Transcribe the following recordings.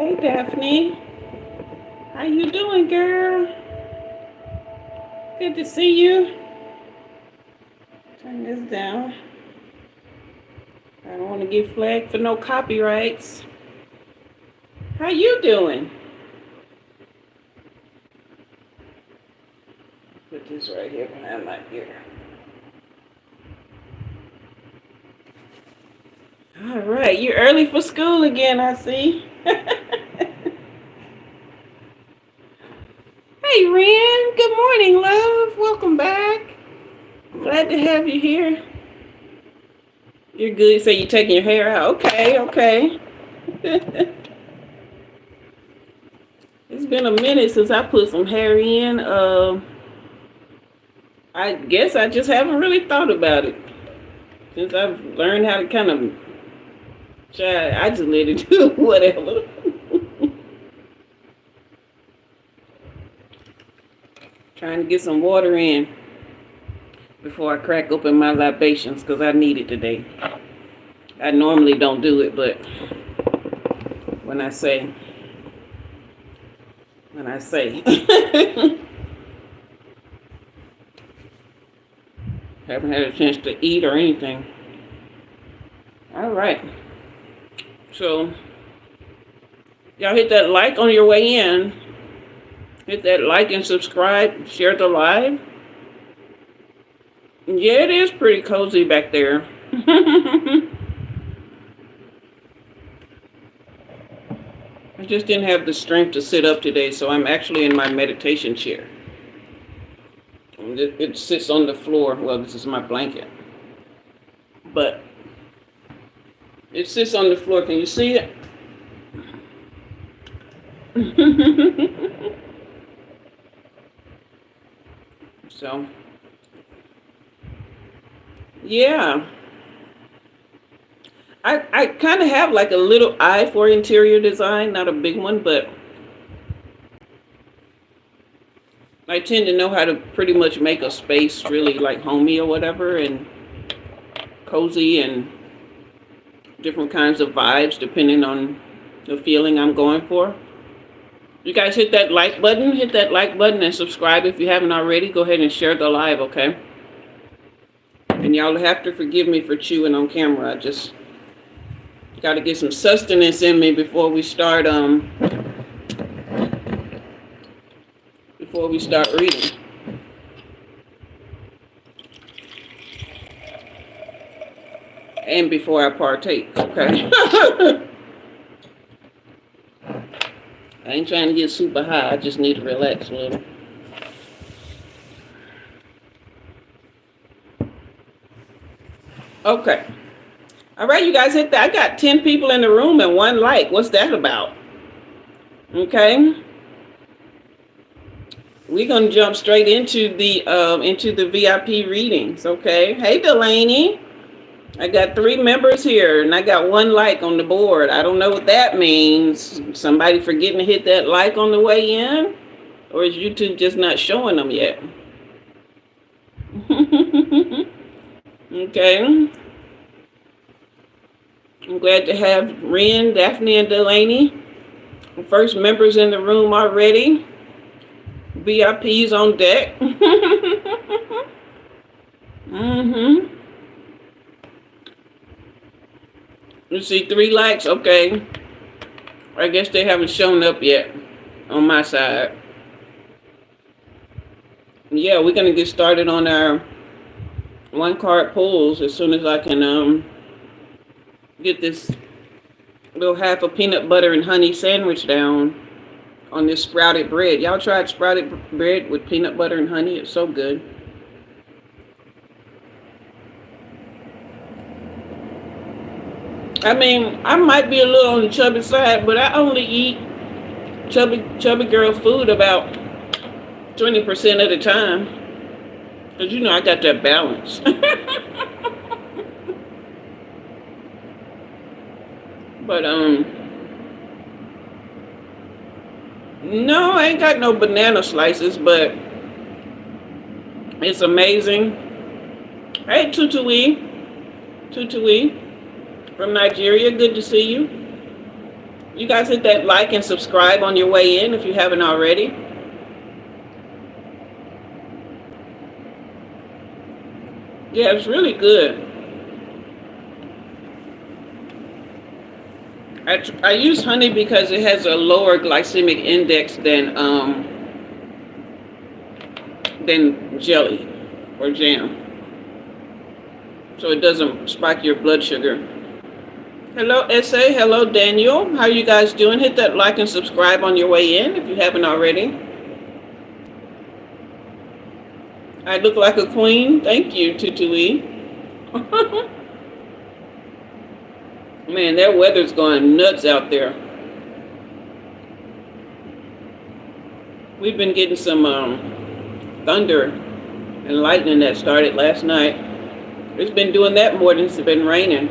Hey Daphne, how you doing, girl? Good to see you. Turn this down. I don't want to get flagged for no copyrights. How you doing? Put this right here behind my ear. All right, you're early for school again, I see. Hey Ren, good morning, love. Welcome back. Glad to have you here. You're good. So you're taking your hair out. Okay. It's been a minute since I put some hair in. I guess I just haven't really thought about it. Since I've learned how to kind of I just let it do whatever. Trying to get some water in before I crack open my libations because I need it today. I normally don't do it, but when I say. Haven't had a chance to eat or anything. All right. So, y'all hit that like on your way in. Hit that like and subscribe. Share the live. Yeah, it is pretty cozy back there. I just didn't have the strength to sit up today, so I'm actually in my meditation chair. It sits on the floor. Well, this is my blanket. But it sits on the floor. Can you see it? So, yeah. I kind of have like a little eye for interior design, not a big one, but I tend to know how to pretty much make a space really like homey or whatever, and cozy and different kinds of vibes depending on the feeling I'm going for. You guys hit that like button, and subscribe if you haven't already. Go ahead and share the live, okay? And y'all have to forgive me for chewing on camera. I just got to get some sustenance in me before we start reading. And before I partake, okay? I ain't trying to get super high. I just need to relax a little. Okay. All right, you guys hit that. I got 10 people in the room and 1 like. What's that about? Okay. We're going to jump straight into the VIP readings, okay? Hey, Delaney. I got 3 members here, and I got 1 like on the board. I don't know what that means. Somebody forgetting to hit that like on the way in? Or is YouTube just not showing them yet? Okay. I'm glad to have Ren, Daphne, and Delaney. First members in the room already. VIPs on deck. Let's see, 3 likes. Okay. I guess they haven't shown up yet on my side. Yeah, we're going to get started on our 1 card pulls as soon as I can get this little half a peanut butter and honey sandwich down on this sprouted bread. Y'all tried sprouted bread with peanut butter and honey? It's so good. I mean, I might be a little on the chubby side, but I only eat chubby girl food about 20% of the time. Because, I got that balance. But, no, I ain't got no banana slices, but it's amazing. Hey, Tutui from Nigeria, good to see you. You guys hit that like and subscribe on your way in if you haven't already. Yeah, it's really good. I use honey because it has a lower glycemic index than jelly or jam. So it doesn't spike your blood sugar. Hello, SA. Hello, Daniel. How you guys doing? Hit that like and subscribe on your way in if you haven't already. I look like a queen. Thank you, Tutui. Man, that weather's going nuts out there. We've been getting some thunder and lightning that started last night. It's been doing that more than it's been raining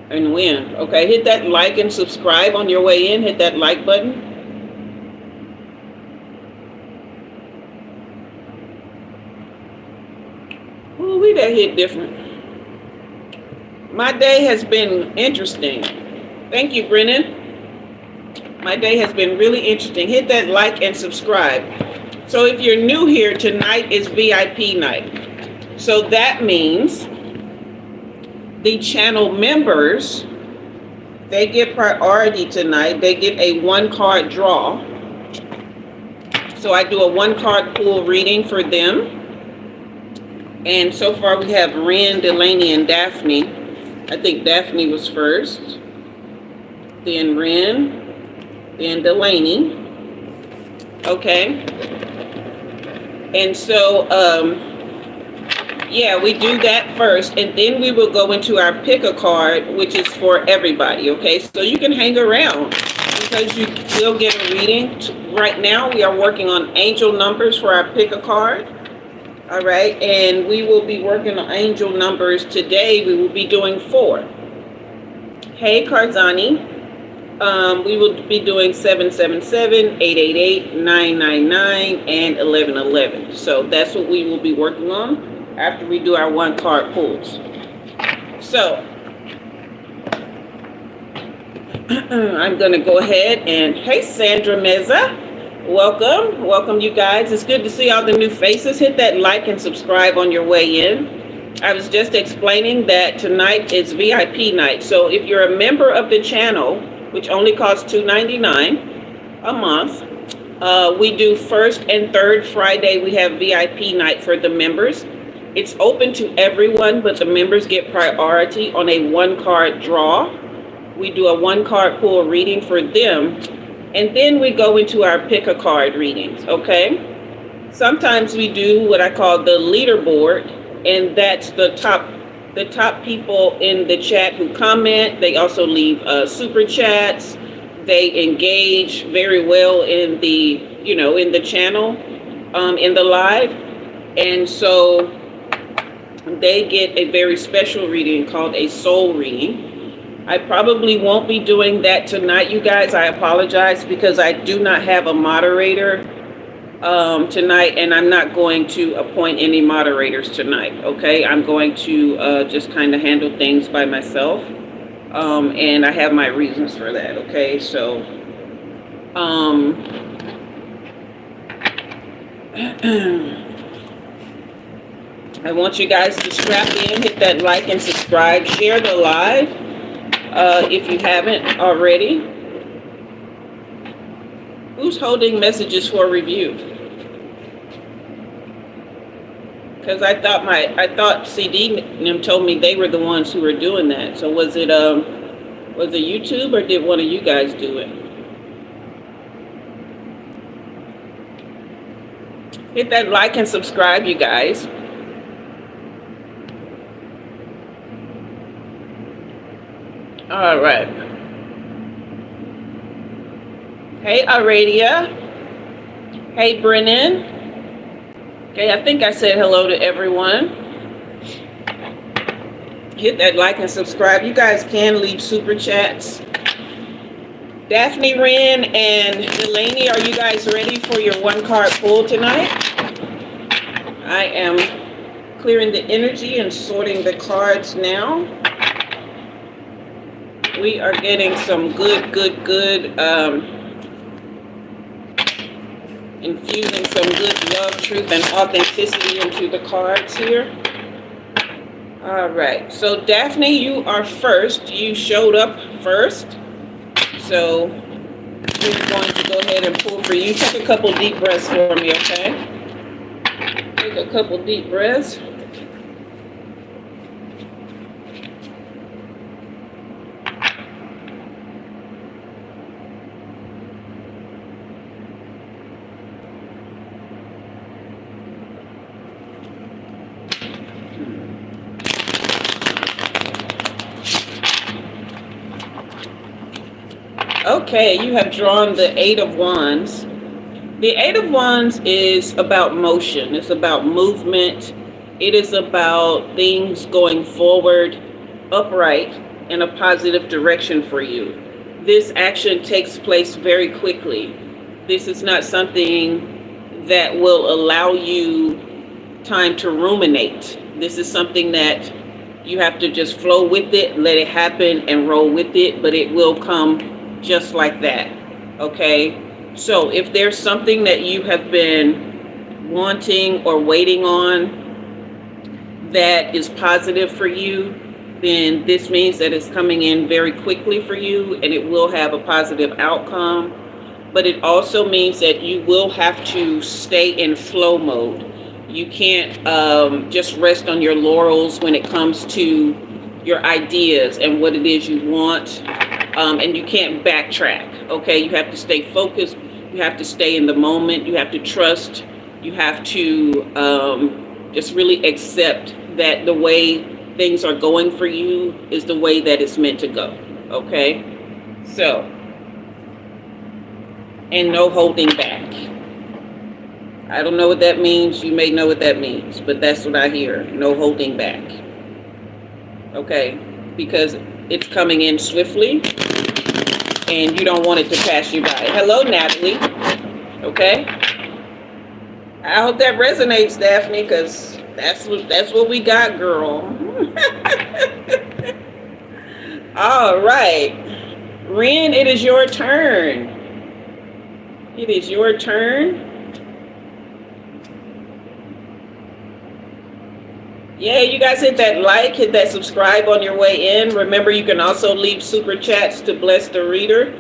and wind. Okay, hit that like and subscribe on your way in. Hit that like button. Ooh, we that hit different. My day has been interesting. Thank you, Brennan. My day has been really interesting. Hit that like and subscribe. So if you're new here, tonight is VIP night. So that means the channel members, they get priority tonight. They get a 1-card draw. So I do a 1-card pool reading for them. And so far we have Ren, Delaney, and Daphne. I think Daphne was first. Then Ren. Then Delaney. Okay. And so, yeah, we do that first, and then we will go into our pick a card, which is for everybody, okay? So you can hang around because you will get a reading. Right now, we are working on angel numbers for our pick a card, all right? And we will be working on angel numbers today. We will be doing 4. Hey, Karzani. We will be doing 777, 888, 999, and 1111. So that's what we will be working on after we do our 1-card pulls. So I'm going to go ahead and, hey, Sandra Meza, welcome you guys. It's good to see all the new faces. Hit that like and subscribe on your way in. I was just explaining that tonight is VIP night. So if you're a member of the channel, which only costs $2.99 a month, we do first and third Friday. We have VIP night for the members. It's open to everyone, but the members get priority on a 1-card draw. We do a 1-card pool reading for them, and then we go into our pick a card readings, okay? Sometimes we do what I call the leaderboard, and that's the top people in the chat who comment. They also leave super chats. They engage very well in the, in the channel, in the live. And so they get a very special reading called a soul reading. I probably won't be doing that tonight, you guys. I apologize because I do not have a moderator tonight, and I'm not going to appoint any moderators tonight, okay? I'm going to just kind of handle things by myself, and I have my reasons for that, okay? So I want you guys to strap in, hit that like and subscribe, share the live if you haven't already. Who's holding messages for review? Because I thought CD told me they were the ones who were doing that. So was it YouTube, or did one of you guys do it? Hit that like and subscribe, you guys. All right. Hey, Aradia. Hey, Brennan. Okay, I think I said hello to everyone. Hit that like and subscribe. You guys can leave super chats. Daphne, Ren, and Delaney, are you guys ready for your 1-card pull tonight? I am clearing the energy and sorting the cards now. We are getting some good, infusing some good love, truth, and authenticity into the cards here. All right, so Daphne, you are first. You showed up first. So we're going to go ahead and pull for you. Take a couple deep breaths for me, okay? Take a couple deep breaths. Okay, you have drawn the Eight of Wands. The Eight of Wands is about motion. It's about movement. It is about things going forward, upright, in a positive direction for you. This action takes place very quickly. This is not something that will allow you time to ruminate. This is something that you have to just flow with it, let it happen, and roll with it, but it will come just like that. Okay, so if there's something that you have been wanting or waiting on that is positive for you, then this means that it's coming in very quickly for you and it will have a positive outcome. But it also means that you will have to stay in flow mode. You can't just rest on your laurels when it comes to your ideas and what it is you want. And you can't backtrack, okay? You have to stay focused. You have to stay in the moment. You have to trust. You have to just really accept that the way things are going for you is the way that it's meant to go, okay? So, and no holding back. I don't know what that means. You may know what that means, but that's what I hear. No holding back, okay? Because it's coming in swiftly and you don't want it to pass you by. Hello, Natalie. Okay. I hope that resonates, Daphne, because that's what we got, girl. All right. Ren, it is your turn. It is your turn. Yeah, you guys hit that like, hit that subscribe on your way in. Remember, you can also leave super chats to bless the reader.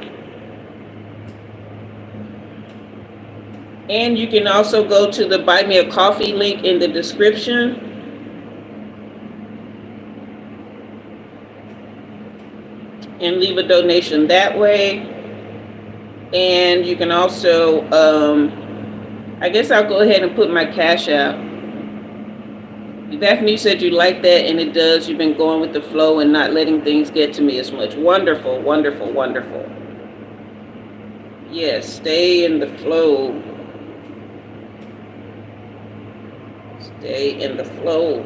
And you can also go to the Buy Me a Coffee link in the description. And leave a donation that way. And you can also, I guess I'll go ahead and put my cash out. Daphne, you said you like that, and it does. You've been going with the flow and not letting things get to me as much. Wonderful, wonderful, wonderful. Yes, stay in the flow. Stay in the flow.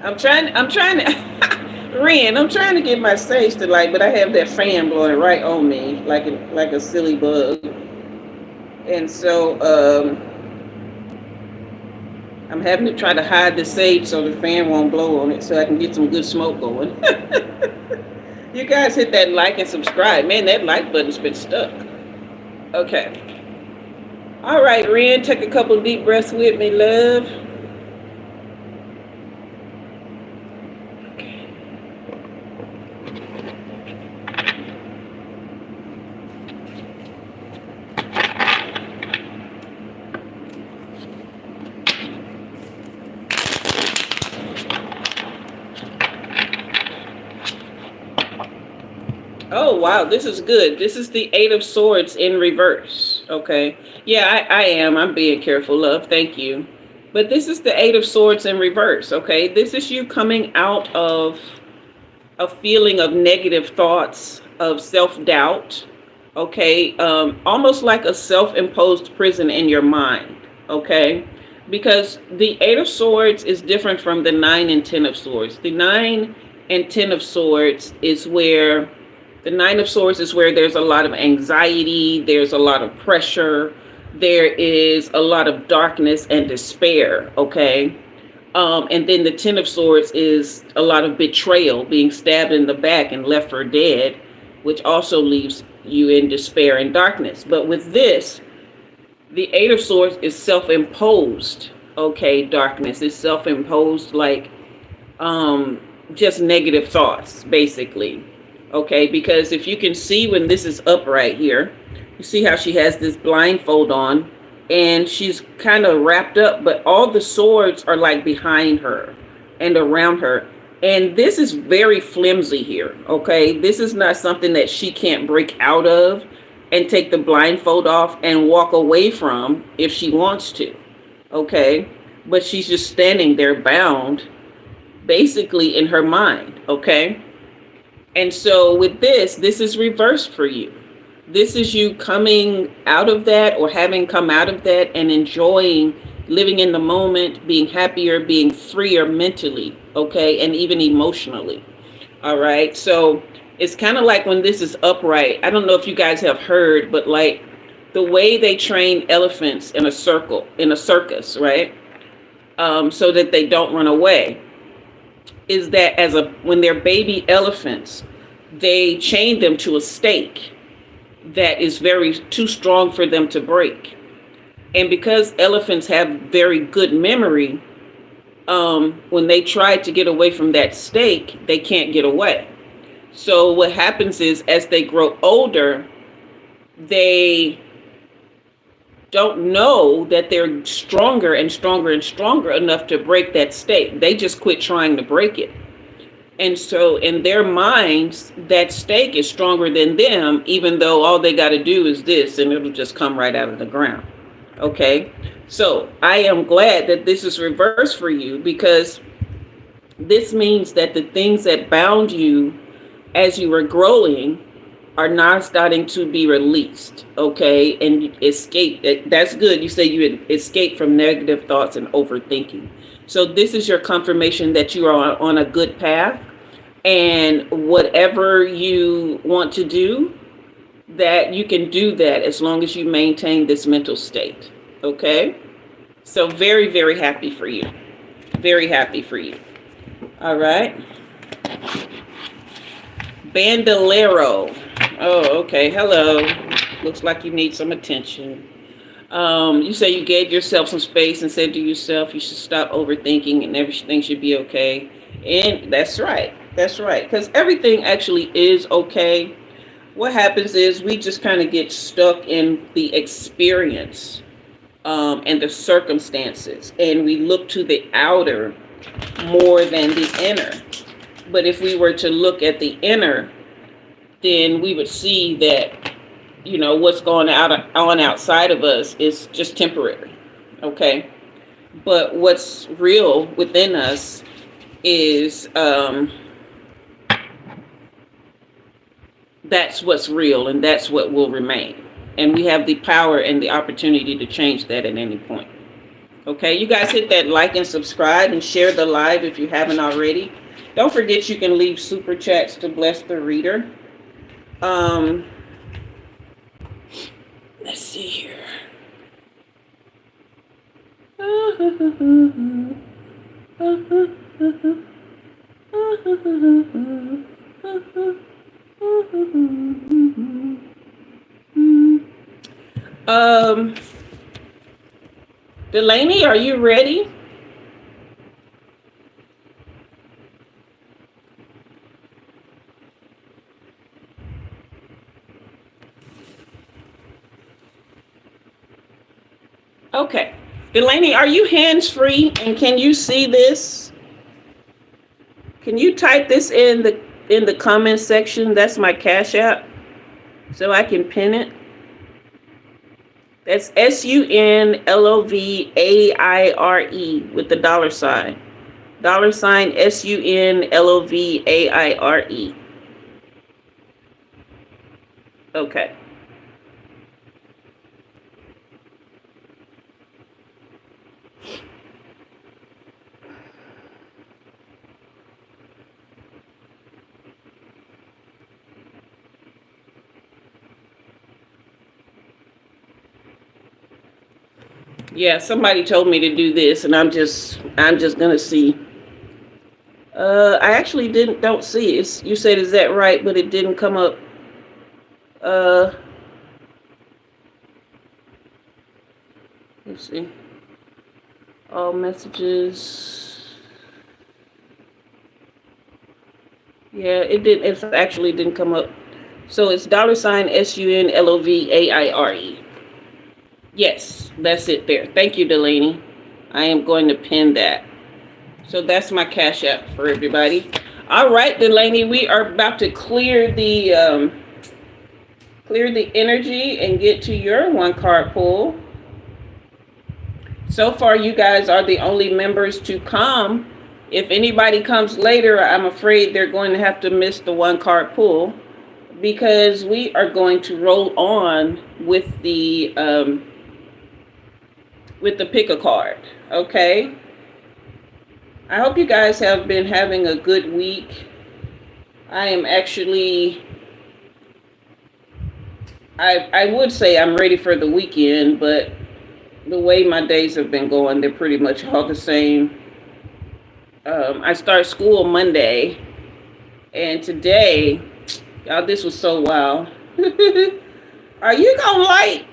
I'm trying to Ren, I'm trying to get my sage to light, but I have that fan blowing right on me like a silly bug. And so I'm having to try to hide the sage so the fan won't blow on it so I can get some good smoke going. You guys hit that like and subscribe. Man, that like button's been stuck. Okay. All right, Ren, take a couple deep breaths with me, love. Oh, wow, this is good. This is the Eight of Swords in reverse, okay? Yeah, I am. I'm being careful, love. Thank you. But this is the Eight of Swords in reverse, okay? This is you coming out of a feeling of negative thoughts, of self-doubt, okay? Almost like a self-imposed prison in your mind, okay? Because the Eight of Swords is different from the 9 and 10 of Swords. The 9 and 10 of Swords is where... The 9 of Swords is where there's a lot of anxiety, there's a lot of pressure, there is a lot of darkness and despair, okay? And then the Ten of Swords is a lot of betrayal, being stabbed in the back and left for dead, which also leaves you in despair and darkness. But with this, the Eight of Swords is self-imposed, okay, darkness. It's self-imposed, like just negative thoughts, basically, okay? Because if you can see when this is upright here, you see how she has this blindfold on and she's kind of wrapped up, but all the swords are like behind her and around her. And this is very flimsy here, okay? This is not something that she can't break out of and take the blindfold off and walk away from if she wants to, okay? But she's just standing there bound, basically in her mind, okay? And so with this is reversed for you. This is you coming out of that, or having come out of that, and enjoying living in the moment, being happier, being freer mentally, okay, and even emotionally. All right. So it's kind of like when this is upright. I don't know if you guys have heard, but like the way they train elephants in a circus, right? So that they don't run away, is that when they're baby elephants, they chain them to a stake that is too strong for them to break. And because elephants have very good memory, when they try to get away from that stake, they can't get away. So what happens is, as they grow older, they don't know that they're stronger and stronger and stronger enough to break that stake. They just quit trying to break it. And so in their minds, that stake is stronger than them, even though all they got to do is this, and it'll just come right out of the ground. Okay. So I am glad that this is reversed for you, because this means that the things that bound you as you were growing are now starting to be released. Okay. And you escape. That's good. You say you escape from negative thoughts and overthinking. So this is your confirmation that you are on a good path, and whatever you want to do, that you can do that as long as you maintain this mental state. Okay? So very, very happy for you. Very happy for you. All right. Bandolero. Oh, okay. Hello. Looks like you need some attention. You say you gave yourself some space and said to yourself you should stop overthinking and everything should be okay. And that's right. That's right. Because everything actually is okay. What happens is we just kind of get stuck in the experience and the circumstances, and we look to the outer more than the inner. But if we were to look at the inner, then we would see that, you know, what's going on outside of us is just temporary. Okay. But what's real within us is that's what's real, and that's what will remain. And we have the power and the opportunity to change that at any point. Okay, you guys hit that like and subscribe and share the live if you haven't already. Don't forget you can leave super chats to bless the reader. Let's see here. Delaney, are you ready? Okay. Delaney, are you hands-free, and can you see this? Can you type this in the comment section? That's my Cash App, so I can pin it. That's SUNLOVAIRE with the $sign. $SUNLOVAIRE. Okay. Yeah, somebody told me to do this, and I'm just gonna see. I actually don't see it. You said, is that right? But it didn't come up. Uh, let's see. All messages. Yeah, it did. It actually didn't come up. So it's $SUNLOVAIRE. Yes, that's it there. Thank you, Delaney. I am going to pin that. So that's my Cash App for everybody. All right, Delaney, we are about to clear the energy and get to your one card pull. So far, you guys are the only members to come. If anybody comes later, I'm afraid they're going to have to miss the one card pull, because we are going to roll on with the pick a card. Okay. I hope you guys have been having a good week. I am actually, I would say I'm ready for the weekend, but the way my days have been going, they're pretty much all the same. I start school Monday, and today, y'all, this was so wild. Are you gonna light?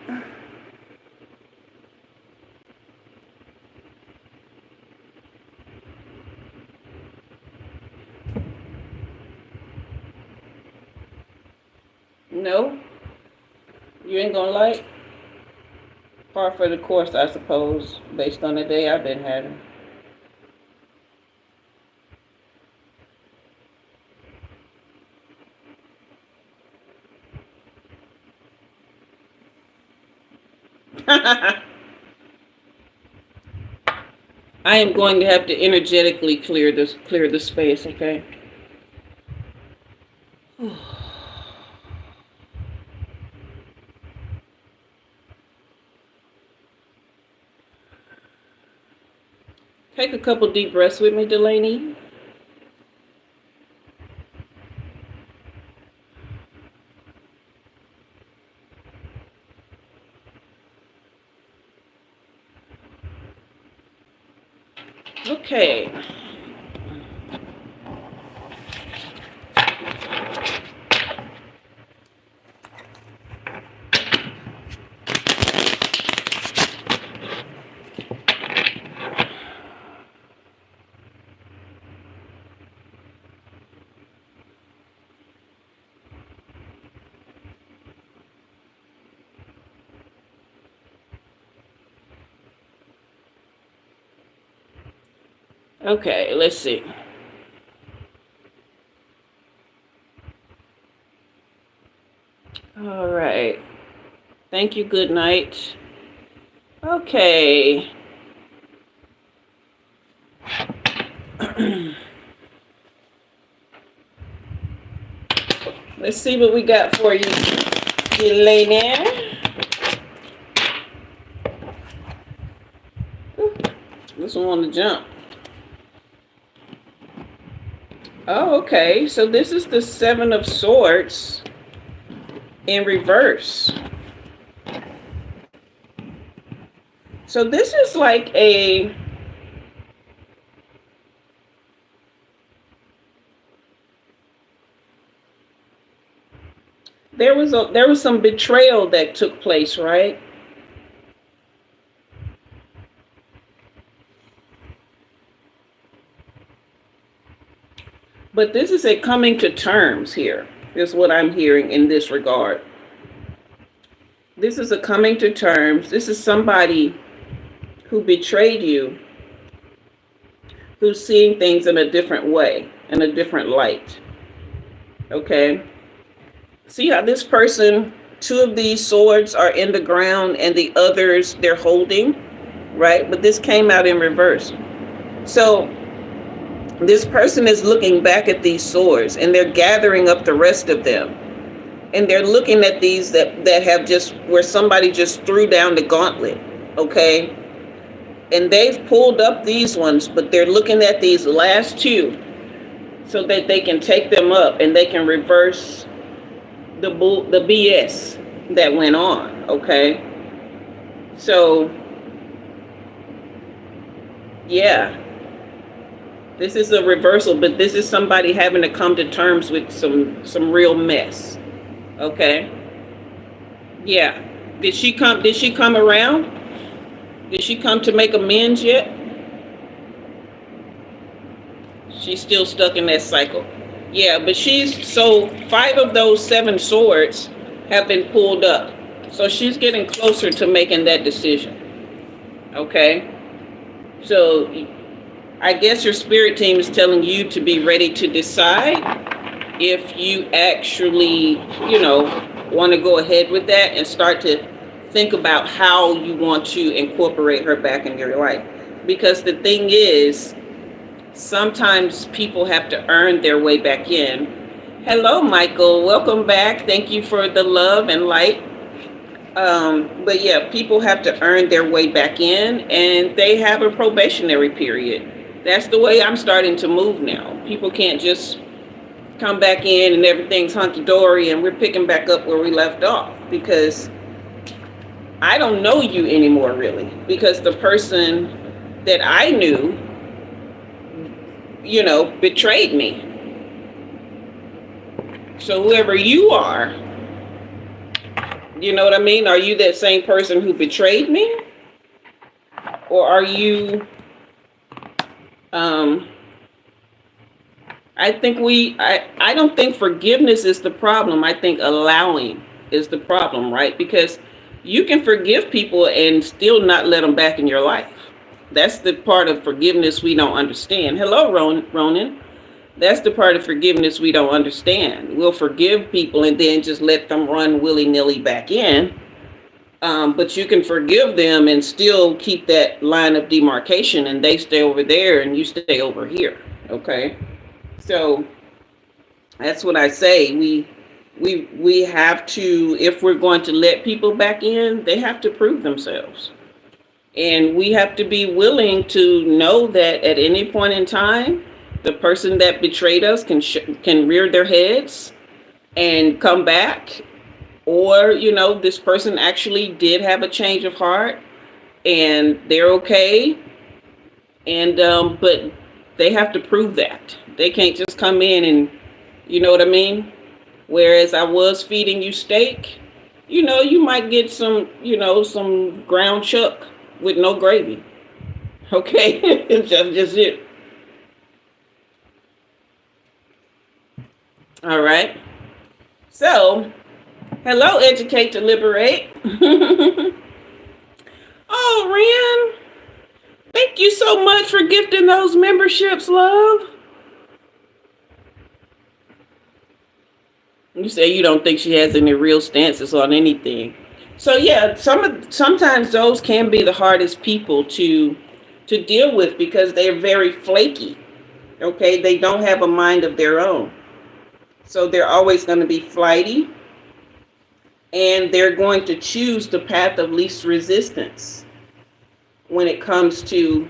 No? You ain't gonna light? Par for the course, I suppose, based on the day I've been having. I am going to have to energetically clear the space, okay? Take a couple deep breaths with me, Delaney. Okay. Okay, let's see. All right. Thank you. Good night. Okay. Let's see what we got for you, Delaney. This one on the jump. Oh, okay. So this is the Seven of Swords in reverse. So this is like a there was some betrayal that took place, right? But this is a coming to terms here, is what I'm hearing in this regard. This is a coming to terms. This is somebody who betrayed you, who's seeing things in a different way, in a different light. Okay? See how this person, two of these swords are in the ground and the others they're holding, right? But this came out in reverse. So this person is looking back at these swords and they're gathering up the rest of them. And they're looking at these that have just, where somebody just threw down the gauntlet, okay? And they've pulled up these ones, but they're looking at these last two so that they can take them up and they can reverse the BS that went on, okay? So Yeah, this is a reversal, but this is somebody having to come to terms with some real mess. Okay. Yeah. Did she come around? Did she come to make amends yet? She's still stuck in that cycle. Yeah, but she's so 5 of those 7 swords have been pulled up. So she's getting closer to making that decision. Okay? So I guess your spirit team is telling you to be ready to decide if you actually, want to go ahead with that and start to think about how you want to incorporate her back in your life. Because the thing is, sometimes people have to earn their way back in. Hello, Michael. Welcome back. Thank you for the love and light. But yeah, people have to earn their way back in, and they have a probationary period. That's the way I'm starting to move now. People can't just come back in and everything's hunky-dory and we're picking back up where we left off, because I don't know you anymore, really, because the person that I knew, betrayed me. So whoever you are, you know what I mean? Are you that same person who betrayed me? Or are you, I don't think forgiveness is the problem. I think allowing is the problem, right? Because you can forgive people and still not let them back in your life. That's the part of forgiveness we don't understand. Hello, Ronan. That's the part of forgiveness we don't understand. We'll forgive people and then just let them run willy-nilly back in. But you can forgive them and still keep that line of demarcation, and they stay over there and you stay over here. Okay? So that's what I say. We have to, if we're going to let people back in, they have to prove themselves. And we have to be willing to know that at any point in time, the person that betrayed us can rear their heads and come back. Or, this person actually did have a change of heart and they're okay. And, but they have to prove that. They can't just come in and, you know what I mean? Whereas I was feeding you steak, you might get some ground chuck with no gravy. Okay? It's just it. All right. So, hello, Educate to Liberate. Oh, Ren, thank you so much for gifting those memberships, love. You say you don't think she has any real stances on anything. So yeah, sometimes those can be the hardest people to deal with, because they're very flaky. Okay, they don't have a mind of their own. So they're always going to be flighty, and they're going to choose the path of least resistance when it comes to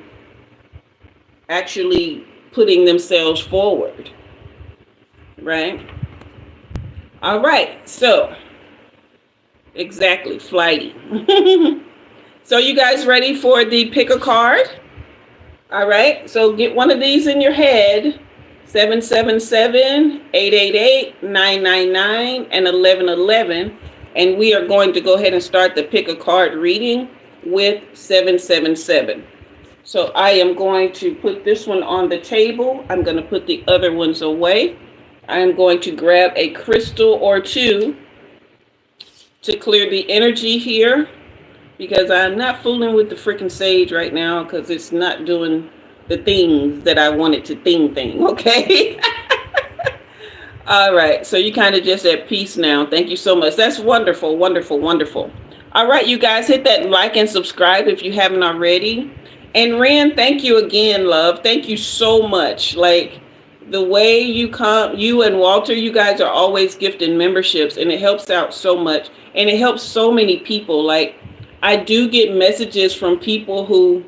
actually putting themselves forward. Right? All right. So, exactly, flighty. So you guys ready for the pick a card? All right. So get one of these in your head. 777, 888, 999, and 1111. And we are going to go ahead and start the pick a card reading with 777. So I am going to put this one on the table. I'm going to put the other ones away. I'm going to grab a crystal or two to clear the energy here, because I'm not fooling with the freaking sage right now, because it's not doing the things that I want it to thing, okay? All right, so you kind of just at peace now. Thank you so much. That's wonderful, wonderful, wonderful. All right, you guys, hit that like and subscribe if you haven't already. And Ren, thank you again, love. Thank you so much. Like, the way you come, you and Walter, you guys are always gifting memberships, and it helps out so much, and it helps so many people. Like, I do get messages from people who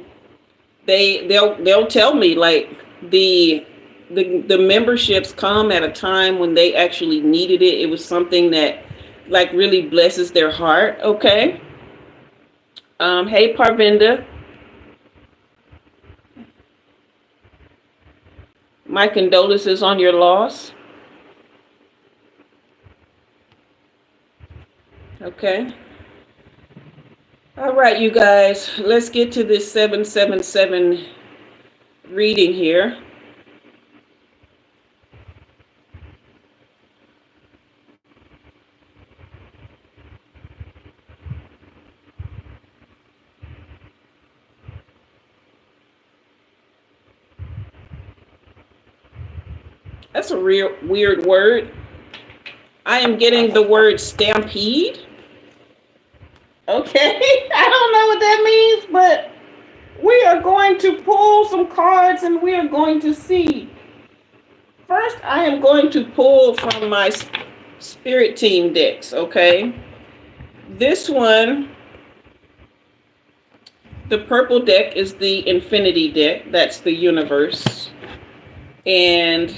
they'll tell me, like, the memberships come at a time when they actually needed it. It was something that, like, really blesses their heart. Okay. Hey, Parvinda. My condolences on your loss. Okay. All right, you guys, let's get to this 777 reading here. That's a real weird word. I am getting the word stampede. Okay, I don't know what that means, but we are going to pull some cards and we are going to see. First, I am going to pull from my spirit team decks, okay? This one, the purple deck is the infinity deck. That's the universe. And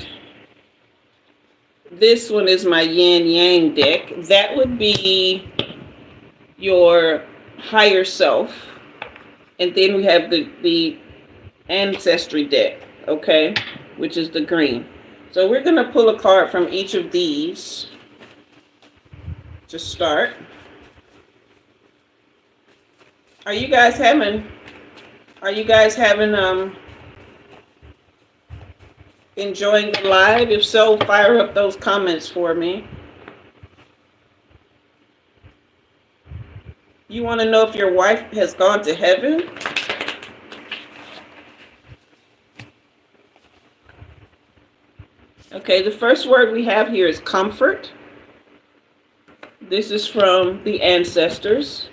this one is my yin yang deck. That would be your higher self. And then we have the ancestry deck, okay, which is the green. So we're going to pull a card from each of these to start. Are you guys having enjoying the live? If so, fire up those comments for me. You want to know if your wife has gone to heaven? Okay, the first word we have here is comfort. This is from the ancestors.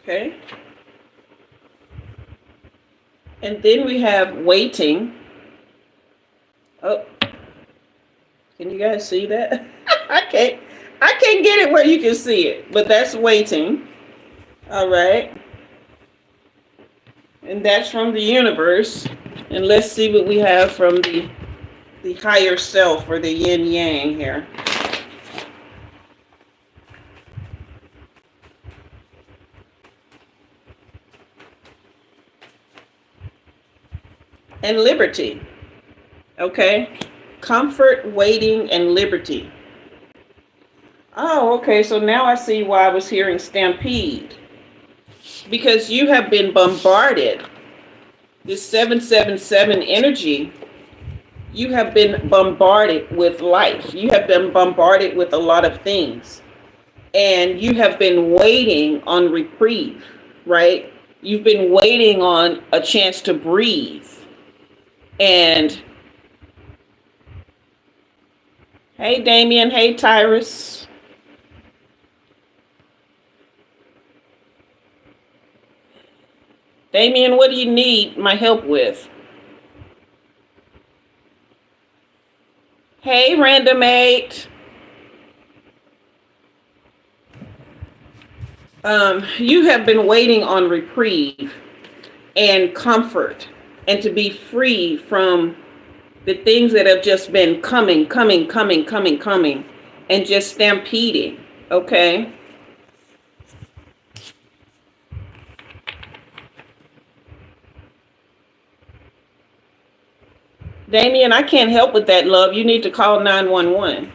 Okay. And then we have waiting. Oh, can you guys see that? I can't get it where you can see it, but that's waiting. All right. And that's from the universe. And let's see what we have from the higher self, or the yin yang here. And liberty. Okay. Comfort, waiting, and liberty. Oh, okay. So now I see why I was hearing stampede. Because you have been bombarded. This 777 energy, you have been bombarded with life. You have been bombarded with a lot of things. And you have been waiting on reprieve, right? You've been waiting on a chance to breathe. And hey, Damien. Hey, Tyrus. Damien, what do you need my help with? Hey, Random 8. You have been waiting on reprieve and comfort, and to be free from the things that have just been coming, and just stampeding, okay? Damien, I can't help with that, love. You need to call 911.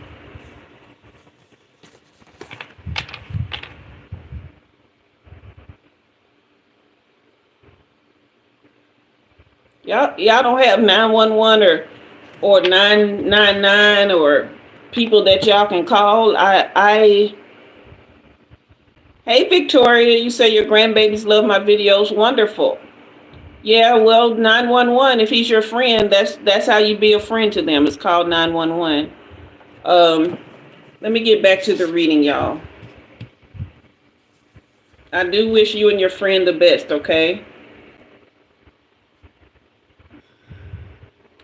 Y'all don't have 911 or 999 or people that y'all can call. Hey, Victoria, you say your grandbabies love my videos. Wonderful. Yeah, well, 911, if he's your friend, that's how you be a friend to them. It's called 911. Let me get back to the reading, y'all. I do wish you and your friend the best, okay?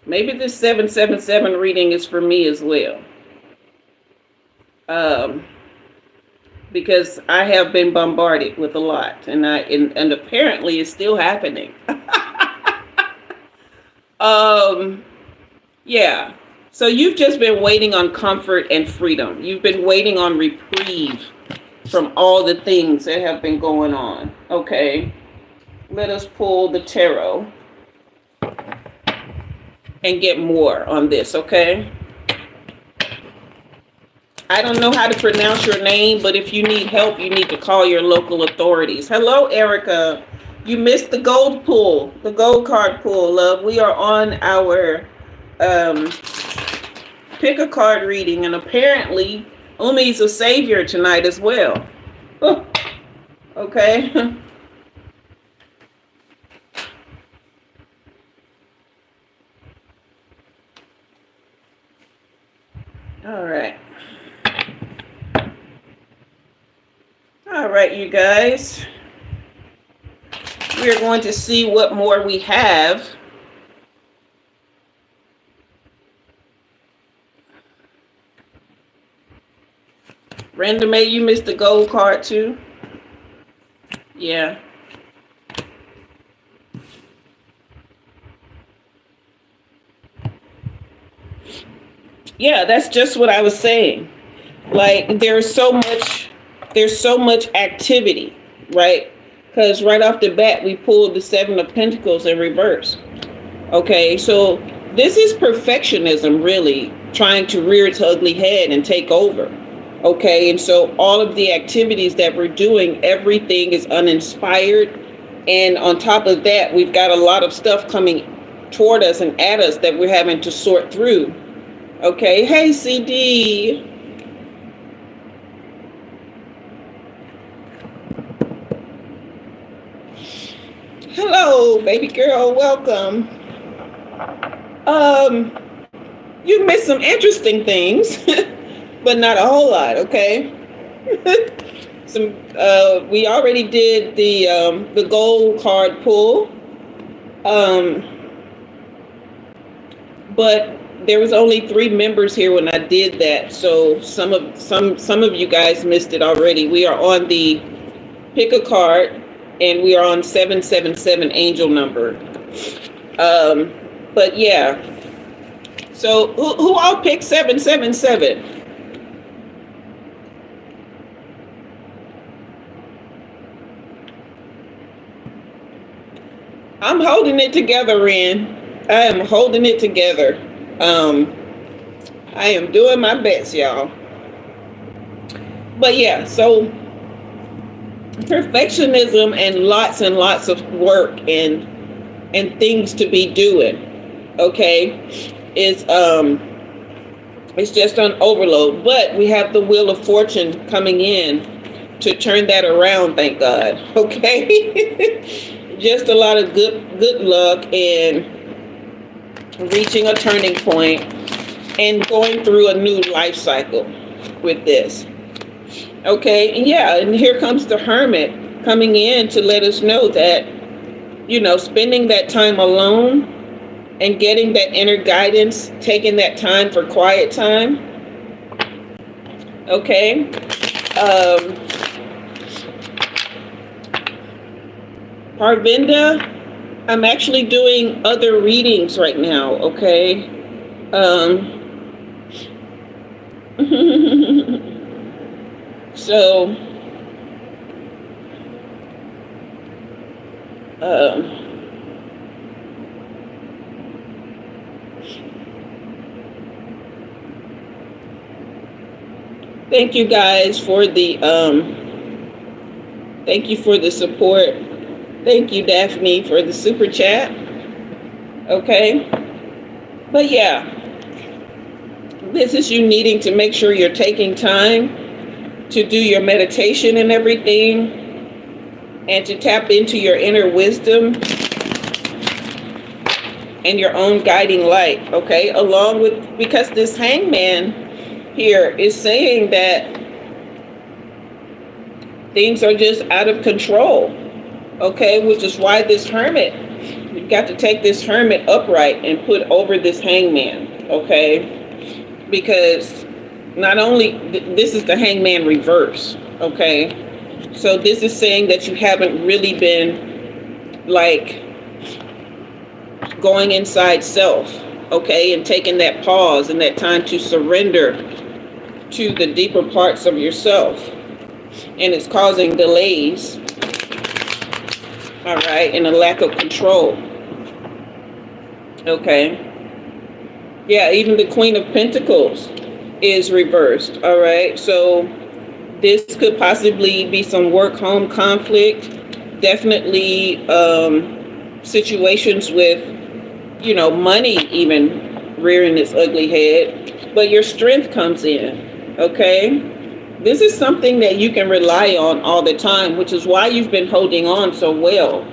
Maybe this 777 reading is for me as well. Because I have been bombarded with a lot, and apparently it's still happening. Yeah. So you've just been waiting on comfort and freedom. You've been waiting on reprieve from all the things that have been going on. Okay. Let us pull the tarot and get more on this, okay? I don't know how to pronounce your name, but if you need help, you need to call your local authorities. Hello, Erica. You missed the gold pull, the gold card pull, love. We are on our pick a card reading, and apparently Umi's a savior tonight as well. Okay. All right. All right, you guys. We're going to see what more we have. Random A, you missed the gold card too? Yeah. Yeah, that's just what I was saying. Like there's so much activity, right? Because right off the bat we pulled the Seven of Pentacles in reverse. Okay, so this is perfectionism really trying to rear its ugly head and take over. Okay, and so all of the activities that we're doing, everything is uninspired. And on top of that, we've got a lot of stuff coming toward us and at us that we're having to sort through. Okay, hey CD. Hello, baby girl, welcome. You missed some interesting things, but not a whole lot, okay? We already did the gold card pull. But there was only 3 members here when I did that, so some of you guys missed it already. We are on the pick a card, and we are on 777 angel number. But yeah, so who all picked 777? I'm holding it together, Ren. I am holding it together. I am doing my best, y'all. But yeah, so perfectionism and lots of work and things to be doing, okay, it's just on overload. But we have the Wheel of Fortune coming in to turn that around, thank God. Okay. Just a lot of good luck and reaching a turning point and going through a new life cycle with this. Okay, and yeah, and here comes the Hermit coming in to let us know that, you know, spending that time alone and getting that inner guidance, taking that time for quiet time. Okay. Parvinda, I'm actually doing other readings right now, okay? So, thank you guys for the, thank you for the support. Thank you, Daphne, for the super chat. Okay. But yeah, this is you needing to make sure you're taking time to do your meditation and everything, and to tap into your inner wisdom and your own guiding light, okay? Along with, because this Hangman here is saying that things are just out of control, okay? Which is why this Hermit, you've got to take this Hermit upright and put over this Hangman, okay? Because not only, this is the Hangman reverse, okay? So this is saying that you haven't really been like going inside self, okay, and taking that pause and that time to surrender to the deeper parts of yourself. And it's causing delays, all right, and a lack of control. Okay. Yeah, even the Queen of Pentacles is reversed, all right? So this could possibly be some work-home conflict. Definitely situations with, money even rearing its ugly head. But your strength comes in, okay? This is something that you can rely on all the time, which is why you've been holding on so well,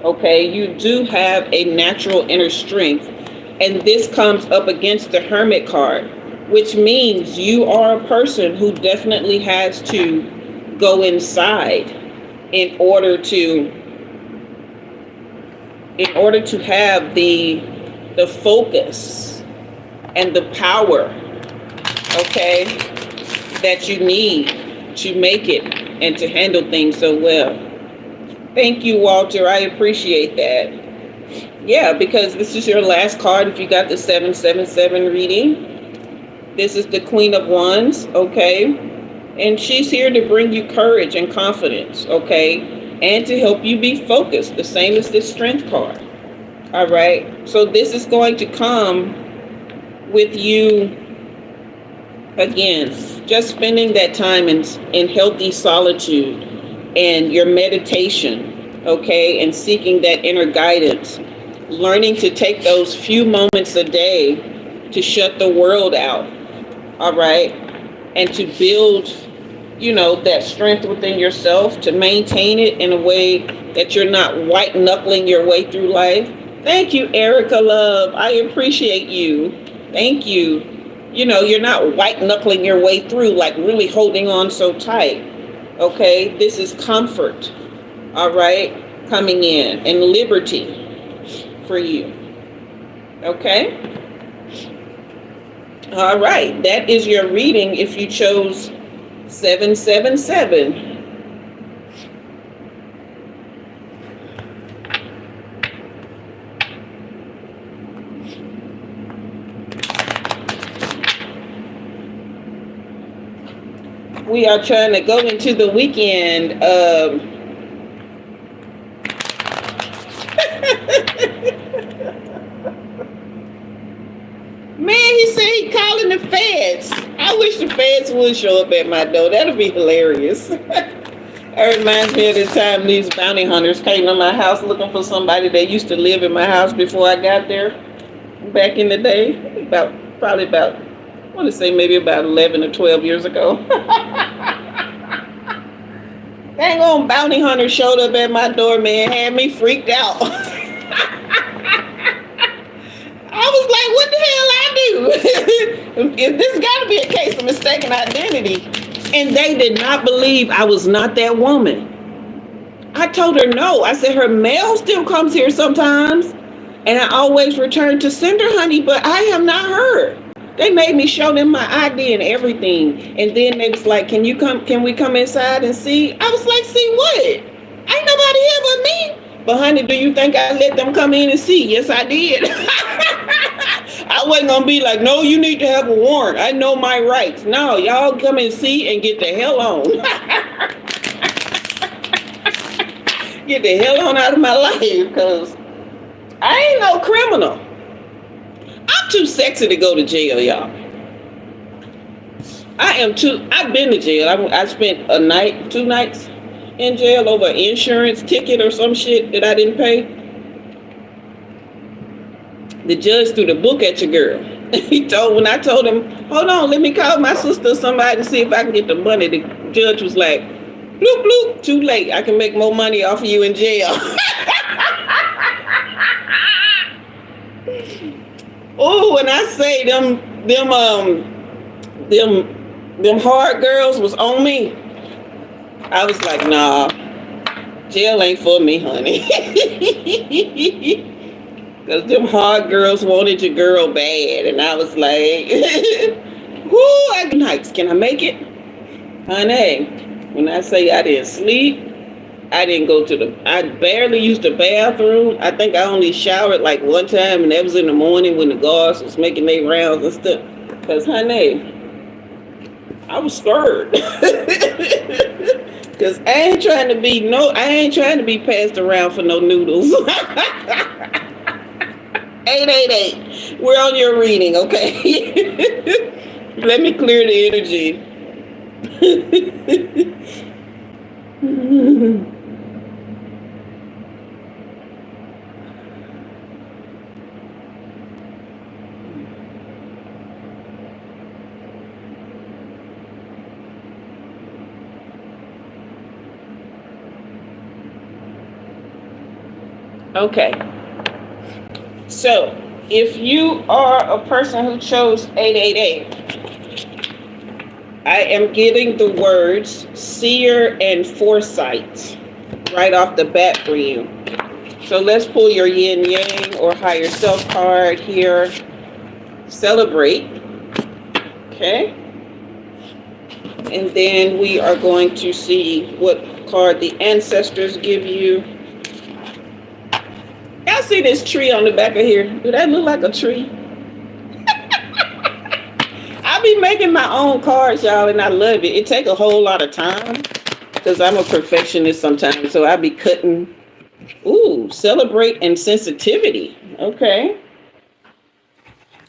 okay? You do have a natural inner strength. And this comes up against the Hermit card, which means you are a person who definitely has to go inside in order to have the focus and the power, okay, that you need to make it and to handle things so well. Thank you, Walter. I appreciate that. Yeah, because this is your last card if you got the 777 reading. This is the Queen of Wands, okay? And she's here to bring you courage and confidence, okay? And to help you be focused, the same as this Strength card. All right? So this is going to come with you, again, just spending that time in healthy solitude and your meditation, okay? And seeking that inner guidance. Learning to take those few moments a day to shut the world out, all right? And to build, that strength within yourself, to maintain it in a way that you're not white knuckling your way through life. Thank you, Erica Love. I appreciate you. Thank you. You're not white knuckling your way through, like really holding on so tight, okay? This is comfort, all right, coming in, and liberty for you. Okay? All right. That is your reading if you chose 777. We are trying to go into the weekend. Man, he said he calling the feds. I wish the feds would show up at my door. That'll be hilarious. It reminds me of the time these bounty hunters came to my house looking for somebody that used to live in my house before I got there. Back in the day, probably about, I want to say maybe about 11 or 12 years ago. Dang on bounty hunter showed up at my door, man, had me freaked out. I was like, what the hell I do? This got to be a case of mistaken identity. And they did not believe I was not that woman. I told her no. I said, her mail still comes here sometimes. And I always return to sender, honey, but I am not her. They made me show them my ID and everything. And then they was like, can we come inside and see? I was like, see what? Ain't nobody here but me. But honey, do you think I let them come in and see? Yes, I did. I wasn't going to be like, no, you need to have a warrant. I know my rights. No, y'all come and see and get the hell on. Get the hell on out of my life, because I ain't no criminal. I'm too sexy to go to jail, y'all. I've been to jail. I spent 2 nights in jail over an insurance ticket or some shit that I didn't pay. The judge threw the book at your girl. When I told him, hold on, let me call my sister or somebody to see if I can get the money, the judge was like, bloop, bloop, too late. I can make more money off of you in jail. Oh, when I say them hard girls was on me, I was like, nah, jail ain't for me, honey. Because them hard girls wanted your girl bad. And I was like, whoo, nights, can I make it? Honey, when I say I didn't sleep, I didn't go to the, I barely used the bathroom. I think I only showered like one time, and that was in the morning when the guards was making their rounds and stuff. Because, honey, I was scared. Because I ain't trying to be, I ain't trying to be passed around for no noodles. 888. We're on your reading, okay? Let me clear the energy. Okay. So, if you are a person who chose 888, I am getting the words seer and foresight right off the bat for you. So let's pull your yin yang or higher self card here. Celebrate. Okay. And then we are going to see what card the ancestors give you. I see this tree on the back of here. Do that look like a tree? I be making my own cards, y'all, and I love it. It take a whole lot of time because I'm a perfectionist sometimes. So I be cutting. Ooh, celebrate and sensitivity. Okay.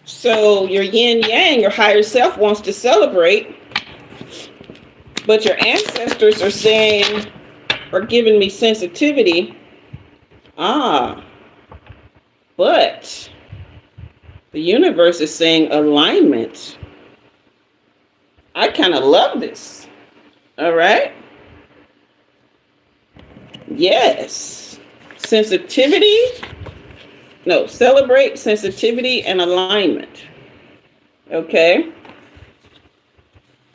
So your yin yang, your higher self wants to celebrate, but your ancestors are saying, or giving me sensitivity. But the universe is saying alignment. I kind of love this. All right. Yes. Sensitivity. No, celebrate, sensitivity, and alignment. Okay.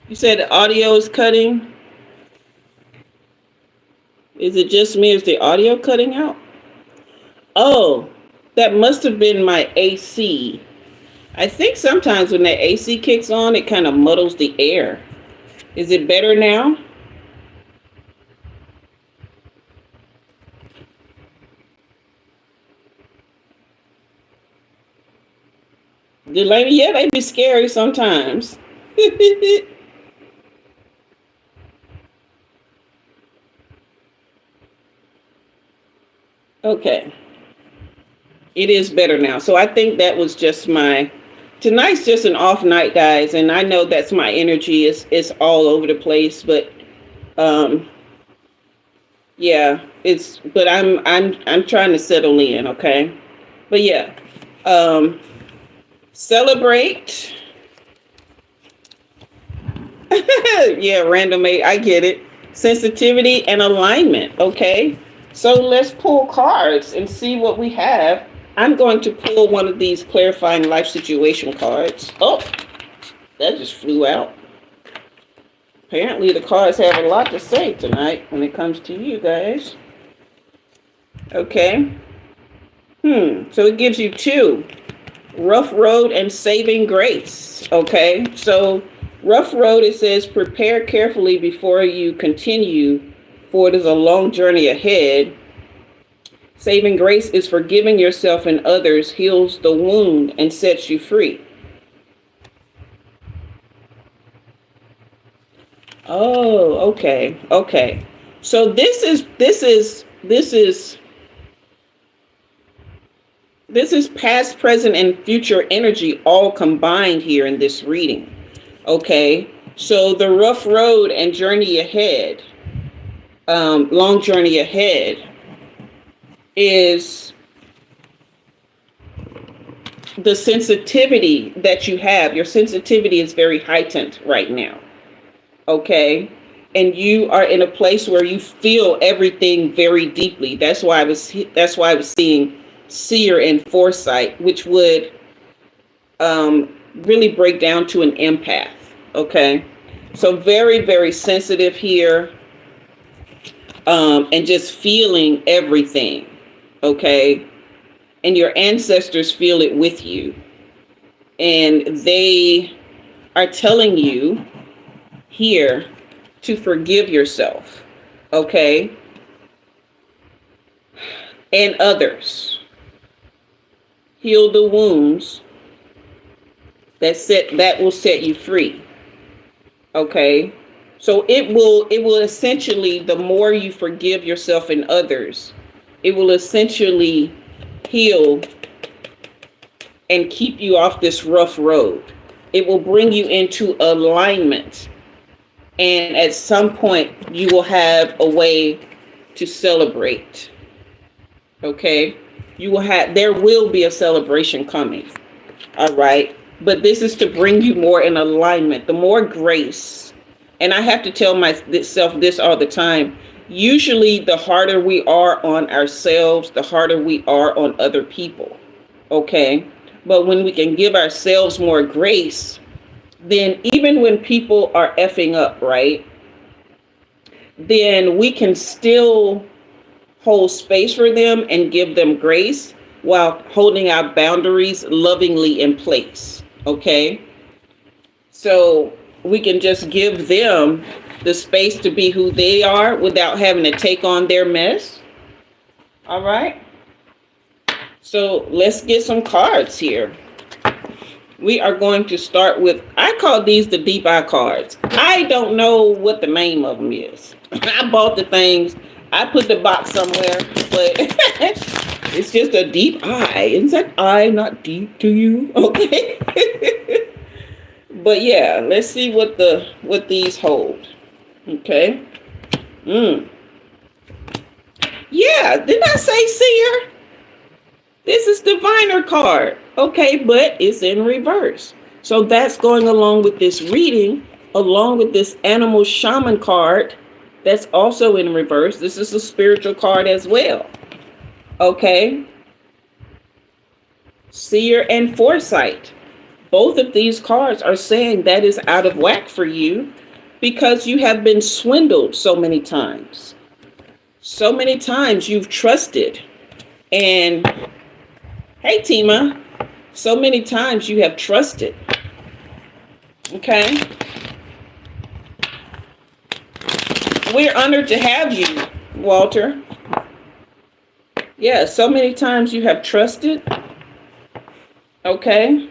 You said the audio is cutting. Is it just me? Is the audio cutting out? Oh, that must have been my AC. I think sometimes when that AC kicks on, it kind of muddles the air. Is it better now? Delaney, yeah, they be scary sometimes. Okay. It is better now. So I think that was just tonight's just an off night, guys. And I know that's my energy. It's all over the place, but yeah, but I'm trying to settle in, okay? But yeah. Celebrate. Yeah, random eight. I get it. Sensitivity and alignment, okay? So let's pull cards and see what we have. I'm going to pull one of these clarifying life situation cards. Oh, that just flew out. Apparently the cards have a lot to say tonight when it comes to you guys. Okay. So it gives you two. Rough road and saving grace. Okay. So rough road, it says, prepare carefully before you continue, for it is a long journey ahead. Saving grace is forgiving yourself and others, heals the wound, and sets you free. Oh, okay. Okay. So this is past, present, and future energy all combined here in this reading. Okay. So the rough road and journey ahead, long journey ahead, is the sensitivity that you have. Your sensitivity is very heightened right now. Okay. And you are in a place where you feel everything very deeply. That's why I was seeing seer and foresight, which would really break down to an empath. Okay. So very, very sensitive here. And just feeling everything. Okay. And your ancestors feel it with you. And they are telling you here to forgive yourself. Okay. and others. Heal the wounds that will set you free. Okay? So it will essentially, the more you forgive yourself and others, it will essentially heal and keep you off this rough road. It will bring you into alignment. And at some point, you will have a way to celebrate. Okay? There will be a celebration coming. All right? But this is to bring you more in alignment, the more grace. And I have to tell myself this all the time. Usually, the harder we are on ourselves, the harder we are on other people. Okay? But when we can give ourselves more grace, then even when people are effing up, right? Then we can still hold space for them and give them grace while holding our boundaries lovingly in place. Okay? So we can just give them the space to be who they are without having to take on their mess. All right? So let's get some cards here. We are going to start with, I call these the deep eye cards. I don't know what the name of them is. I bought the things. I put the box somewhere, but it's just a deep eye. Is that eye not deep to you? Okay. But yeah, let's see what these hold. Okay. Yeah, didn't I say seer? This is diviner card. Okay, but it's in reverse. So that's going along with this reading, along with this animal shaman card that's also in reverse. This is a spiritual card as well. Okay. Seer and foresight. Both of these cards are saying that is out of whack for you because you have been swindled so many times. So many times you've trusted. And hey, Tima, so many times you have trusted. Okay. We're honored to have you, Walter. Yeah, so many times you have trusted. Okay.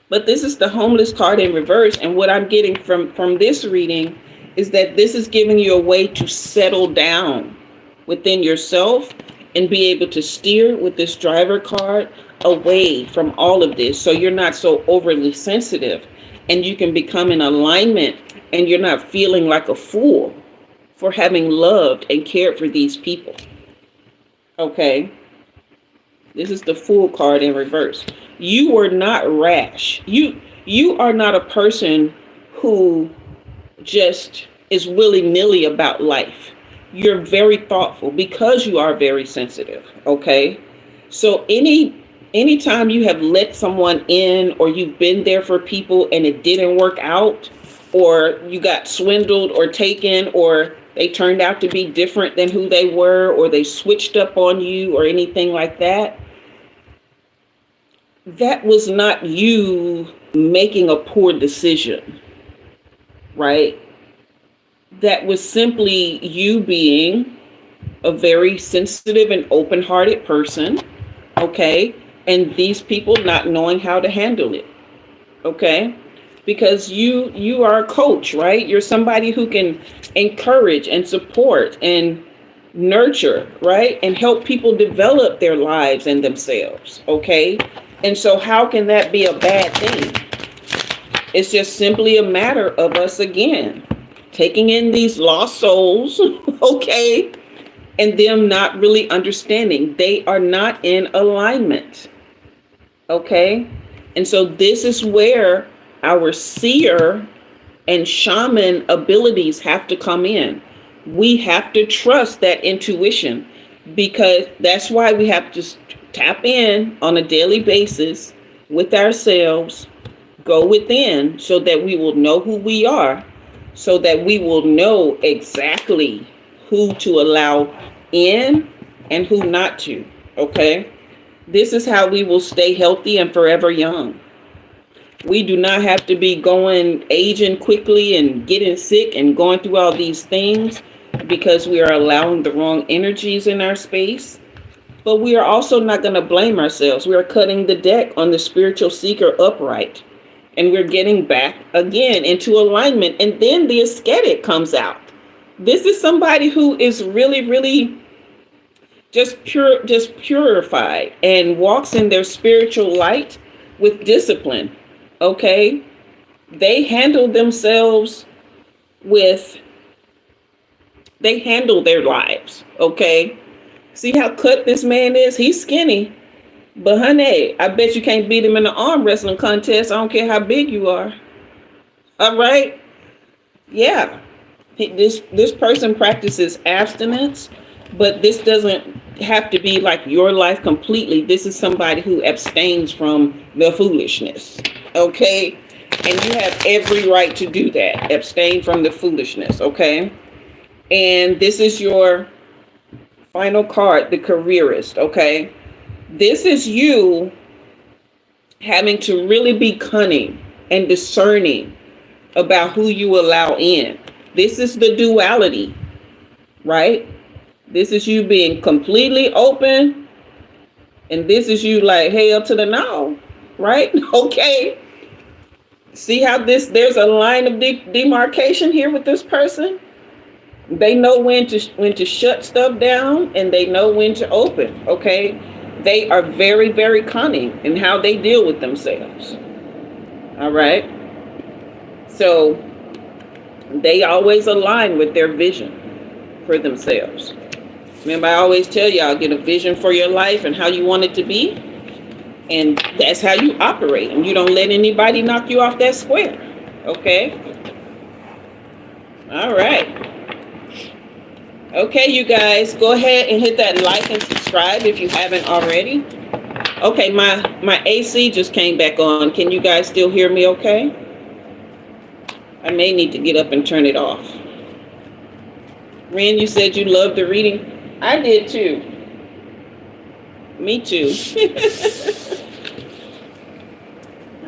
But this is the homeless card in reverse. And what I'm getting from this reading is that this is giving you a way to settle down within yourself and be able to steer with this driver card away from all of this. So you're not so overly sensitive and you can become in alignment and you're not feeling like a fool for having loved and cared for these people. Okay. This is the Fool card in reverse. You were not rash. You are not a person who just is willy-nilly about life. You're very thoughtful because you are very sensitive. Okay. So anytime you have let someone in or you've been there for people and it didn't work out, or you got swindled or taken, or they turned out to be different than who they were, or they switched up on you or anything like that, that was not you making a poor decision, right? That was simply you being a very sensitive and open-hearted person, okay? And these people not knowing how to handle it, okay? Because you are a coach, right? You're somebody who can encourage and support and nurture, right? And help people develop their lives and themselves, okay? And so how can that be a bad thing? It's just simply a matter of us, again, taking in these lost souls, okay? And them not really understanding. They are not in alignment, okay? And so this is where our seer and shaman abilities have to come in. We have to trust that intuition, because that's why we have to tap in on a daily basis with ourselves, go within so that we will know who we are, so that we will know exactly who to allow in and who not to, okay? This is how we will stay healthy and forever young. We do not have to be aging quickly and getting sick and going through all these things. because we are allowing the wrong energies in our space. But we are also not going to blame ourselves. We are cutting the deck on the spiritual seeker upright. And we're getting back again into alignment. And then the ascetic comes out. This is somebody who is really, really just purified and walks in their spiritual light with discipline. Okay? They handle themselves they handle their lives. Okay? See how cut this man is? He's skinny. But honey, I bet you can't beat him in an arm wrestling contest. I don't care how big you are. All right? Yeah. This person practices abstinence, but this doesn't have to be like your life completely. This is somebody who abstains from the foolishness. Okay? And you have every right to do that. Abstain from the foolishness. Okay? And this is your final card, the careerist. Okay? This is you having to really be cunning and discerning about who you allow in. This is the duality, right? This is you being completely open, and this is you like hell to the no, right? Okay. See how there's a line of demarcation here with this person? They know when to shut stuff down, and they know when to open, okay? They are very, very cunning in how they deal with themselves. All right. So they always align with their vision for themselves. Remember, I always tell y'all, get a vision for your life and how you want it to be. And that's how you operate. And you don't let anybody knock you off that square. Okay. All right. Okay, you guys, go ahead and hit that like and subscribe if you haven't already. Okay, my AC just came back on. Can you guys still hear me okay? I may need to get up and turn it off. Ren, you said you loved the reading. I did too. Me too.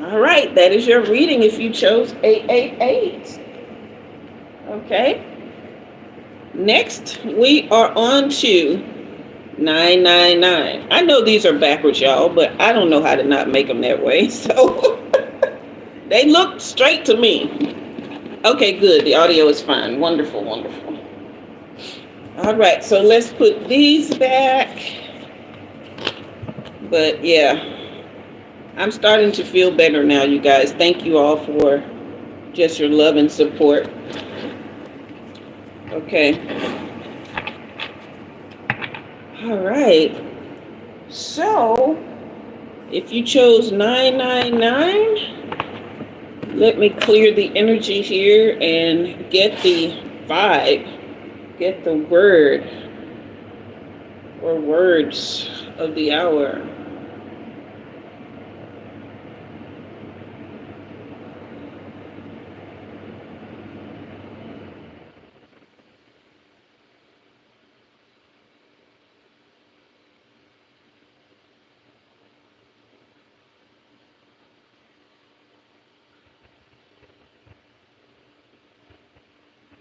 All right, that is your reading if you chose 888. Okay. Next, we are on to 999. I know these are backwards, y'all, but I don't know how to not make them that way. So they look straight to me. Okay, good. The audio is fine. Wonderful, wonderful. All right, so let's put these back. But yeah, I'm starting to feel better now, you guys. Thank you all for just your love and support. Okay. All right. So, if you chose 999, let me clear the energy here and get the vibe, get the word or words of the hour.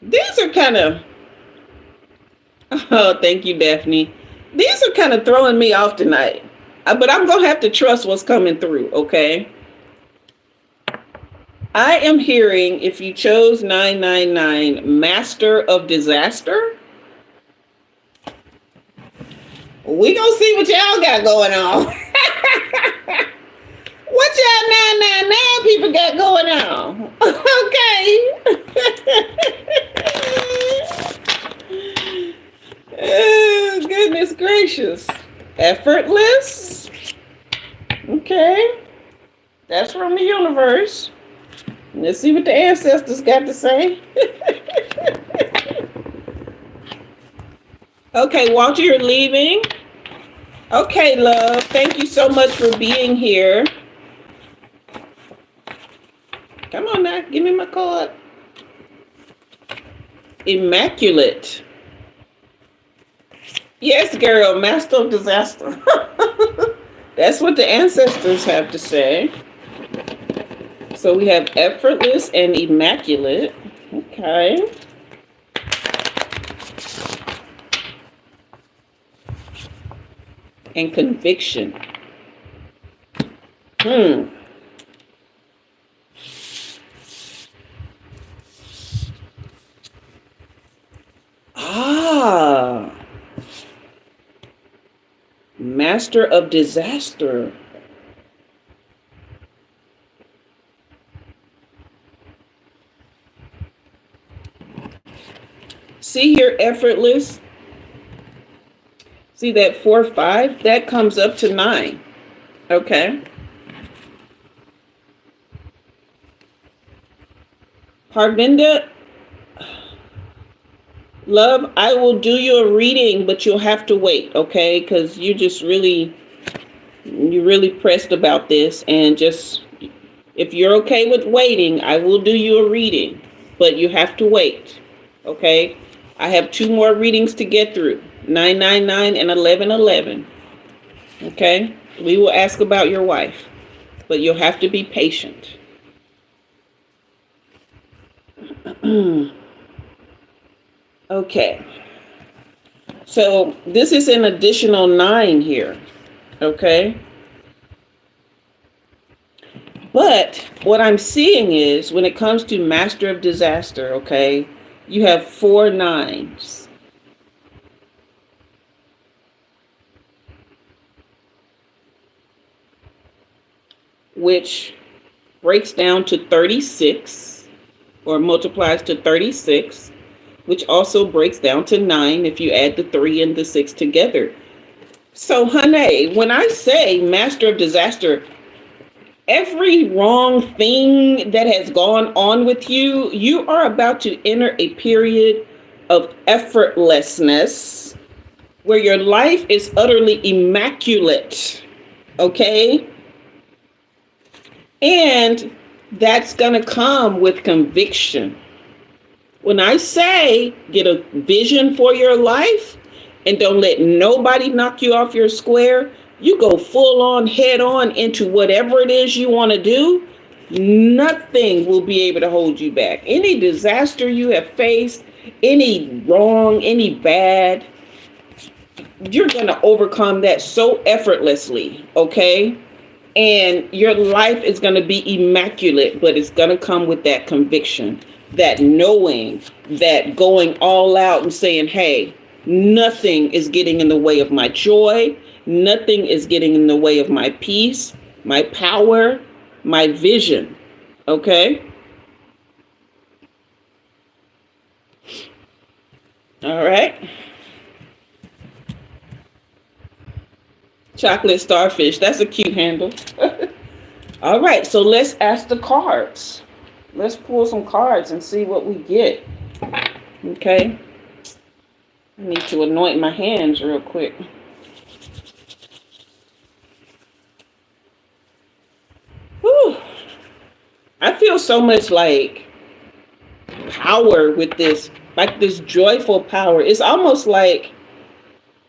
These are kind of, oh, thank you, Daphne. These are kind of throwing me off tonight. But I'm going to have to trust what's coming through, okay? I am hearing, if you chose 999, Master of Disaster. We going to see what y'all got going on. What y'all 999 people got going on? Okay. Oh, goodness gracious. Effortless. Okay. That's from the universe. Let's see what the ancestors got to say. Okay, Walter, you're leaving. Okay, love. Thank you so much for being here. Come on now, give me my card. Immaculate. Yes, girl, Master of Disaster. That's what the ancestors have to say. So we have effortless and immaculate. Okay. and conviction. Ah, master of disaster. See here, effortless. See that 4, 5? That comes up to 9. Okay. Parvinda, love, I will do you a reading, but you'll have to wait, okay? Because you're really pressed about this. And just, if you're okay with waiting, I will do you a reading, but you have to wait, okay? I have 2 more readings to get through, 999 and 1111. Okay? We will ask about your wife, but you'll have to be patient. Okay. So this is an additional 9 here. Okay? But what I'm seeing is when it comes to master of disaster, okay, you have 4 9s. Which breaks down to 36 or multiplies to 36, which also breaks down to 9 if you add the 3 and the 6 together. So, honey, when I say master of disaster, every wrong thing that has gone on with you, you are about to enter a period of effortlessness where your life is utterly immaculate, okay? And that's going to come with conviction. When I say get a vision for your life and don't let nobody knock you off your square, you go full on, head on into whatever it is you want to do, nothing will be able to hold you back. Any disaster you have faced, any wrong, any bad, you're going to overcome that so effortlessly, okay? And your life is going to be immaculate, but it's going to come with that conviction, that knowing, that going all out and saying, hey, nothing is getting in the way of my joy. Nothing is getting in the way of my peace, my power, my vision. Okay? All right. Chocolate starfish. That's a cute handle. All right. So let's ask the cards. Let's pull some cards and see what we get. Okay. I need to anoint my hands real quick. Whew. I feel so much like power with this, like this joyful power. It's almost like,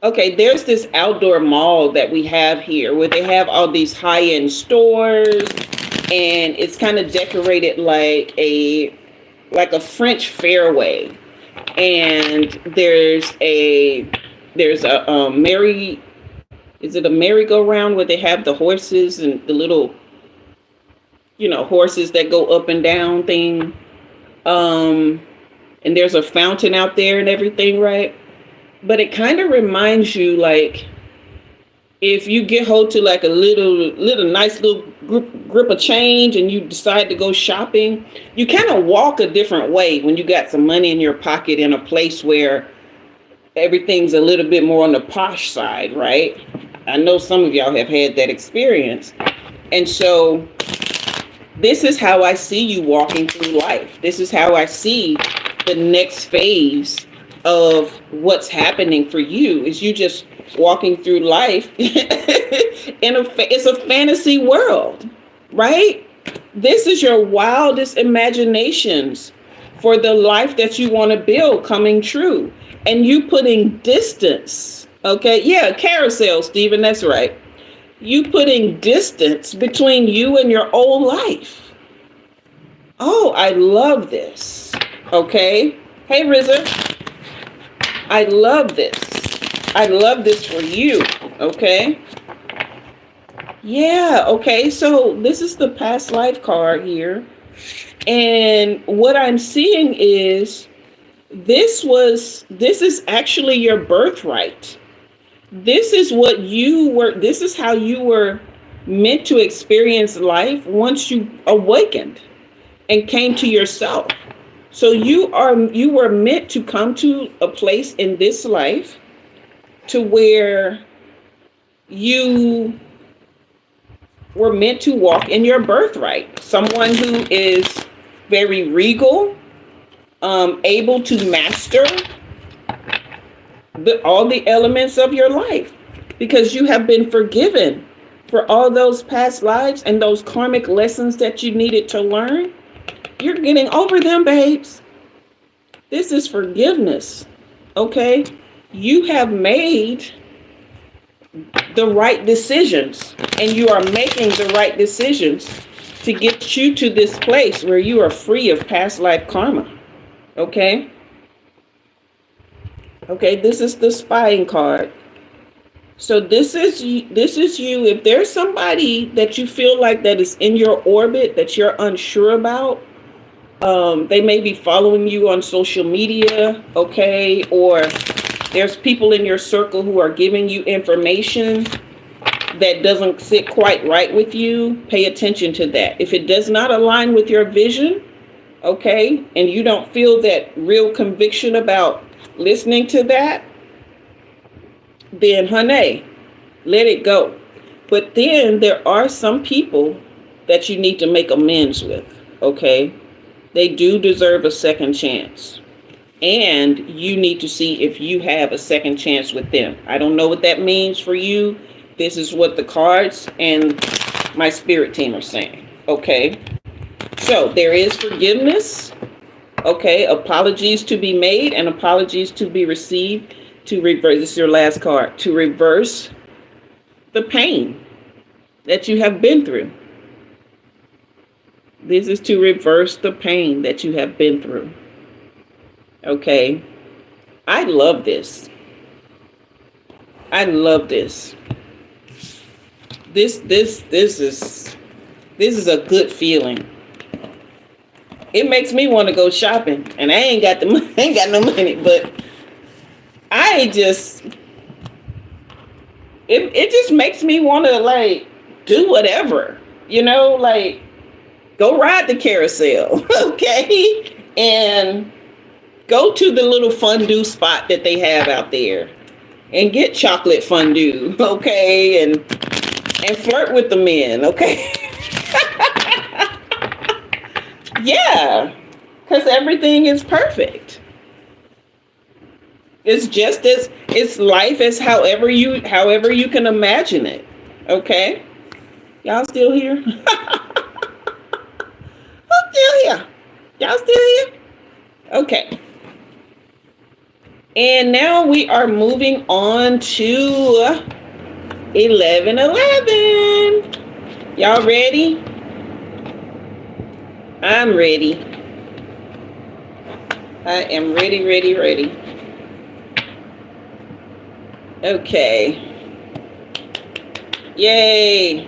okay, there's this outdoor mall that we have here where they have all these high-end stores, and it's kind of decorated like a French fairway. And there's a merry-go-round where they have the horses and the little, horses that go up and down thing. And there's a fountain out there and everything, right? But it kind of reminds you, like, if you get hold to like a little nice little grip of change and you decide to go shopping, you kind of walk a different way when you got some money in your pocket in a place where everything's a little bit more on the posh side, right? I know some of y'all have had that experience. And so this is how I see you walking through life. This is how I see the next phase of what's happening for you, is you just walking through life it's a fantasy world, right? This is your wildest imaginations for the life that you want to build coming true, and you putting distance. Okay, yeah, carousel, Stephen, that's right. You putting distance between you and your old life. Oh, I love this. Okay, hey Rizza, I love this. I love this for you. Okay. Yeah, okay. So this is the past life card here. And what I'm seeing is this is actually your birthright. This is this is how you were meant to experience life once you awakened and came to yourself. So you were meant to come to a place in this life to where you were meant to walk in your birthright. Someone who is very regal, able to master all the elements of your life, because you have been forgiven for all those past lives and those karmic lessons that you needed to learn. You're getting over them, babes. This is forgiveness. Okay? You have made the right decisions, and you are making the right decisions to get you to this place where you are free of past life karma. Okay? Okay, this is the spying card. So this is you. If there's somebody that you feel like that is in your orbit that you're unsure about, they may be following you on social media, okay? Or there's people in your circle who are giving you information that doesn't sit quite right with you. Pay attention to that. If it does not align with your vision, okay, and you don't feel that real conviction about listening to that, then honey, let it go. But then there are some people that you need to make amends with, okay? They do deserve a second chance. And you need to see if you have a second chance with them. I don't know what that means for you. This is what the cards and my spirit team are saying, okay? So there is forgiveness. Okay, apologies to be made and apologies to be received. To reverse, this is your last card, to reverse the pain that you have been through. This is to reverse the pain that you have been through. Okay, I love this. I love this. This is a good feeling. It makes me want to go shopping, and I ain't got no money, but it just makes me want to like do whatever, like go ride the carousel, okay, and go to the little fondue spot that they have out there and get chocolate fondue, okay, and flirt with the men, okay. Yeah, because everything is perfect. It's life as however you can imagine it. Okay, y'all still here? Who's still here? Y'all still here? Okay. And now we are moving on to 11:11. Y'all ready? I'm ready. I am ready. Okay. Yay.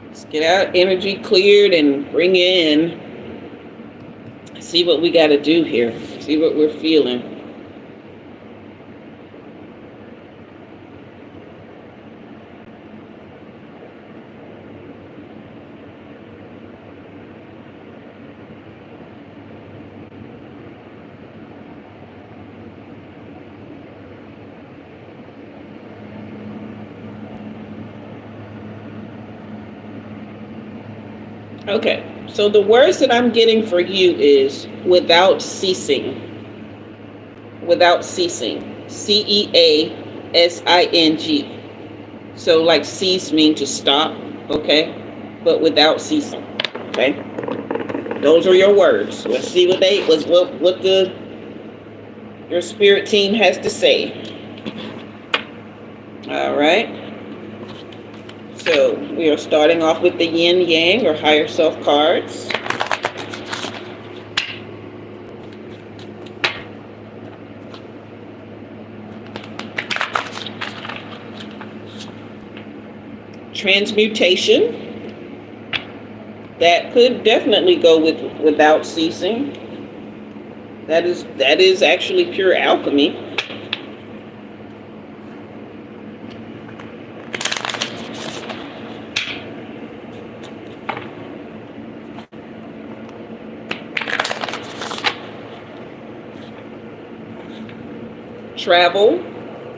Let's get our energy cleared and bring in. See what we got to do here. See what we're feeling. Okay, so the words that I'm getting for you is without ceasing. Without ceasing. CEASING. So like cease means to stop, okay? But without ceasing, okay? Those are your words. Let's see what your spirit team has to say. All right. So we are starting off with the yin yang or higher self cards. Transmutation. That could definitely go with without ceasing. That is actually pure alchemy.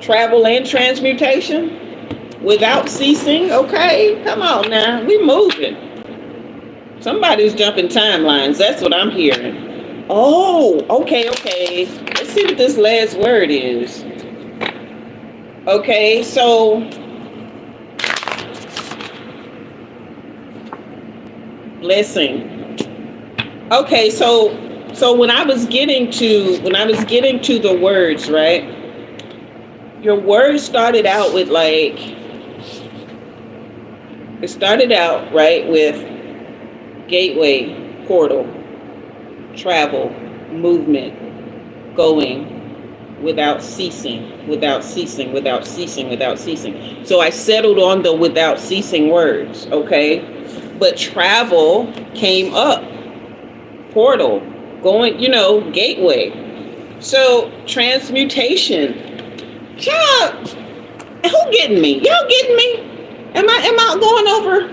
Travel and transmutation without ceasing. Okay, come on now, we moving. Somebody's jumping timelines. That's what I'm hearing. Oh, okay. Let's see what this last word is. Okay, so blessing. Okay, so when I was getting to the words, right? Your words started out with with gateway, portal, travel, movement, going, without ceasing. So I settled on the without ceasing words, okay? But travel came up, portal, going, gateway. So transmutation. Y'all, who getting me? Y'all getting me? Am I going over?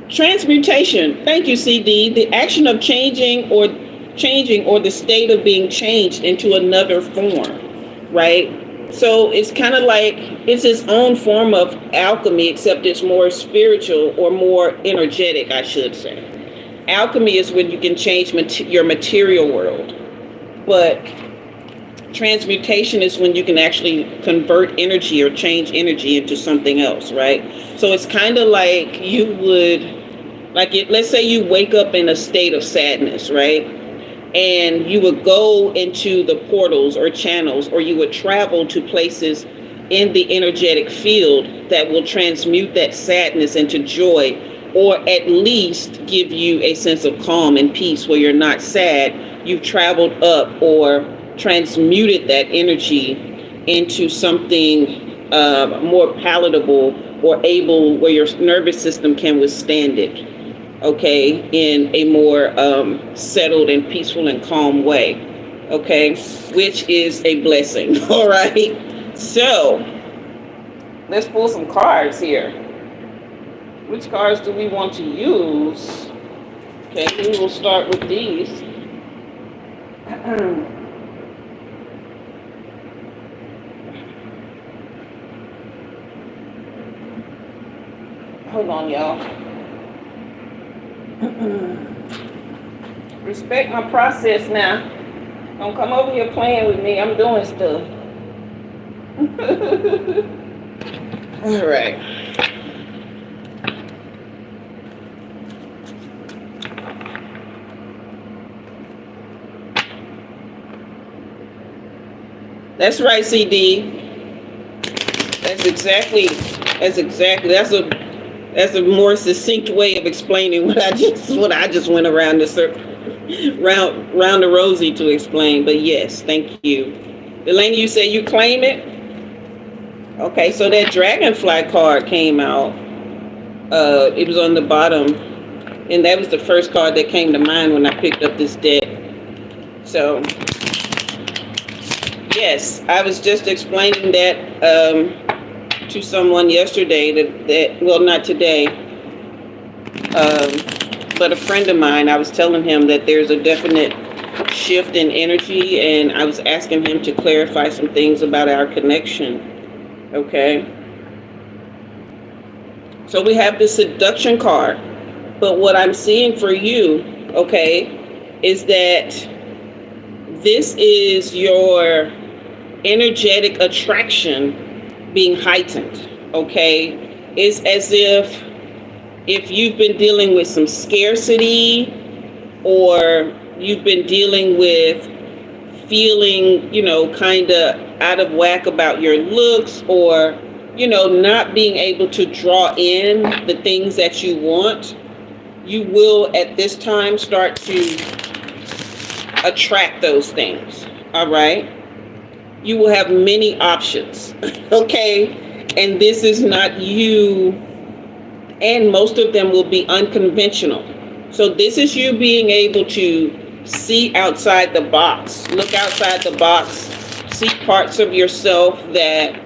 Transmutation. Thank you, CD. The action of changing or the state of being changed into another form, right? So it's kind of like it's its own form of alchemy, except it's more spiritual or more energetic, I should say. Alchemy is when you can change your material world, but transmutation is when you can actually convert energy or change energy into something else, right? So it's kind of like you would, let's say you wake up in a state of sadness, right? And you would go into the portals or channels, or you would travel to places in the energetic field that will transmute that sadness into joy, or at least give you a sense of calm and peace where you're not sad. You've traveled up or transmuted that energy into something more palatable or able where your nervous system can withstand it, okay, in a more settled and peaceful and calm way, okay, which is a blessing. All right, so let's pull some cards here. Which cards do we want to use? Okay, we will start with these. Hold on, y'all. Respect my process now. Don't come over here playing with me. I'm doing stuff. All right. That's right, CD. That's a more succinct way of explaining what I just went around the circle, round the rosy to explain. But yes, thank you. Delaney, you say you claim it? Okay, so that dragonfly card came out. It was on the bottom, and that was the first card that came to mind when I picked up this deck. So yes, I was just explaining that to someone yesterday that well, not today, but a friend of mine. I was telling him that there's a definite shift in energy, and I was asking him to clarify some things about our connection. Okay. So we have this seduction card, but what I'm seeing for you, okay, is that this is your energetic attraction being heightened, okay? It's as if you've been dealing with some scarcity, or you've been dealing with feeling, kind of out of whack about your looks, or, not being able to draw in the things that you want, you will at this time start to attract those things, all right? You will have many options, okay? And this is not you, and most of them will be unconventional. So this is you being able to see outside the box, look outside the box, see parts of yourself that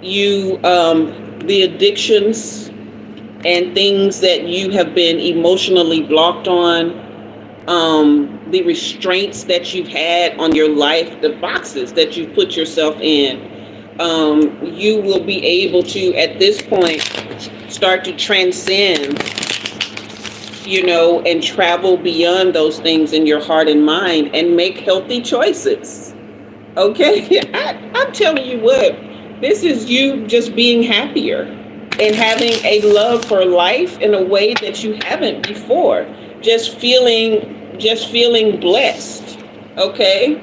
you, the addictions and things that you have been emotionally blocked on, the restraints that you've had on your life, the boxes that you put yourself in, you will be able to, at this point, start to transcend, and travel beyond those things in your heart and mind and make healthy choices. Okay? I'm telling you what, this is you just being happier and having a love for life in a way that you haven't before. Just feeling blessed. Okay?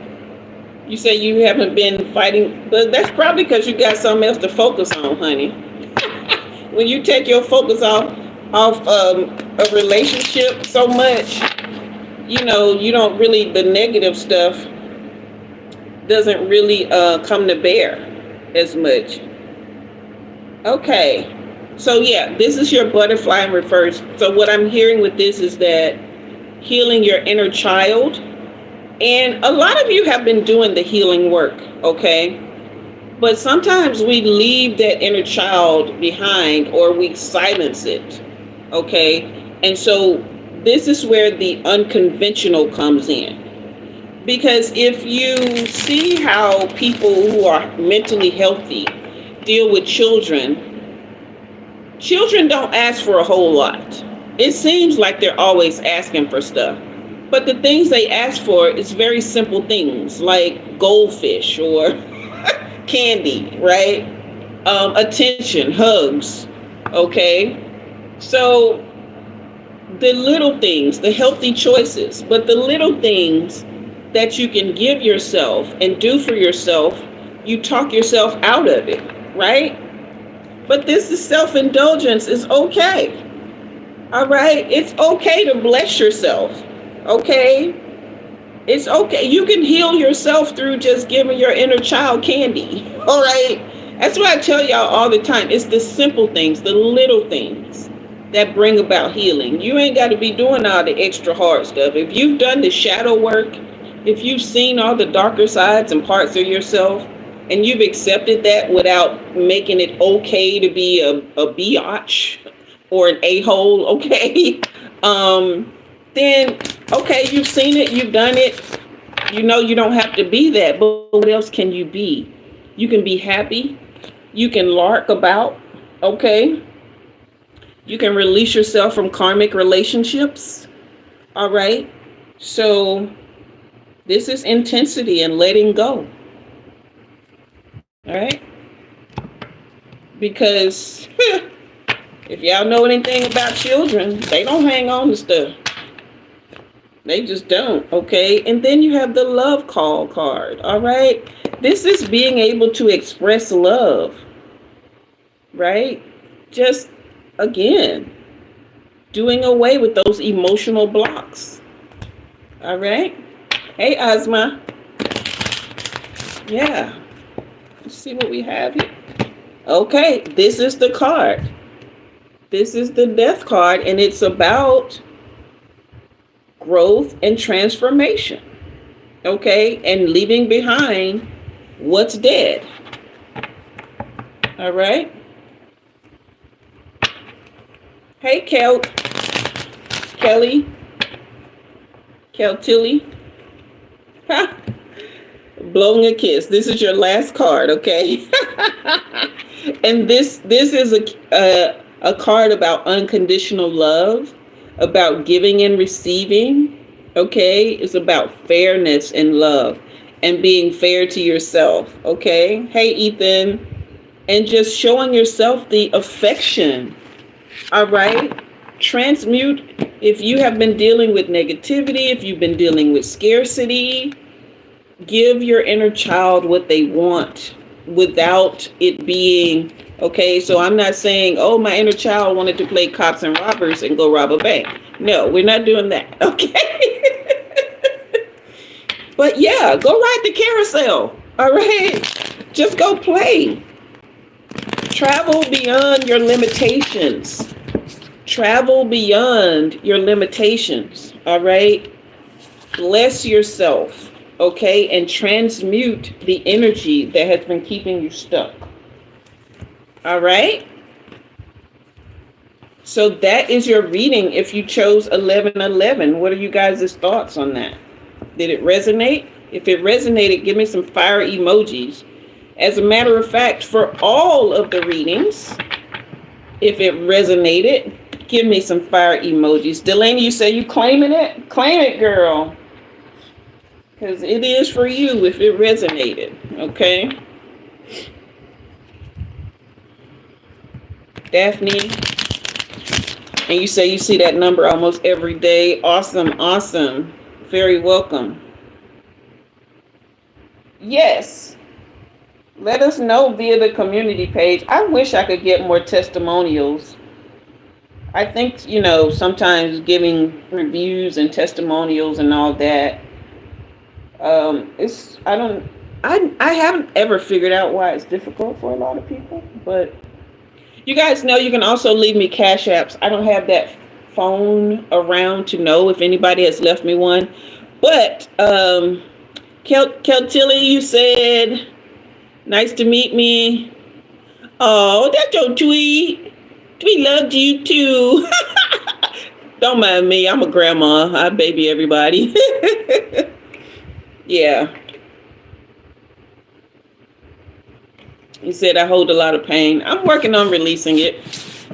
You say you haven't been fighting, but that's probably because you got something else to focus on, honey. When you take your focus off a relationship so much, you don't really, the negative stuff doesn't really come to bear as much. Okay. So yeah, this is your butterfly in reverse. So what I'm hearing with this is that healing your inner child. And a lot of you have been doing the healing work, okay? But sometimes we leave that inner child behind, or we silence it, okay? And so this is where the unconventional comes in. Because if you see how people who are mentally healthy deal with children don't ask for a whole lot. It seems like they're always asking for stuff. But the things they ask for is very simple things like goldfish or candy, right? Attention, hugs, okay? So the little things, the healthy choices, but the little things that you can give yourself and do for yourself, you talk yourself out of it, right? But this is self-indulgence is okay. All right? It's okay to bless yourself. Okay? It's okay. You can heal yourself through just giving your inner child candy. All right? That's what I tell y'all all the time. It's the simple things, the little things that bring about healing. You ain't got to be doing all the extra hard stuff. If you've done the shadow work, if you've seen all the darker sides and parts of yourself, and you've accepted that without making it okay to be a biatch or an a-hole, okay? Then, okay, you've seen it, you've done it. You know you don't have to be that, but what else can you be? You can be happy. You can lark about, okay? You can release yourself from karmic relationships, all right? So this is intensity and letting go, all right? Because if y'all know anything about children, they don't hang on to stuff. They just don't, okay? And then you have the love call card, all right? This is being able to express love, right? Just, again, doing away with those emotional blocks, all right? Hey, Asma. Yeah. Let's see what we have here. Okay, this is the card. This is the death card, and it's about growth and transformation, okay? And leaving behind what's dead, all right? Hey, Kelly, Tilly. Ha! Blowing a kiss. This is your last card, okay? And this is a card about unconditional love, about giving and receiving, okay? It's about fairness and love and being fair to yourself, okay? Hey, Ethan. And just showing yourself the affection, all right? Transmute. If you have been dealing with negativity, if you've been dealing with scarcity, give your inner child what they want without it being, okay? So I'm not saying, oh, my inner child wanted to play cops and robbers and go rob a bank. No, we're not doing that, okay? But yeah, go ride the carousel, all right? Just go play. Travel beyond your limitations. Travel beyond your limitations. All right. Bless yourself. Okay. And transmute the energy that has been keeping you stuck. All right. So that is your reading if you chose 1111. What are you guys' thoughts on that? Did it resonate? If it resonated, give me some fire emojis. As a matter of fact, for all of the readings, if it resonated, give me some fire emojis. Delaney, you say you claiming it? Claim it, girl. Because it is for you if it resonated. Okay? Daphne. And you say you see that number almost every day. Awesome, awesome. Very welcome. Yes. Let us know via the community page. I wish I could get more testimonials. I think, you know, sometimes giving reviews and testimonials and all that, I haven't ever figured out why it's difficult for a lot of people, but you guys know you can also leave me cash apps. I don't have that phone around to know if anybody has left me one, but Keltilly, you said, nice to meet me. Oh, that's your tweet. Tweet loved you too. Don't mind me. I'm a grandma. I baby everybody. Yeah. He said, I hold a lot of pain. I'm working on releasing it.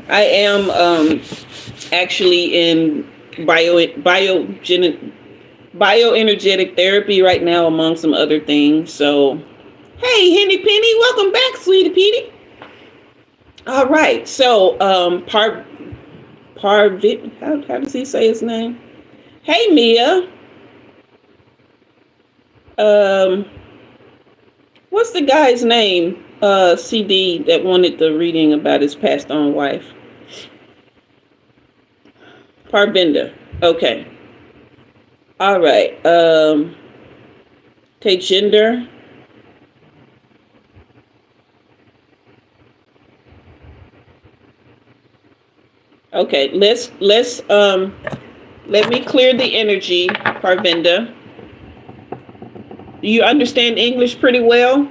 I am actually in bioenergetic therapy right now, among some other things. So, hey, Henny Penny, welcome back, sweetie Petey. All right. So, Parvit, how does he say his name? Hey, Mia. What's the guy's name? CD that wanted the reading about his passed on wife. Parvinda. Okay. All right. Tejinder. Okay, let me clear the energy, Parvinda. Do you understand English pretty well?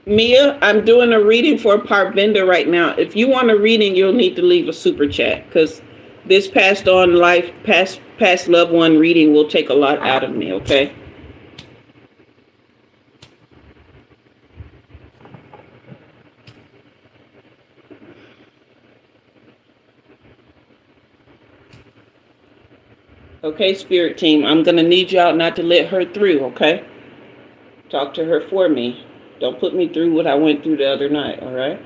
Mia, I'm doing a reading for Parvinda right now. If you want a reading, you'll need to leave a super chat, because this past loved one reading will take a lot out of me, okay? Okay, spirit team, I'm going to need y'all not to let her through, okay? Talk to her for me. Don't put me through what I went through the other night, all right?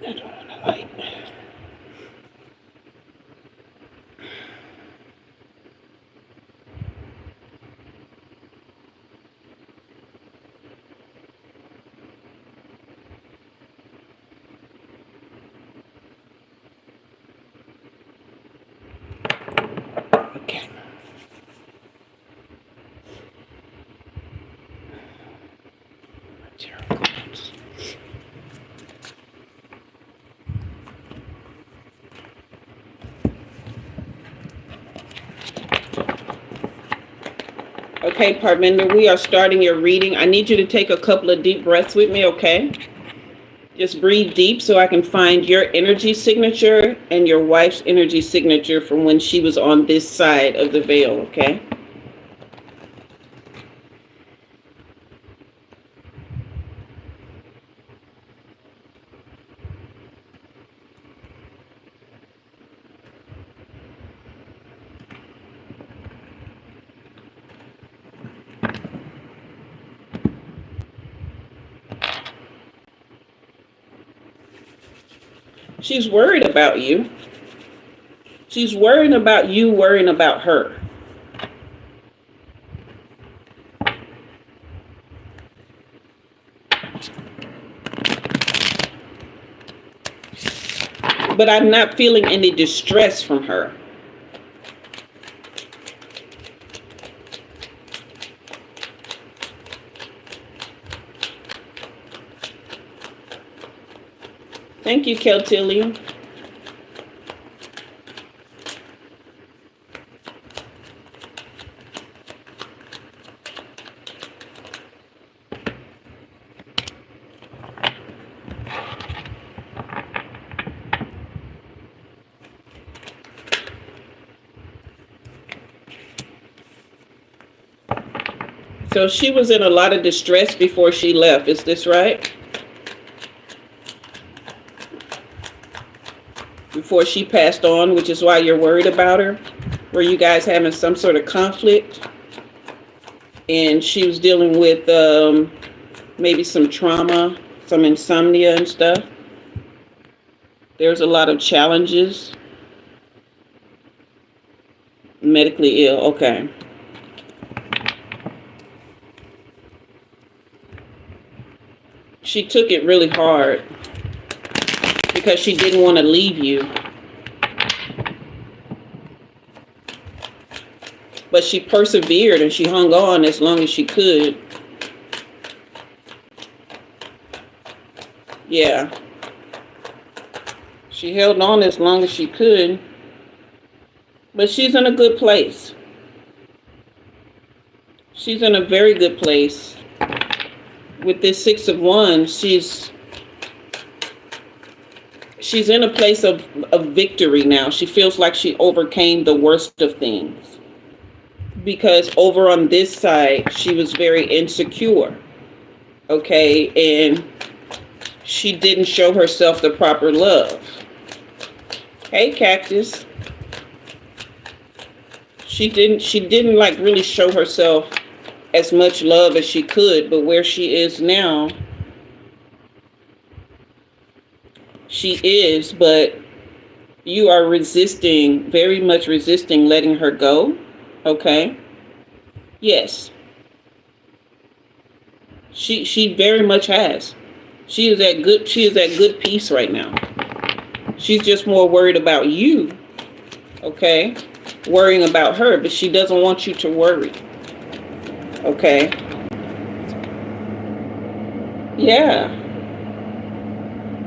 I don't want to light. Okay. Okay, Parvinda, we are starting your reading. I need you to take a couple of deep breaths with me, okay? Just breathe deep so I can find your energy signature and your wife's energy signature from when she was on this side of the veil, okay? She's worried about you. She's worrying about you, worrying about her. But I'm not feeling any distress from her. Thank you, Keltillium. So she was in a lot of distress before she left. Is this right? Before she passed on, which is why you're worried about her? Were you guys having some sort of conflict? And she was dealing with maybe some trauma, some insomnia and stuff? There's a lot of challenges. Medically ill, okay. She took it really hard because she didn't want to leave you. But she persevered and she hung on as long as she could. Yeah. She held on as long as she could. But she's in a good place. She's in a very good place. With this Six of Wands, she's in a place of victory now. She feels like she overcame the worst of things. Because over on this side, she was very insecure. Okay, and she didn't show herself the proper love. Hey, Cactus. She didn't like really show herself as much love as she could, but where she is now, she is, but you are resisting, very much resisting letting her go. Okay. Yes. She very much has. She is at good peace right now. She's just more worried about you. Okay. Worrying about her, but she doesn't want you to worry. Okay. Yeah.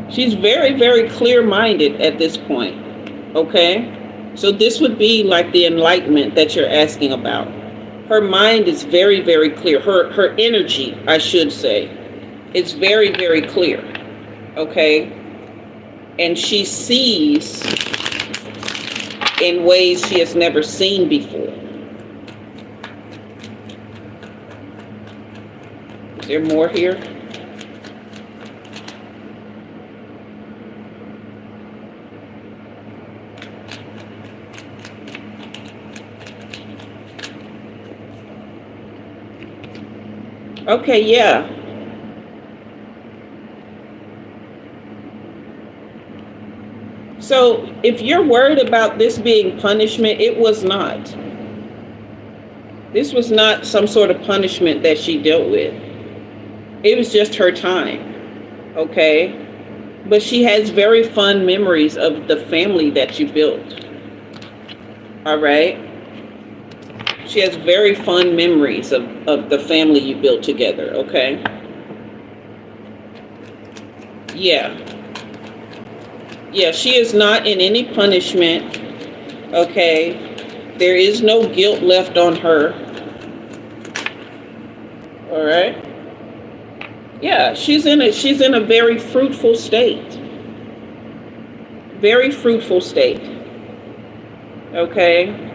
She's very, very clear-minded at this point. Okay. So this would be like the enlightenment that you're asking about. Her mind is very, very clear. Her energy, I should say, is very, very clear. Okay. And she sees in ways she has never seen before. Is there more here? Okay, yeah. So if you're worried about this being punishment, it was not. This was not some sort of punishment that she dealt with. It was just her time. Okay? But she has very fond memories of the family that you built. All right? She has very fond memories of the family you built together. Okay? Yeah. Yeah, she is not in any punishment. Okay? There is no guilt left on her. All right? Yeah, she's in a very fruitful state. Very fruitful state. Okay?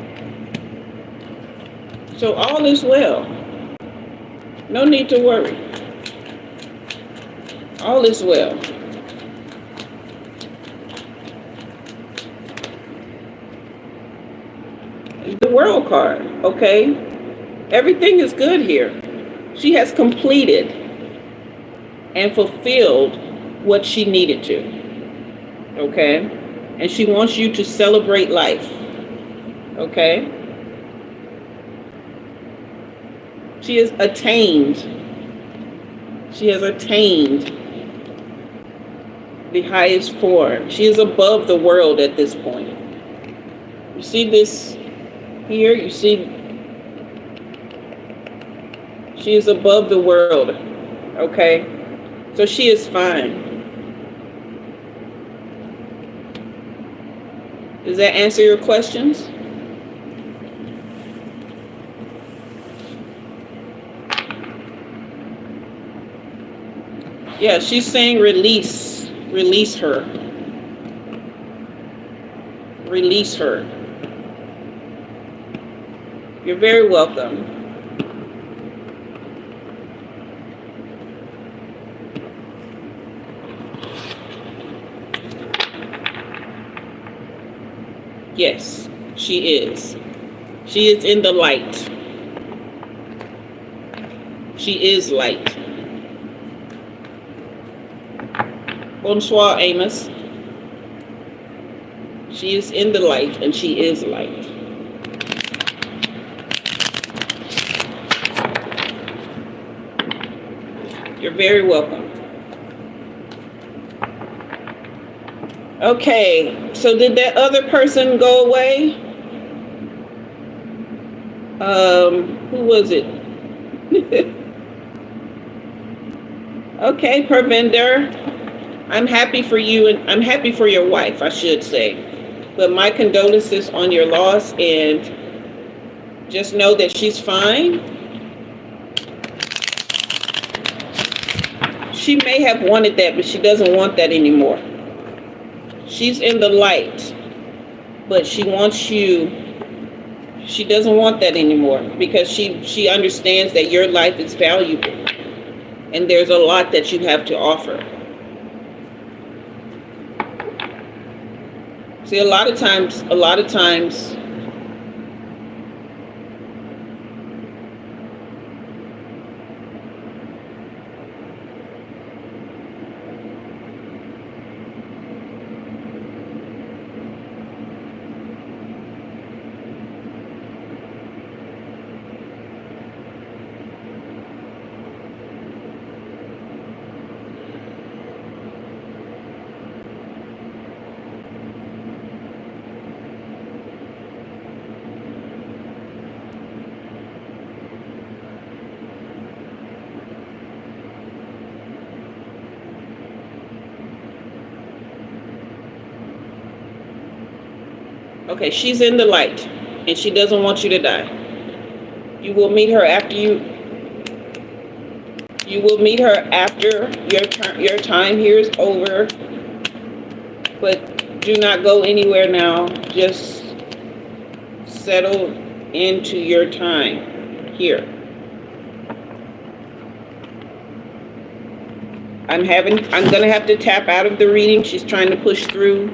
So all is well. No need to worry. All is well. The World card, okay? Everything is good here. She has completed and fulfilled what she needed to, okay? And she wants you to celebrate life. Okay? She has attained. She has attained the highest form. She is above the world at this point. You see this here? You see, she is above the world. Okay? So she is fine. Does that answer your questions? Yeah, she's saying release. Release her. Release her. You're very welcome. Yes, she is. She is in the light. She is light. Bonsoir, Amos. She is in the light, and she is light. You're very welcome. Okay, so did that other person go away? Who was it? Okay, Parvinder. I'm happy for you, and I'm happy for your wife, I should say. But my condolences on your loss, and just know that she's fine. She may have wanted that, but she doesn't want that anymore. She's in the light, but she wants you. She doesn't want that anymore because she understands that your life is valuable, and there's a lot that you have to offer. See, a lot of times, okay, she's in the light, and she doesn't want you to die. You will meet her after you will meet her after your time here is over. But do not go anywhere now. Just settle into your time here. I'm gonna have to tap out of the reading. She's trying to push through,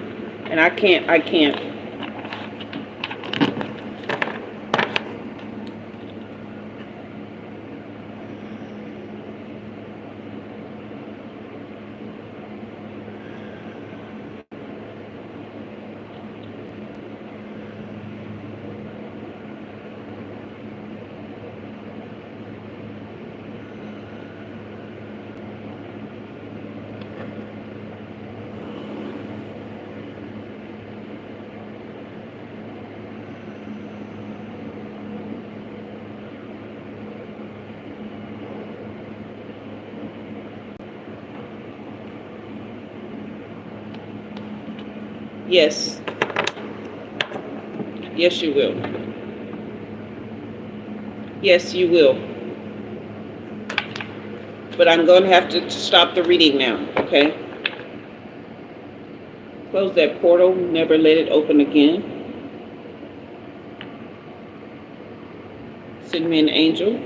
and I can't. Yes. Yes, you will. Yes, you will. But I'm going to have to stop the reading now, okay? Close that portal. Never let it open again. Send me an angel.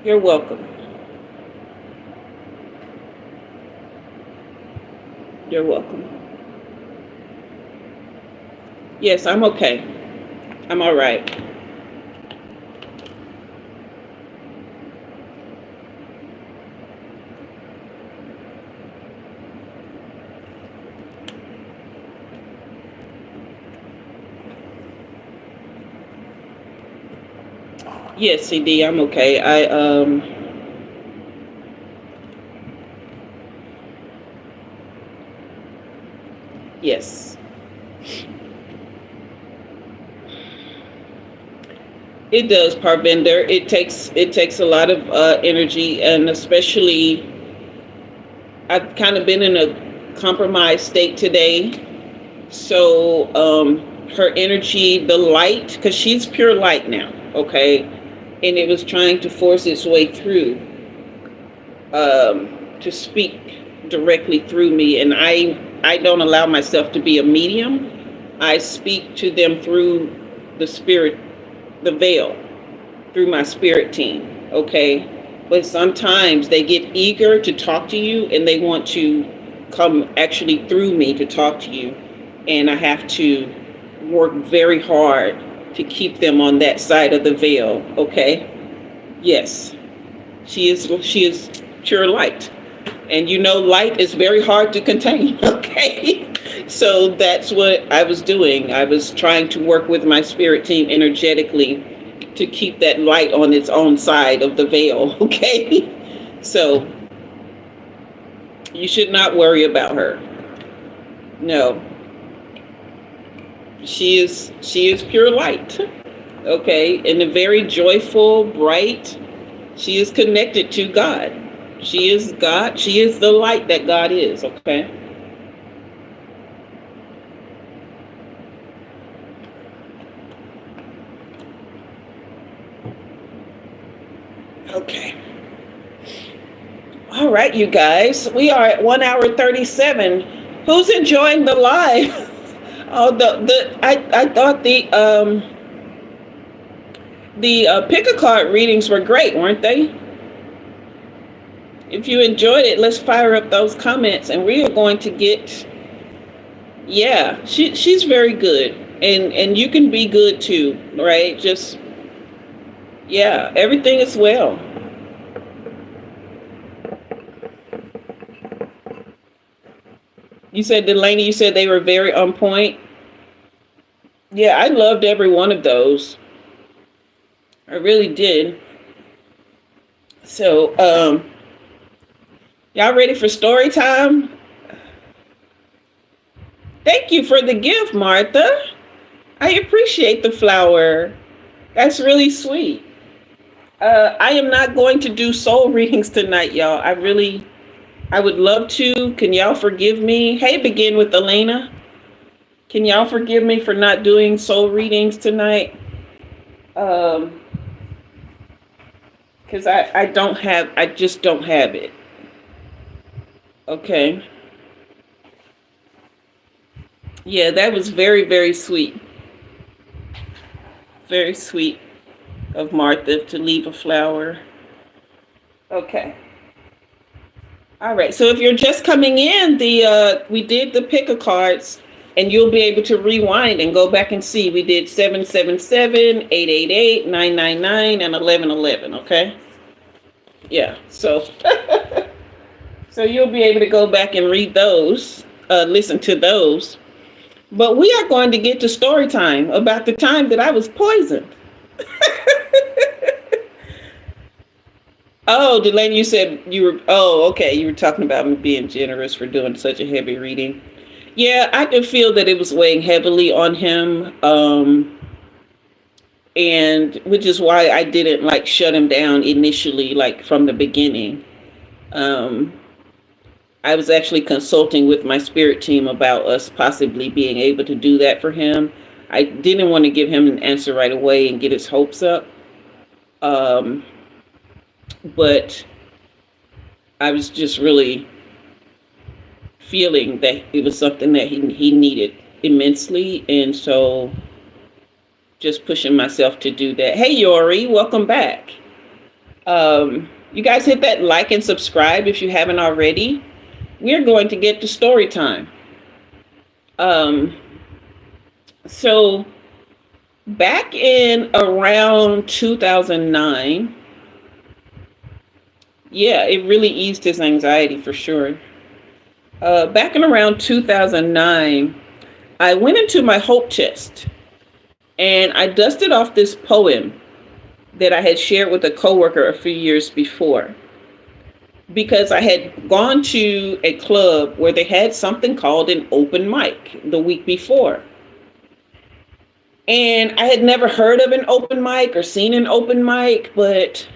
You're welcome. You're welcome. Yes, I'm okay. I'm all right. Yes, CD, I'm okay. Yes. It does, Parvinder. It takes a lot of energy, and especially I've kind of been in a compromised state today. So her energy, the light, because she's pure light now, okay, and it was trying to force its way through to speak directly through me, and I don't allow myself to be a medium. I speak to them through the spirit, the veil, through my spirit team, okay? But sometimes they get eager to talk to you and they want to come actually through me to talk to you. And I have to work very hard to keep them on that side of the veil, okay? Yes, she is pure light. And you know, light is very hard to contain, okay? So that's what I was doing. I was trying to work with my spirit team energetically to keep that light on its own side of the veil, okay? So you should not worry about her. No. She is pure light, okay? And a very joyful, bright. She is connected to God. She is God. She is the light that God is, okay? Okay. All right, you guys. We are at 1 hour 37. Who's enjoying the live? Oh, I thought the pick a card readings were great, weren't they? If you enjoyed it, let's fire up those comments, and we are going to get. Yeah, she's very good, and you can be good too, right? Just yeah, everything is well. You said, Delaney, you said they were very on point. Yeah, I loved every one of those. I really did. So, y'all ready for story time? Thank you for the gift, Martha. I appreciate the flower. That's really sweet. I am not going to do soul readings tonight, y'all. I would love to. Can y'all forgive me? Hey, begin with Elena. Can y'all forgive me for not doing soul readings tonight? Because I just don't have it. Okay. Yeah, that was very, very sweet. Very sweet of Martha to leave a flower. Okay. All right. So if you're just coming in, we did the pick a cards, and you'll be able to rewind and go back and see. We did 777, 888, 999, and 1111. Okay. Yeah. So so you'll be able to go back and read those, listen to those. But we are going to get to story time about the time that I was poisoned. Oh, Delaney, you said you were, oh, okay. You were talking about me being generous for doing such a heavy reading. Yeah, I could feel that it was weighing heavily on him. And which is why I didn't like shut him down initially, like from the beginning. I was actually consulting with my spirit team about us possibly being able to do that for him. I didn't want to give him an answer right away and get his hopes up. But I was just really feeling that it was something that he needed immensely. And so just pushing myself to do that. Hey, Yori, welcome back. You guys hit that like and subscribe if you haven't already. we're going to get to story time. Um, so back in around 2009, yeah, it really eased his anxiety for sure. Back in around 2009, I went into my hope chest and I dusted off this poem that I had shared with a coworker a few years before, because I had gone to a club where they had something called an open mic the week before. And I had never heard of an open mic or seen an open mic, but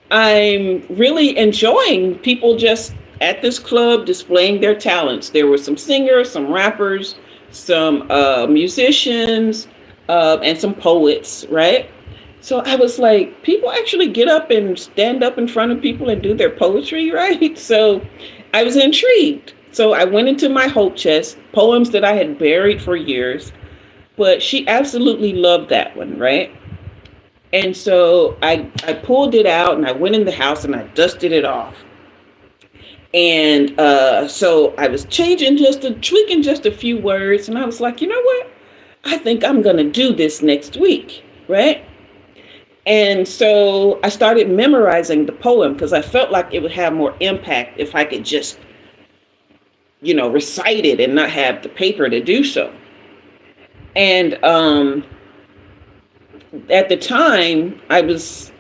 I'm really enjoying people just at this club displaying their talents. There were some singers, some rappers, some musicians, and some poets, right? So I was like, people actually get up and stand up in front of people and do their poetry, right? So I was intrigued. So I went into my hope chest, poems that I had buried for years, but she absolutely loved that one, right? And so I pulled it out and I went in the house and I dusted it off. And so I was tweaking just a few words. And I was like, you know what? I think I'm going to do this next week, right? And so I started memorizing the poem because I felt like it would have more impact if I could just, recite it and not have the paper to do so. And at the time, I was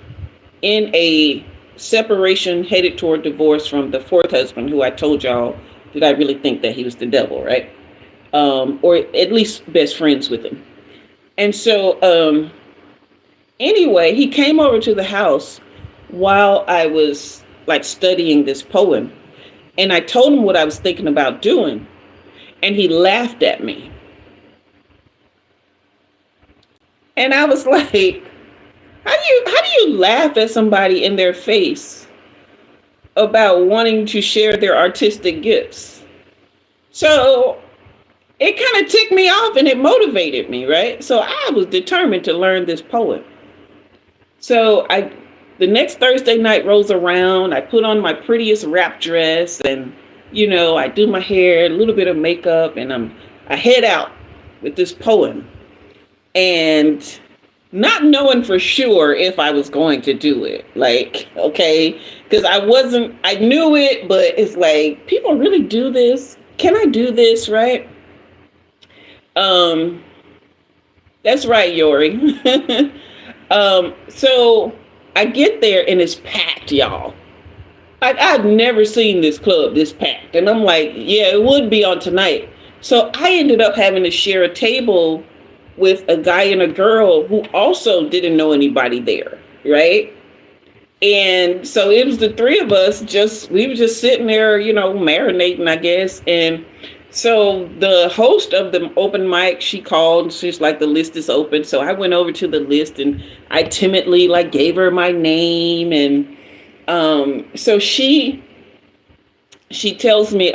in a separation headed toward divorce from the fourth husband, who I told y'all that I really think that he was the devil, right? Or at least best friends with him. And so anyway, he came over to the house while I was like studying this poem. And I told him what I was thinking about doing. And he laughed at me. And I was like, how do you laugh at somebody in their face about wanting to share their artistic gifts? So it kind of ticked me off and it motivated me, right? So I was determined to learn this poem. So the next Thursday night rolls around. I put on my prettiest wrap dress and, I do my hair, a little bit of makeup, and I head out with this poem. And not knowing for sure if I was going to do it, okay, because I knew it, but it's like, people really do this. Can I do this, right? That's right, Yori. So I get there and it's packed, y'all. I've never seen this club this packed. And I'm like, yeah, it would be on tonight. So I ended up having to share a table with a guy and a girl who also didn't know anybody there, right? And so it was the three of us, we were just sitting there, marinating, I guess. And so the host of the open mic, she called and she's like, the list is open. So I went over to the list and I timidly gave her my name. And so she tells me,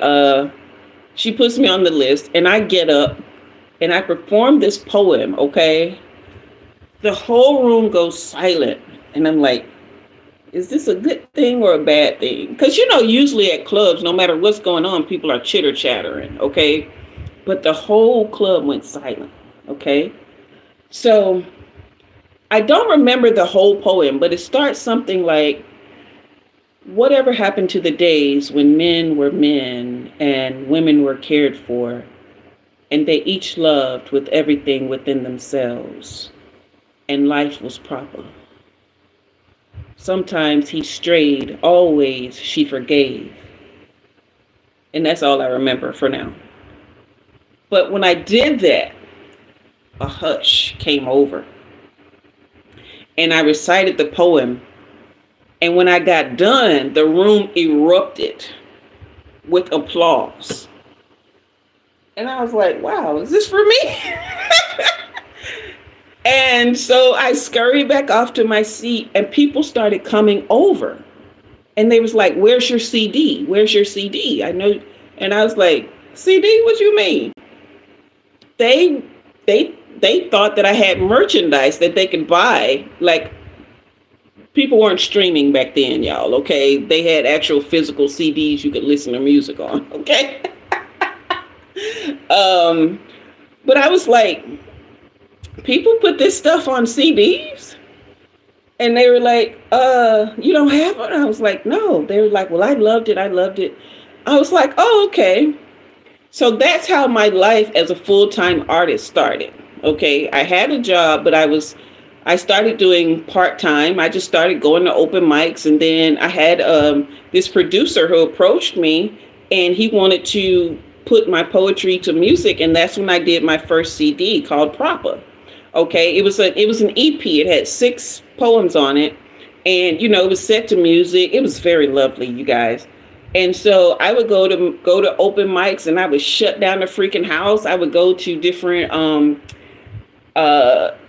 she puts me on the list and I get up and I perform this poem, okay? The whole room goes silent. And I'm like, is this a good thing or a bad thing? Because, usually at clubs, no matter what's going on, people are chitter chattering, okay? But the whole club went silent, okay? So I don't remember the whole poem, but it starts something like, whatever happened to the days when men were men and women were cared for, and they each loved with everything within themselves, and life was proper. Sometimes he strayed, always she forgave. And that's all I remember for now. But when I did that, a hush came over. And I recited the poem. And when I got done, the room erupted with applause. And I was like, wow, is this for me? And so I scurried back off to my seat and people started coming over. And they was like, where's your CD? Where's your CD? I know. And I was like, CD? What you mean? They thought that I had merchandise that they could buy, people weren't streaming back then, y'all. Okay, they had actual physical CDs you could listen to music on. Okay, but I was like, people put this stuff on CDs. And they were like, you don't have it? I was like, no. They were like, well, I loved it. I loved it. I was like, oh, okay. So that's how my life as a full-time artist started. Okay. I had a job, but I started doing part-time. I just started going to open mics. And then I had this producer who approached me, and he wanted to put my poetry to music. And that's when I did my first CD called Proper. Okay, it was an EP. It had 6 poems on it, and it was set to music. It was very lovely, you guys. And so I would go to open mics, and I would shut down the freaking house. I would go to different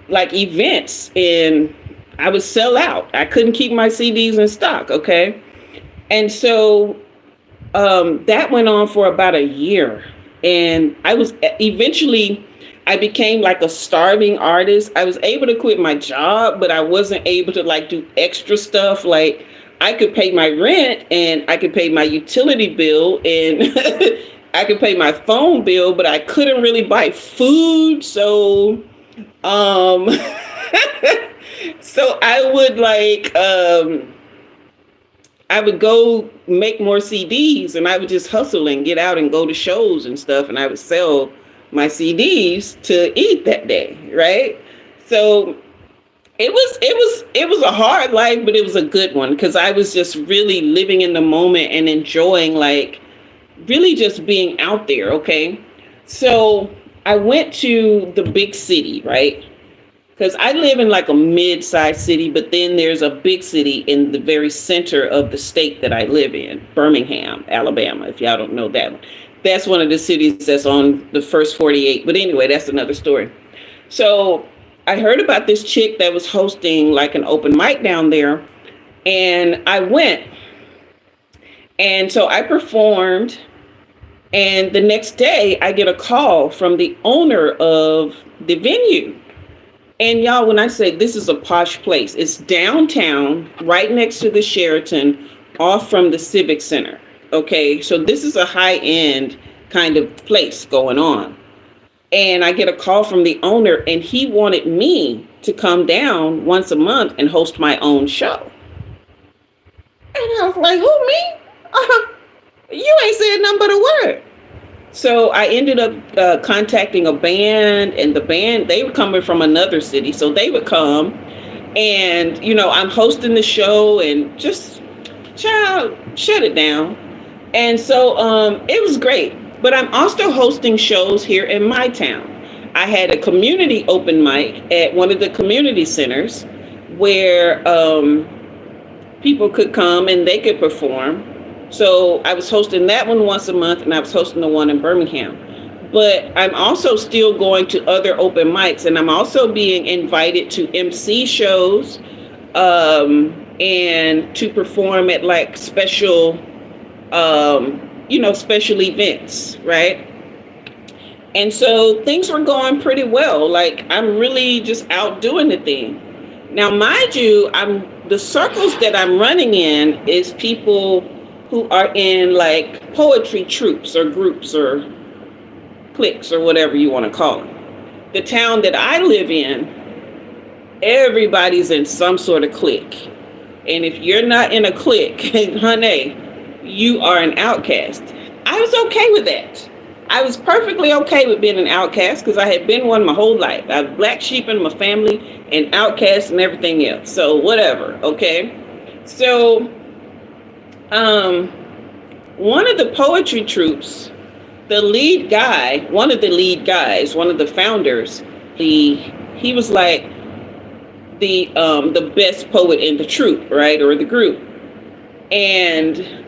like events, and I would sell out. I couldn't keep my CDs in stock. Okay, and so that went on for about a year, and I became like a starving artist. I was able to quit my job, but I wasn't able to like do extra stuff. Like I could pay my rent, and I could pay my utility bill, and I could pay my phone bill, but I couldn't really buy food. So, so I would I would go make more CDs, and I would just hustle and get out and go to shows and stuff, and I would sell my CDs to eat that day, right? So it was a hard life, but it was a good one, because I was just really living in the moment and enjoying, like, really just being out there. Okay, so I went to the big city, right? Because I live in like a mid-sized city, but then there's a big city in the very center of the state that I live in, Birmingham, Alabama, if y'all don't know that one. That's one of the cities that's on the first 48. But anyway, that's another story. So I heard about this chick that was hosting like an open mic down there, and I went. And so I performed, and the next day I get a call from the owner of the venue. And y'all, when I say this is a posh place, it's downtown, right next to the Sheraton, off from the Civic Center. Okay, so this is a high-end kind of place going on. And I get a call from the owner, and he wanted me to come down once a month and host my own show. And I was like, who, me? You ain't said nothing but a word. So I ended up contacting a band, and the band, they were coming from another city. So they would come, and, I'm hosting the show, and just, child, shut it down. And so it was great. But I'm also hosting shows here in my town. I had a community open mic at one of the community centers where people could come and they could perform. So I was hosting that one once a month, and I was hosting the one in Birmingham. But I'm also still going to other open mics, and I'm also being invited to MC shows and to perform at like special special events, right? And so things were going pretty well. Like, I'm really just out doing the thing. Now, mind you, the circles that I'm running in is people who are in like poetry troupes or groups or cliques or whatever you want to call them. The town that I live in, everybody's in some sort of clique. And if you're not in a clique, honey, you are an outcast. I was okay with that. I was perfectly okay with being an outcast, because I had been one my whole life. I was black sheep in my family and outcast and everything else. So whatever, okay? So one of the poetry troupes, one of the founders, he was like the best poet in the troupe, right? Or the group. And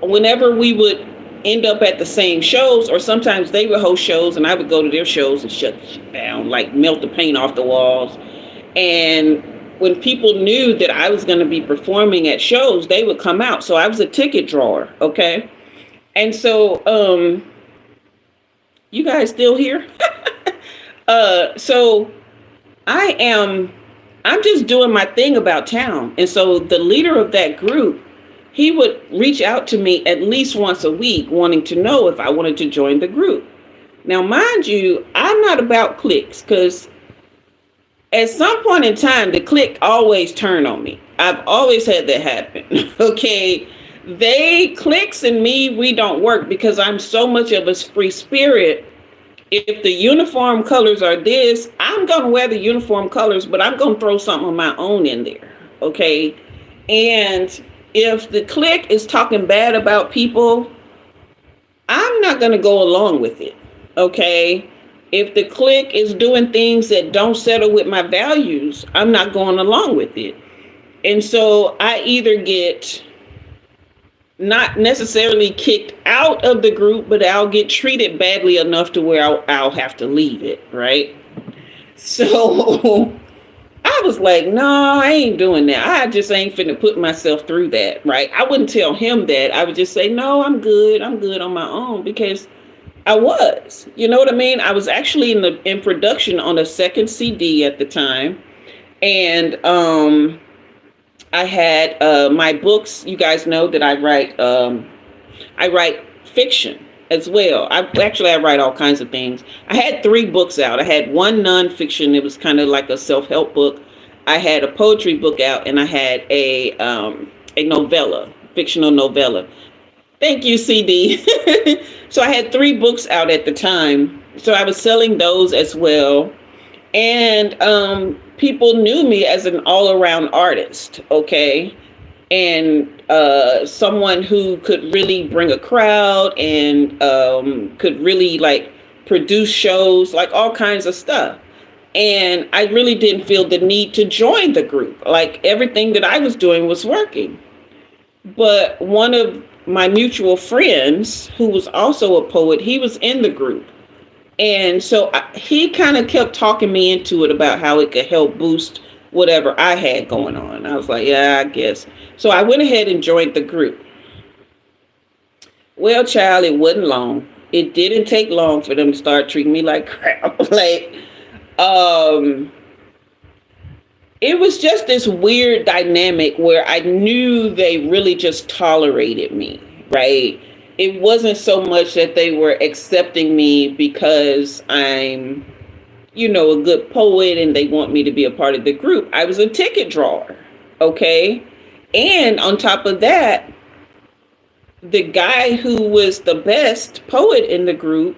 whenever we would end up at the same shows, or sometimes they would host shows and I would go to their shows and shut shit down, like melt the paint off the walls. And when people knew that I was going to be performing at shows, they would come out. So I was a ticket drawer, okay? And so, you guys still here? So I am I'm just doing my thing about town. And so the leader of that group, he would reach out to me at least once a week wanting to know if I wanted to join the group. Now, mind you, I'm not about cliques because at some point in time, the clique always turned on me. I've always had that happen. Okay. They cliques and me, we don't work because I'm so much of a free spirit. If the uniform colors are this, I'm going to wear the uniform colors, but I'm going to throw something of my own in there. Okay. And if the clique is talking bad about people, I'm not going to go along with it. Okay. If the clique is doing things that don't settle with my values, I'm not going along with it. And so I either get not necessarily kicked out of the group, but I'll get treated badly enough to where I'll have to leave it, right? So I was like, no, I ain't doing that. I just ain't finna put myself through that, right? I wouldn't tell him that. I would just say, no, I'm good. I'm good on my own, because I was, you know what I mean? I was actually in production on a second CD at the time. And I had my books. You guys know that I write fiction as well. I write all kinds of things. I had 3 books out. I had one nonfiction. It was kind of like a self-help book. I had a poetry book out, and I had a novella, fictional novella. Thank you, CD. So I had 3 books out at the time. So I was selling those as well. And people knew me as an all-around artist, okay? And someone who could really bring a crowd and could really like produce shows, like all kinds of stuff. And I really didn't feel the need to join the group. Like everything that I was doing was working. But one of my mutual friends, who was also a poet, he was in the group. And so he kind of kept talking me into it about how it could help boost whatever I had going on. I was like, yeah, I guess. So I went ahead and joined the group. Well, child, it wasn't long. It didn't take long for them to start treating me like crap. It was just this weird dynamic where I knew they really just tolerated me, right? It wasn't so much that they were accepting me because I'm, a good poet and they want me to be a part of the group. I was a ticket drawer, okay? And on top of that, the guy who was the best poet in the group,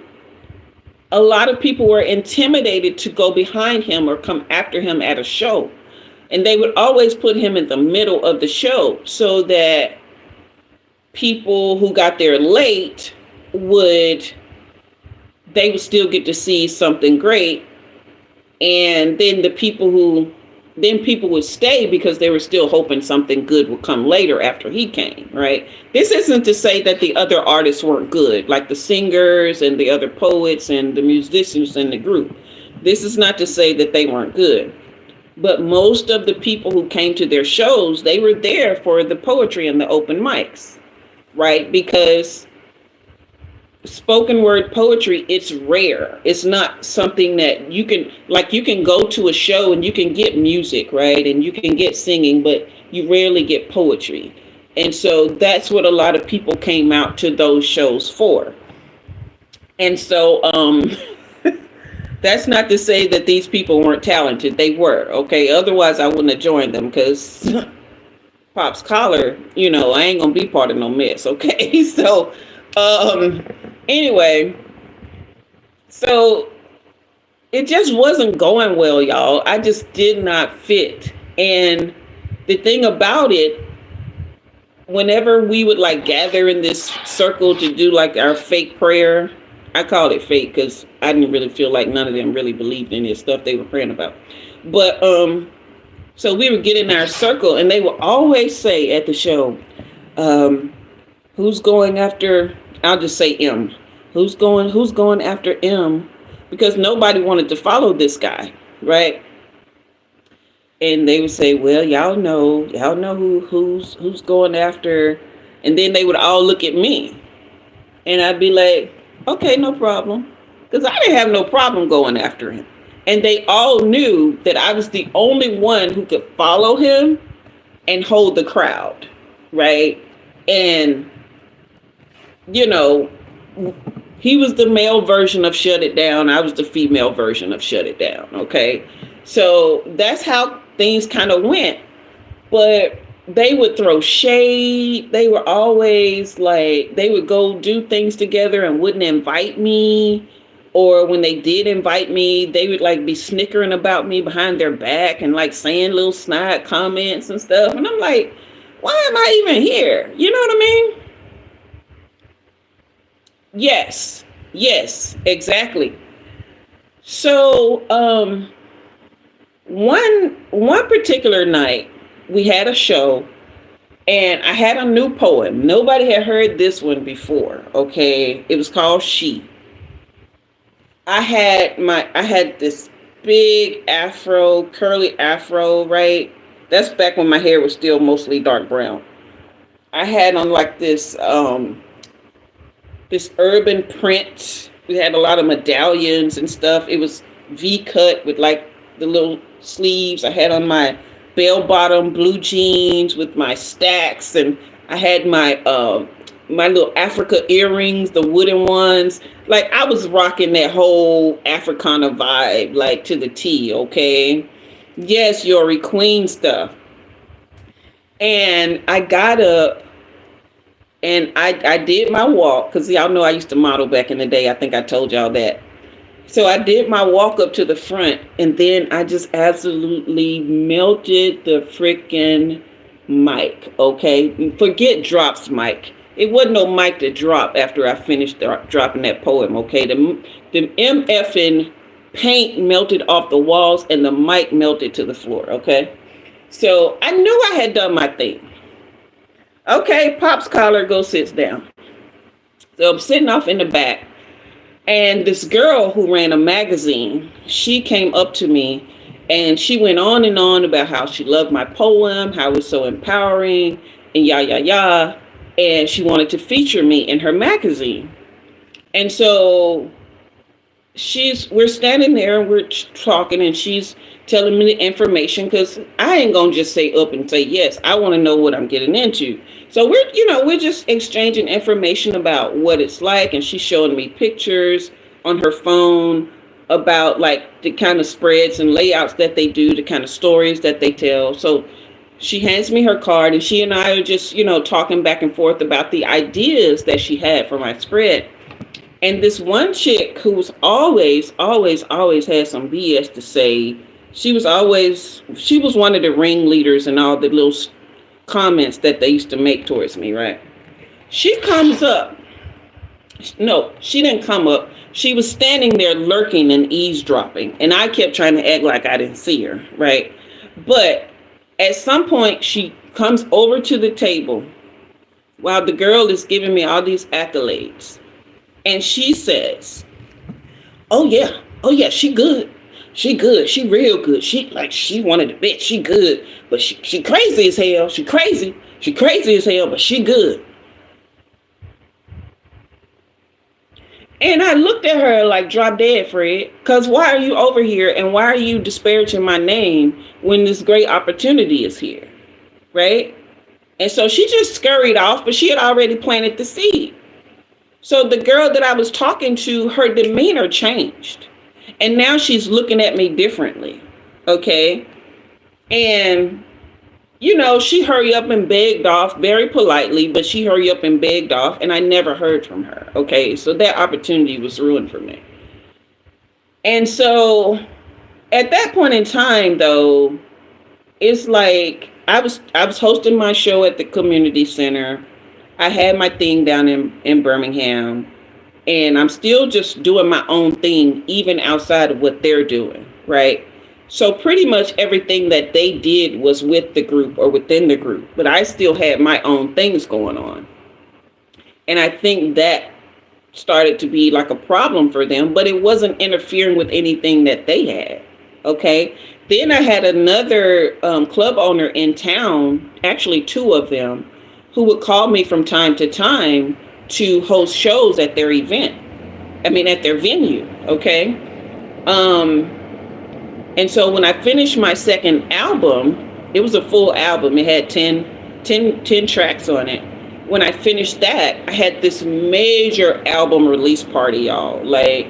a lot of people were intimidated to go behind him or come after him at a show. And they would always put him in the middle of the show so that people who got there late would still get to see something great. And then people would stay because they were still hoping something good would come later after he came, right? This isn't to say that the other artists weren't good, like the singers and the other poets and the musicians in the group. This is not to say that they weren't good. But most of the people who came to their shows, they were there for the poetry and the open mics. Right? Because spoken word poetry, it's rare. It's not something that you can go to a show and you can get music, right? And you can get singing, but you rarely get poetry. And so that's what a lot of people came out to those shows for. And so that's not to say that these people weren't talented. They were, okay? Otherwise I wouldn't have joined them, because Pop's collar, I ain't gonna be part of no mess, okay? So, anyway, so it just wasn't going well, y'all. I just did not fit. And the thing about it, whenever we would like gather in this circle to do like our fake prayer, I called it fake because I didn't really feel like none of them really believed in this stuff they were praying about. But, so we would get in our circle and they would always say at the show, who's going after, I'll just say M. Who's going after M? Because nobody wanted to follow this guy, right? And they would say, well, y'all know who's going after. And then they would all look at me. And I'd be like, okay, no problem. Because I didn't have no problem going after him. And they all knew that I was the only one who could follow him and hold the crowd, right? And, you know, he was the male version of Shut It Down. I was the female version of Shut It Down, okay? So that's how things kind of went. But they would throw shade. They were always like, they would go do things together and wouldn't invite me. Or when they did invite me, they would like be snickering about me behind their back and like saying little snide comments and stuff. And I'm like, why am I even here? You know what I mean? Yes, exactly. So one particular night we had a show and I had a new poem. Nobody had heard this one before. Okay. It was called She. I had this big afro, curly afro, right? That's back when my hair was still mostly dark brown. I had on like this urban print. We had a lot of medallions and stuff. It was V cut with like the little sleeves. I had on my bell bottom blue jeans with my stacks, and I had my little Africa earrings, the wooden ones. Like I was rocking that whole Africana vibe, like to the T, okay? Yes, Yori Queen stuff. And I got up and I did my walk, because y'all know I used to model back in the day. I think I told y'all that. So I did my walk up to the front, and then I just absolutely melted the freaking mic, okay? Forget drops mic. It wasn't no mic to drop after I finished dropping that poem, okay? The MFing paint melted off the walls and the mic melted to the floor, okay? So I knew I had done my thing. Okay, Pop's collar, go sits down. So I'm sitting off in the back, and this girl who ran a magazine, she came up to me and she went on and on about how she loved my poem, how it was so empowering, and yah. And she wanted to feature me in her magazine. And so we're standing there and we're talking, and she's telling me the information, because I ain't gonna just say up and say yes. I want to know what I'm getting into. So we're just exchanging information about what it's like, and she's showing me pictures on her phone about like the kind of spreads and layouts that they do, the kind of stories that they tell. So she hands me her card, and she and I are just, talking back and forth about the ideas that she had for my spread. And this one chick who was always had some BS to say, she was one of the ringleaders and all the little comments that they used to make towards me, right? She comes up. No, she didn't come up. She was standing there lurking and eavesdropping. And I kept trying to act like I didn't see her, right? But at some point, she comes over to the table while the girl is giving me all these accolades. And she says, oh yeah, she good. She good. She real good. She one of the best. She good. But she crazy as hell. She crazy. She crazy as hell, but she good. And I looked at her like, drop dead, Fred. Because why are you over here, and why are you disparaging my name when this great opportunity is here? Right? And so she just scurried off, but she had already planted the seed. So the girl that I was talking to, her demeanor changed. And now she's looking at me differently. Okay. And, she hurried up and begged off very politely, but she hurried up and begged off, and I never heard from her. Okay. So that opportunity was ruined for me. And so at that point in time, though, it's like I was hosting my show at the community center. I had my thing down in Birmingham, and I'm still just doing my own thing, even outside of what they're doing, right? So pretty much everything that they did was with the group or within the group, but I still had my own things going on. And I think that started to be like a problem for them, but it wasn't interfering with anything that they had, okay? Then I had another club owner in town, actually two of them, who would call me from time to time to host shows at their event. At their venue, okay? And so when I finished my second album, it was a full album. It had 10 tracks on it. When I finished that, I had this major album release party, y'all. Like,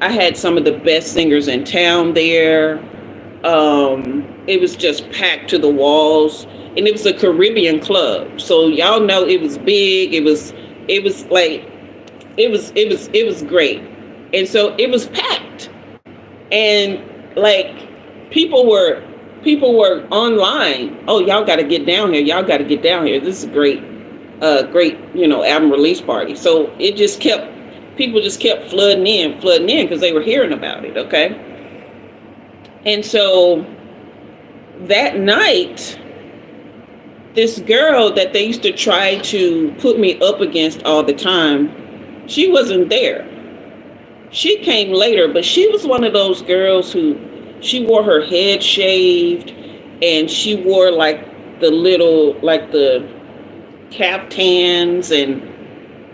I had some of the best singers in town there. It was just packed to the walls, and it was a Caribbean club. So y'all know it was big. It was like, it was great. And so it was packed. And like, people were online. Oh, y'all got to get down here. Y'all got to get down here. This is great, album release party. So people just kept flooding in because they were hearing about it. Okay. And so that night, this girl that they used to try to put me up against all the time, she wasn't there. She came later, but she was one of those girls who, she wore her head shaved, and she wore like the caftans, and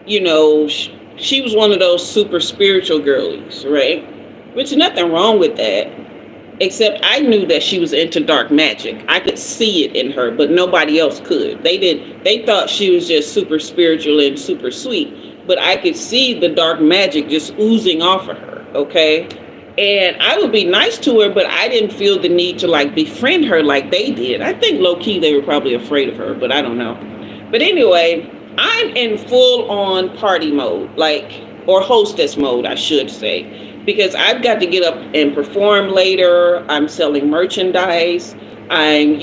she was one of those super spiritual girlies, right? Which, nothing wrong with that, except I knew that she was into dark magic. I could see it in her, but nobody else could. They thought she was just super spiritual and super sweet, but I could see the dark magic just oozing off of her, okay? And I would be nice to her, but I didn't feel the need to like befriend her like they did. I think low-key they were probably afraid of her, but I don't know. But anyway, I'm in full-on party mode, or hostess mode, I should say, because I've got to get up and perform later. I'm selling merchandise. I'm,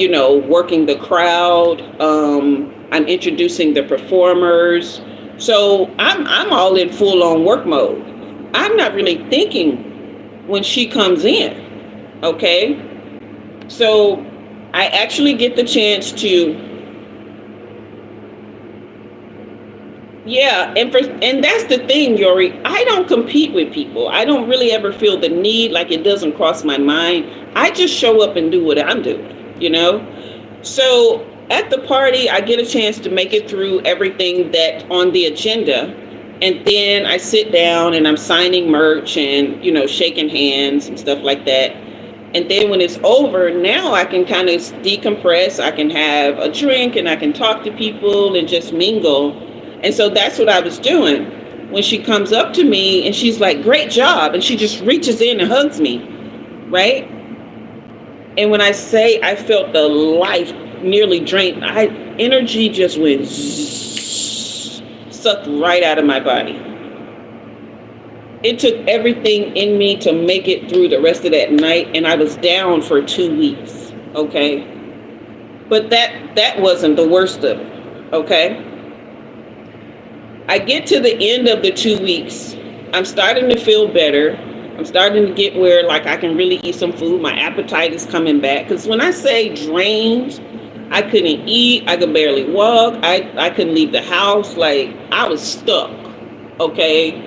working the crowd. I'm introducing the performers. So I'm all in full-on work mode. I'm not really thinking when she comes in, okay? So I actually get the chance to, and that's the thing, Yori. I don't compete with people. I don't really ever feel the need, like it doesn't cross my mind. I just show up and do what I'm doing, So at the party, I get a chance to make it through everything that's on the agenda. And then I sit down and I'm signing merch and, shaking hands and stuff like that. And then when it's over, now I can kind of decompress. I can have a drink and I can talk to people and just mingle. And so that's what I was doing when she comes up to me and she's like, great job. And she just reaches in and hugs me, right? And when I say I felt the life nearly drained, energy just went sucked right out of my body. It took everything in me to make it through the rest of that night, and I was down for 2 weeks, okay? But that wasn't the worst of it, okay? I get to the end of the 2 weeks. I'm starting to feel better. I'm starting to get where, like, I can really eat some food. My appetite is coming back. Because when I say drained, I couldn't eat. I could barely walk. I couldn't leave the house. Like, I was stuck, okay?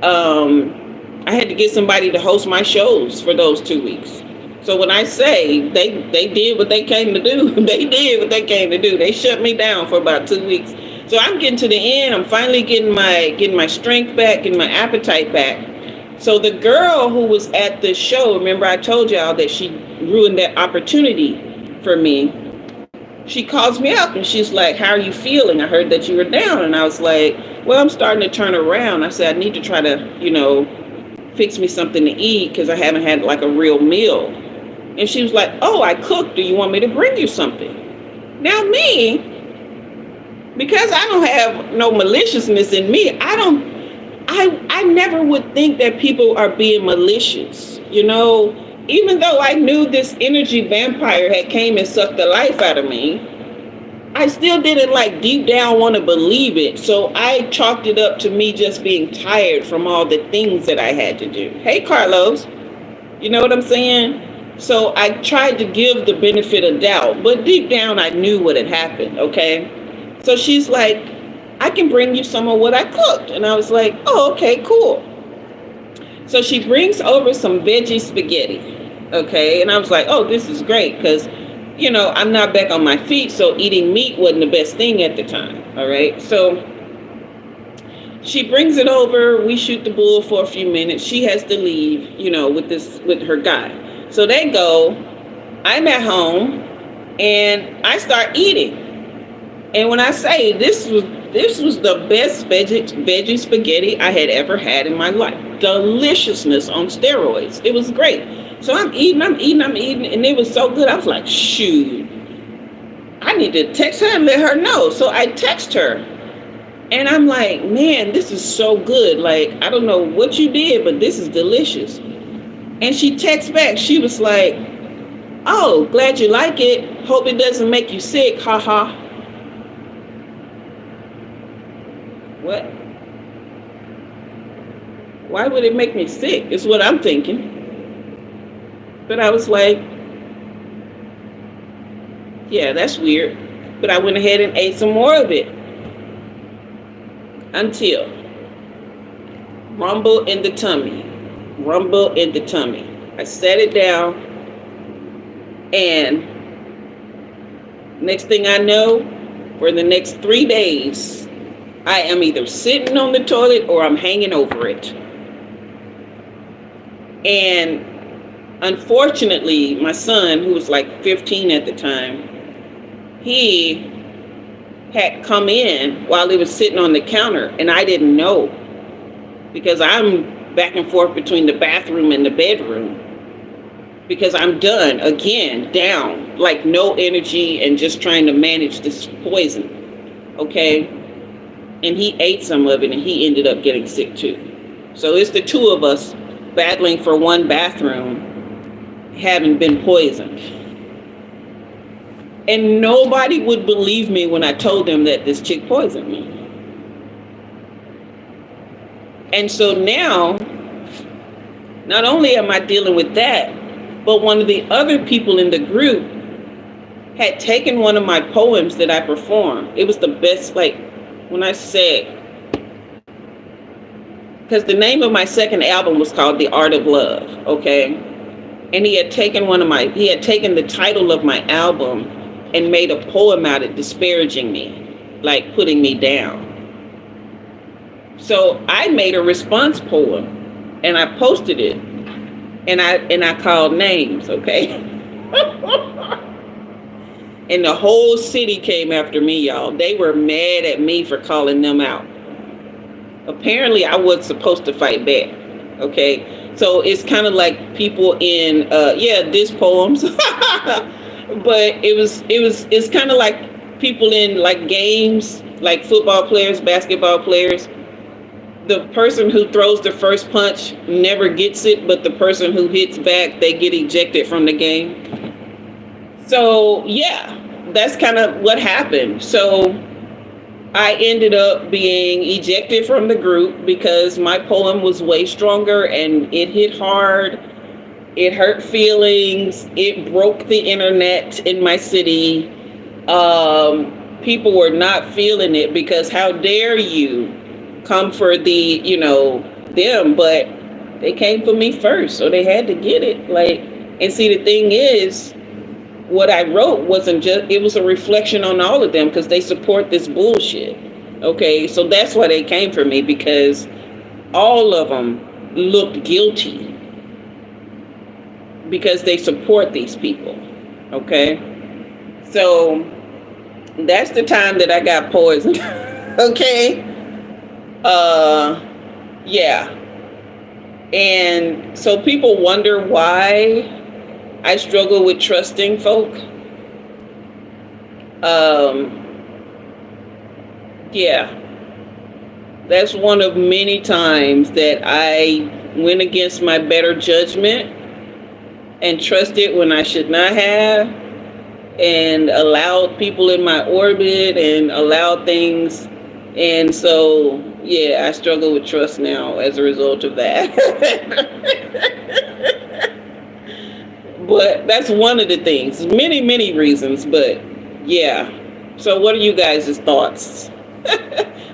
I had to get somebody to host my shows for those 2 weeks. So when I say they did what they came to do, they did what they came to do. They shut me down for about 2 weeks. So I'm getting to the end. I'm finally getting my strength back, getting my appetite back. So the girl who was at the show, remember I told y'all that she ruined that opportunity for me. She calls me up and she's like, how are you feeling? I heard that you were down. And I was like, well, I'm starting to turn around. I said, I need to try to, fix me something to eat because I haven't had like a real meal. And she was like, oh, I cooked. Do you want me to bring you something? Now me, because I don't have no maliciousness in me, I never would think that people are being malicious, even though I knew this energy vampire had came and sucked the life out of me. I still didn't deep down want to believe it. So I chalked it up to me just being tired from all the things that I had to do. Hey, Carlos, you know what I'm saying? So I tried to give the benefit of doubt, but deep down I knew what had happened, okay? So she's like, I can bring you some of what I cooked. And I was like, oh, okay, cool. So she brings over some veggie spaghetti, okay? And I was like, oh, this is great because, I'm not back on my feet, so eating meat wasn't the best thing at the time, all right? So she brings it over. We shoot the bull for a few minutes. She has to leave, with her guy. So they go, I'm at home, and I start eating. And when I say this was the best veggie spaghetti I had ever had in my life. Deliciousness on steroids. It was great. So I'm eating, and it was so good. I was like, shoot, I need to text her and let her know. So I text her, and I'm like, man, this is so good. Like, I don't know what you did, but this is delicious. And she texts back. She was like, oh, glad you like it. Hope it doesn't make you sick. Ha ha. What? Why would it make me sick? Is what I'm thinking. But I was like, yeah, that's weird. But I went ahead and ate some more of it. Until rumble in the tummy. Rumble in the tummy. I set it down, and next thing I know, for the next 3 days, I am either sitting on the toilet or I'm hanging over it. And unfortunately, my son, who was like 15 at the time, he had come in while he was sitting on the counter, and I didn't know, because I'm back and forth between the bathroom and the bedroom, because I'm done again, down, like no energy, and just trying to manage this poison. Okay. And he ate some of it, and he ended up getting sick too. So it's the two of us battling for one bathroom, having been poisoned. And nobody would believe me when I told them that this chick poisoned me. And so now, not only am I dealing with that, but one of the other people in the group had taken one of my poems that I performed. It was the best, like, when I said, because the name of my second album was called The Art of Love, okay? And he had taken the title of my album and made a poem out of it, disparaging me, like putting me down. So I made a response poem, and I posted it, and I called names, okay? And the whole city came after me, y'all. They were mad at me for calling them out. Apparently, I was supposed to fight back, okay? So it's kind of like people in, diss poems. But it's kind of like people in like games, like football players, basketball players. The person who throws the first punch never gets it, but the person who hits back, they get ejected from the game. So yeah, that's kind of what happened. So I ended up being ejected from the group because my poem was way stronger, and it hit hard. It hurt feelings. It broke the internet in my city. People were not feeling it, because how dare you come for the, them, but they came for me first, so they had to get it. Like, and see, the thing is, what I wrote wasn't just, it was a reflection on all of them, because they support this bullshit. Okay, so that's why they came for me, because all of them looked guilty because they support these people. Okay, so that's the time that I got poisoned. Okay, yeah. And so people wonder why I struggle with trusting folk. Yeah, that's one of many times that I went against my better judgment and trusted when I should not have, and allowed people in my orbit and allowed things. And so, yeah, I struggle with trust now as a result of that. But that's one of the things. Many, many reasons, but yeah. So what are you guys' thoughts?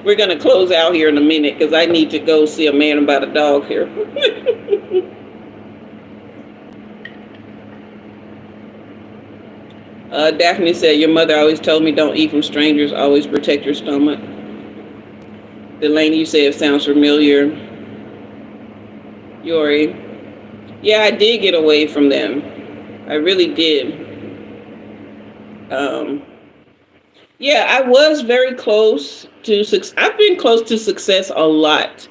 We're going to close out here in a minute, because I need to go see a man about a dog here. Daphne said, your mother always told me don't eat from strangers, always protect your stomach. Delaney, you say it sounds familiar. Yori, Yeah, I did get away from them. I really did. Um, yeah, I was very close to success. I've been close to success a lot.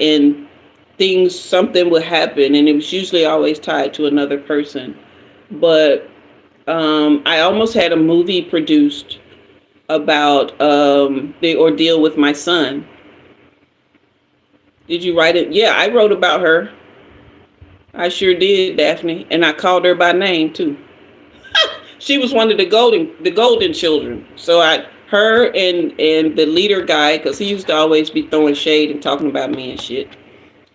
And things, something would happen, and it was usually always tied to another person. But I almost had a movie produced about the ordeal with my son. Did you write it? Yeah, I wrote about her. I sure did, Daphne, and I called her by name too. She was one of the golden children. So her and the leader guy, because he used to always be throwing shade and talking about me and shit.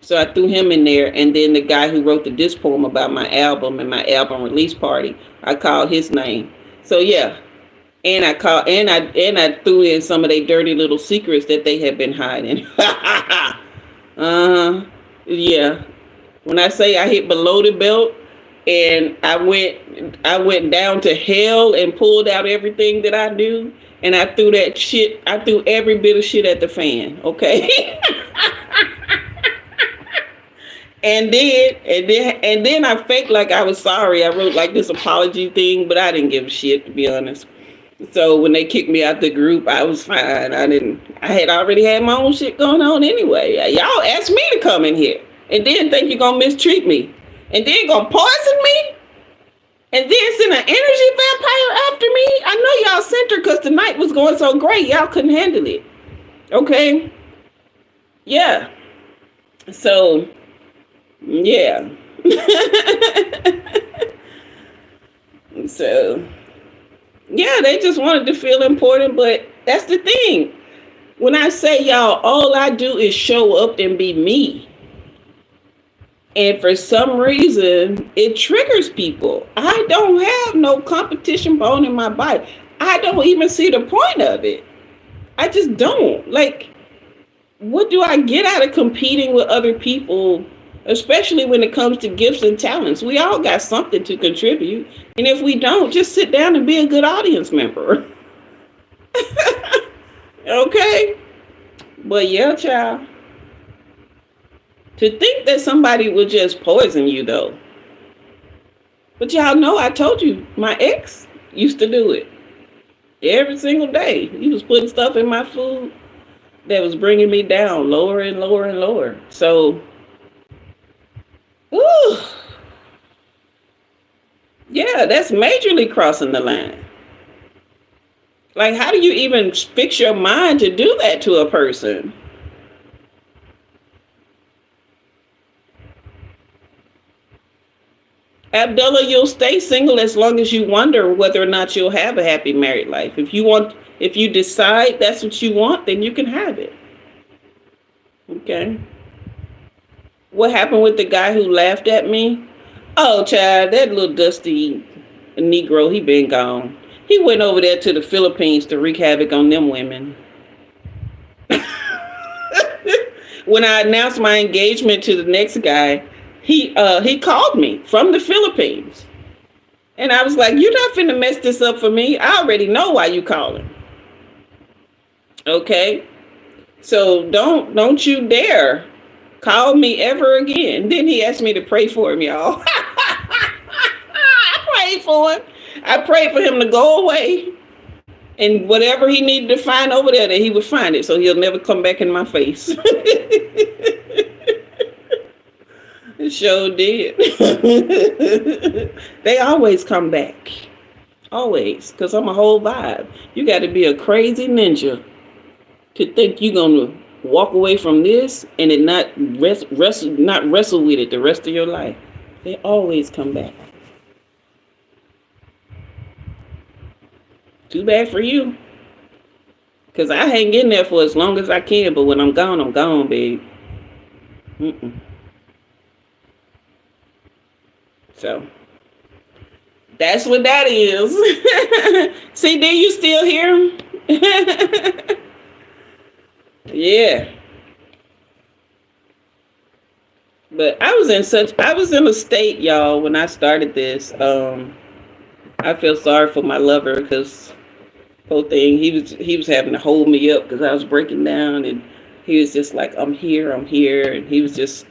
So I threw him in there, and then the guy who wrote the disc poem about my album and my album release party, I called his name. So yeah, and I threw in some of their dirty little secrets that they had been hiding. Yeah. When I say I hit below the belt, and I went down to hell and pulled out everything that I knew, and I threw that shit. I threw every bit of shit at the fan. Okay. And then I faked like I was sorry. I wrote like this apology thing, but I didn't give a shit, to be honest. So when they kicked me out the group, I was fine. I had already had my own shit going on anyway. Y'all asked me to come in here and then think you're gonna mistreat me and then gonna poison me and then send an energy vampire after me. I know y'all sent her because the night was going so great. Y'all couldn't handle it. Okay. Yeah. So yeah. So yeah, they just wanted to feel important, but that's the thing. When I say y'all, all I do is show up and be me. And for some reason, it triggers people. I don't have no competition bone in my body. I don't even see the point of it. I just don't. Like, what do I get out of competing with other people, especially when it comes to gifts and talents? We all got something to contribute. And if we don't, just sit down and be a good audience member. Okay? But yeah, child. To think that somebody would just poison you, though. But y'all know, I told you, my ex used to do it every single day. He was putting stuff in my food that was bringing me down lower and lower and lower. So, ooh, yeah, that's majorly crossing the line. Like, how do you even fix your mind to do that to a person? Abdullah, you'll stay single as long as you wonder whether or not you'll have a happy married life. If you decide that's what you want, then you can have it. Okay. What happened with the guy who laughed at me? Oh, child, that little dusty Negro, he been gone. He went over there to the Philippines to wreak havoc on them women. When I announced my engagement to the next guy, he called me from the Philippines. And I was like, you're not finna mess this up for me. I already know why you calling. Okay? So don't you dare call me ever again. Then he asked me to pray for him, y'all. I prayed for him. I prayed for him to go away. And whatever he needed to find over there, that he would find it. So he'll never come back in my face. It sure did. They always come back. Always. Because I'm a whole vibe. You got to be a crazy ninja to think you're going to walk away from this and it not wrestle with it the rest of your life. They always come back. Too bad for you. Because I hang in there for as long as I can, but when I'm gone, babe. So, that's what that is. See, do you still hear him? Yeah. But I was in a state, y'all, when I started this. I feel sorry for my lover because whole thing, he was having to hold me up because I was breaking down, and he was just like, I'm here, and he was just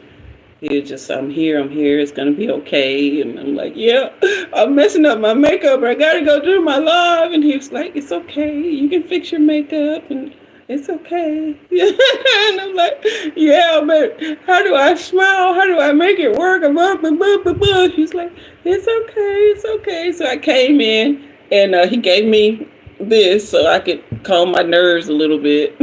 He was just, I'm here, it's gonna be okay. And I'm like, yeah, I'm messing up my makeup. I gotta go do my live. And he was like, it's okay. You can fix your makeup and it's okay. And I'm like, yeah, but how do I smile? How do I make it work? He's like, it's okay, it's okay. So I came in and he gave me this so I could calm my nerves a little bit.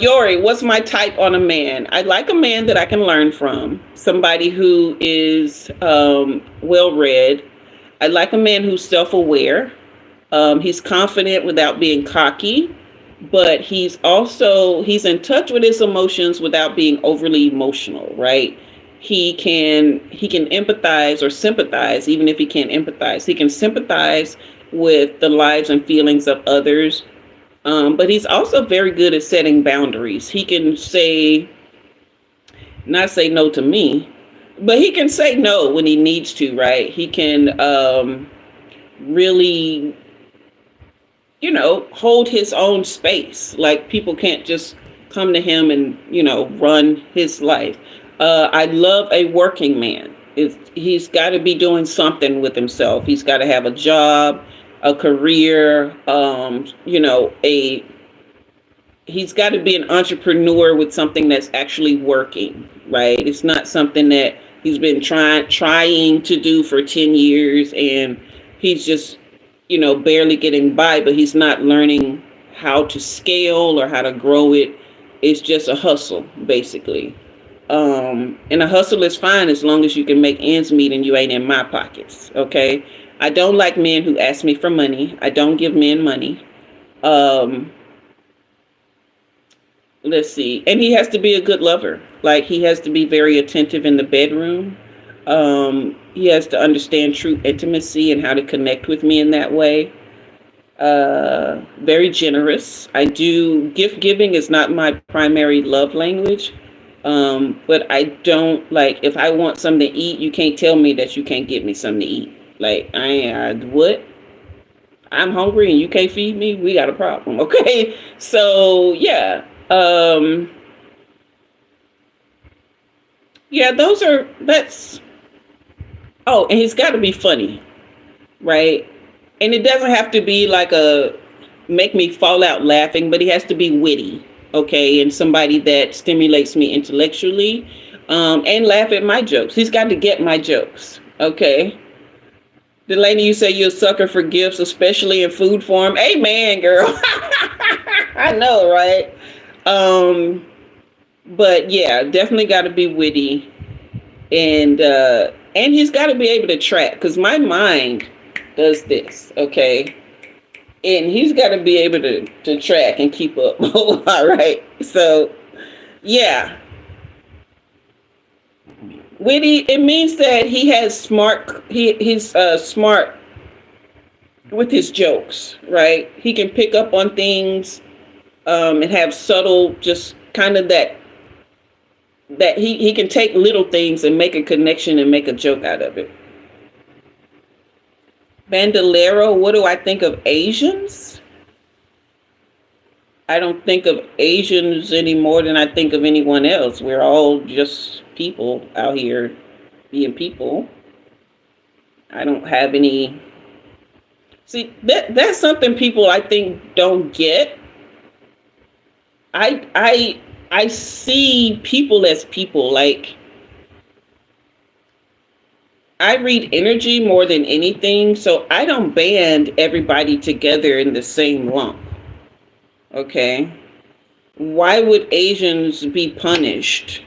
Yori, what's my type on a man? I like a man that I can learn from. Somebody who is well read. I like a man who's self-aware. He's confident without being cocky, but he's in touch with his emotions without being overly emotional, right? He can empathize or sympathize, even if he can't empathize. He can sympathize with the lives and feelings of others, but he's also very good at setting boundaries. He can not say no to me, but he can say no when he needs to, right? He can really, hold his own space. Like people can't just come to him and, run his life. I love a working man. He's got to be doing something with himself. He's got to have a job, a career, he's got to be an entrepreneur with something that's actually working, right? It's not something that he's been trying to do for 10 years and he's just, barely getting by, but he's not learning how to scale or how to grow it. It's just a hustle, basically. And a hustle is fine as long as you can make ends meet and you ain't in my pockets, okay? I don't like men who ask me for money. I don't give men money. Let's see. And he has to be a good lover. Like he has to be very attentive in the bedroom. He has to understand true intimacy and how to connect with me in that way. Very generous. Gift giving is not my primary love language. But I don't like, if I want something to eat, you can't tell me that you can't get me something to eat. Like what? I'm hungry and you can't feed me. We got a problem. Okay. So yeah. Yeah, oh, and he's got to be funny, right? And it doesn't have to be like make me fall out laughing, but he has to be witty, okay? And somebody that stimulates me intellectually, and laugh at my jokes. He's got to get my jokes, okay? Delaney, you say you're a sucker for gifts, especially in food form. Amen, girl. I know, right? But yeah, definitely got to be witty, and he's got to be able to track, because my mind does this, okay? And he's got to be able to track and keep up. All right. So yeah, witty. It means that he has he's smart with his jokes, right? He can pick up on things, and have subtle, just kind of that he can take little things and make a connection and make a joke out of it. Bandolero, what do I think of Asians? I don't think of Asians any more than I think of anyone else. We're all just people out here being people. I don't have any. See, that's something people I think don't get. I see people as people. Like, I read energy more than anything, so I don't band everybody together in the same lump. Okay? Why would Asians be punished?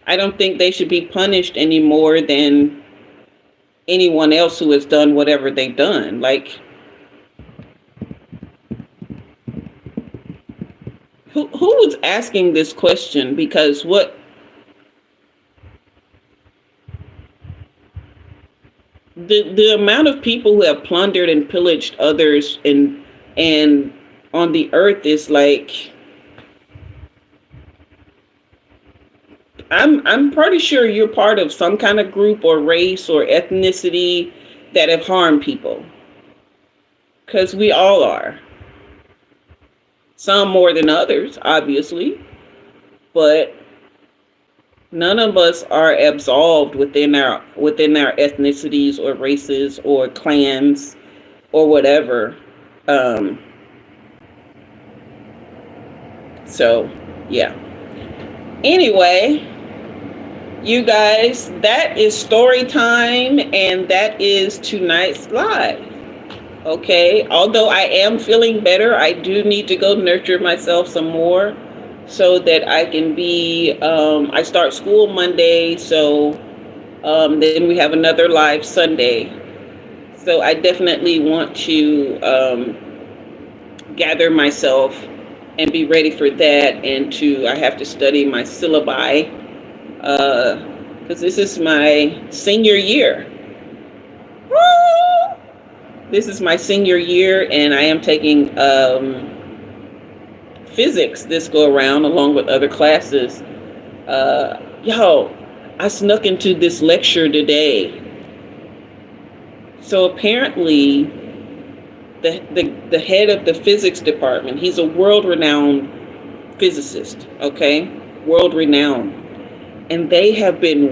I don't think they should be punished any more than anyone else who has done whatever they've done. Like, who was asking this question? Because the amount of people who have plundered and pillaged others and on the earth is like, I'm pretty sure you're part of some kind of group or race or ethnicity that have harmed people, because we all are. Some more than others, obviously, but none of us are absolved within our ethnicities or races or clans or whatever. Um, so yeah. Anyway, you guys, that is story time, and that is tonight's live. Okay, although I am feeling better, I do need to go nurture myself some more so that I can be, I start school Monday, so then we have another live Sunday. So I definitely want to gather myself and be ready for that, and I have to study my syllabi, because this is my senior year. Woo! This is my senior year, and I am taking physics this go around along with other classes. Yo, I snuck into this lecture today. So apparently, the head of the physics department, he's a world-renowned physicist, okay? World-renowned. And they have been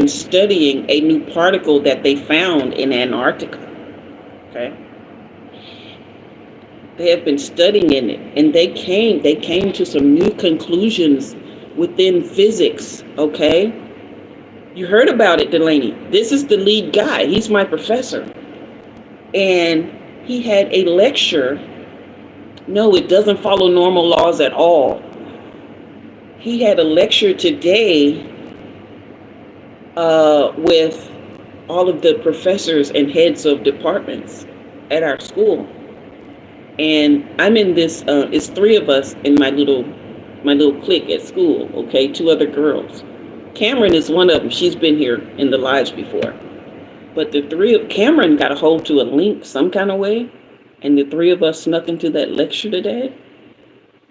studying a new particle that they found in Antarctica, okay? They have been studying it, and they came to some new conclusions within physics, okay? You heard about it, Delaney. This is the lead guy. He's my professor. And he had a lecture. No, it doesn't follow normal laws at all. He had a lecture today with all of the professors and heads of departments at our school. And I'm in this, it's 3 of us in my little clique at school, okay, 2 other girls. Cameron is one of them. She's been here in the lives before. But the 3 of Cameron got a hold to a link some kind of way, and the 3 of us snuck into that lecture today.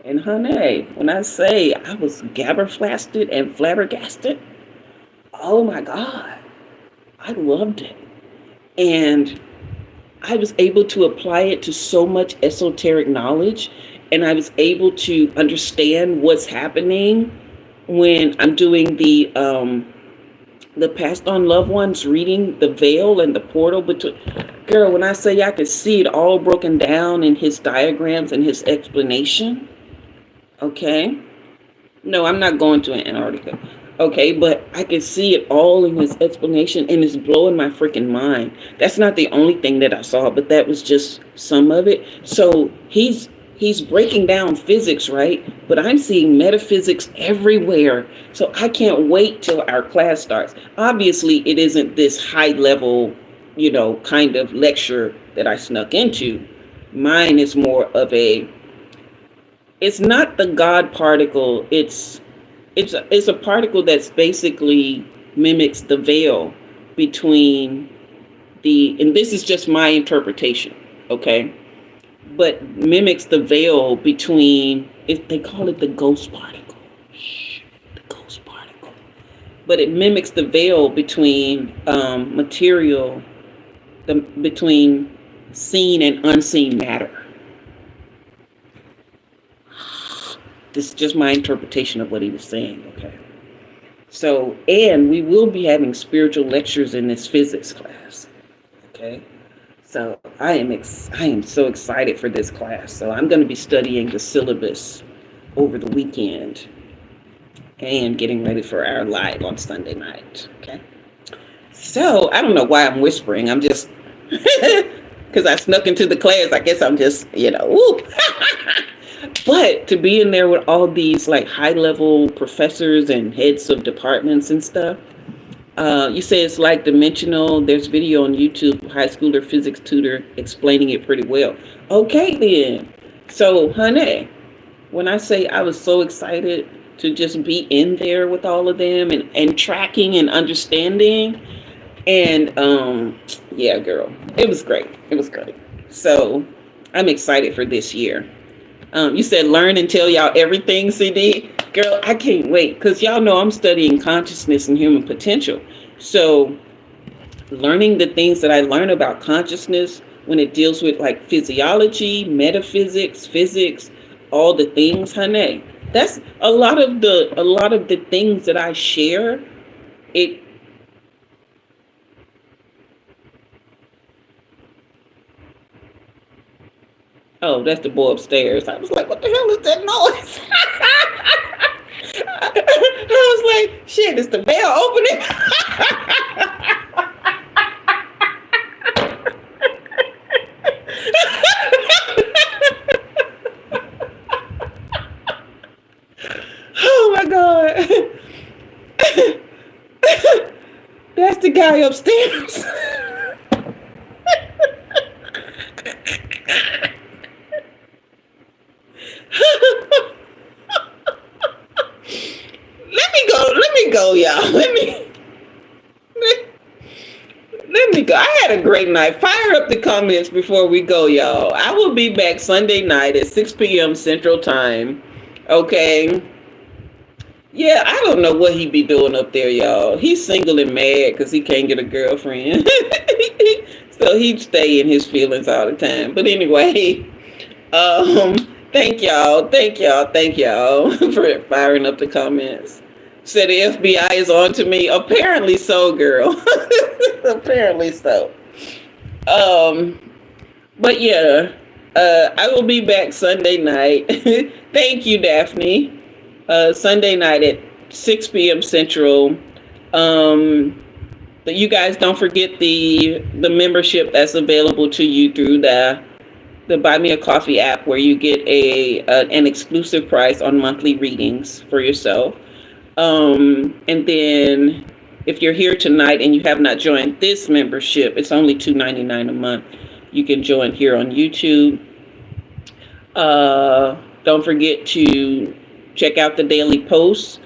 And honey, when I say I was gabberflasted and flabbergasted, oh my God, I loved it. And I was able to apply it to so much esoteric knowledge, and I was able to understand what's happening when I'm doing the passed on loved ones, reading the veil and the portal between. Girl, when I say I could see it all broken down in his diagrams and his explanation. Okay. No, I'm not going to Antarctica. Okay, but I could see it all in his explanation, and it's blowing my freaking mind. That's not the only thing that I saw, but that was just some of it. So he's breaking down physics, right? But I'm seeing metaphysics everywhere. So I can't wait till our class starts. Obviously, it isn't this high level, kind of lecture that I snuck into. Mine is more of it's not the God particle. It's a particle that's basically mimics the veil between and this is just my interpretation, okay? But mimics the veil between, they call it the ghost particle. The ghost particle. But it mimics the veil between material, between seen and unseen matter. This is just my interpretation of what he was saying, okay? So, and we will be having spiritual lectures in this physics class, okay? So I am so excited for this class. So I'm going to be studying the syllabus over the weekend and getting ready for our live on Sunday night, okay? So I don't know why I'm whispering. I'm just, because I snuck into the class. I guess I'm just, woo. But to be in there with all these like high level professors and heads of departments and stuff, you say it's like dimensional. There's video on YouTube, high schooler physics tutor explaining it pretty well. Okay then. So honey, when I say I was so excited to just be in there with all of them and tracking and understanding, and yeah, girl, it was great. It was great. So I'm excited for this year. You said learn and tell y'all everything, CD. Girl, I can't wait, because y'all know I'm studying consciousness and human potential. So learning the things that I learn about consciousness when it deals with like physiology, metaphysics, physics, all the things, honey, That's a lot of the things that I share. It Oh, that's the boy upstairs. I was like, what the hell is that noise? I was like, shit, is the bell opening? Oh my god. That's the guy upstairs. Let me go, y'all. Let me go. I had a great night. Fire up the comments before we go, y'all. I will be back Sunday night at 6 p.m. Central Time. Okay. Yeah, I don't know what he be doing up there, y'all. He's single and mad because he can't get a girlfriend. So he'd stay in his feelings all the time. But anyway, um, thank y'all for firing up the comments. Said the FBI is on to me. Apparently so, girl. Apparently so. Um, but yeah, I will be back Sunday night. Thank you, Daphne. Sunday night at 6 p.m. Central. But you guys don't forget the membership that's available to you through the Buy Me a Coffee app, where you get an exclusive price on monthly readings for yourself. And then if you're here tonight and you have not joined this membership, it's only $2.99 a month. You can join here on YouTube. Don't forget to check out the daily posts,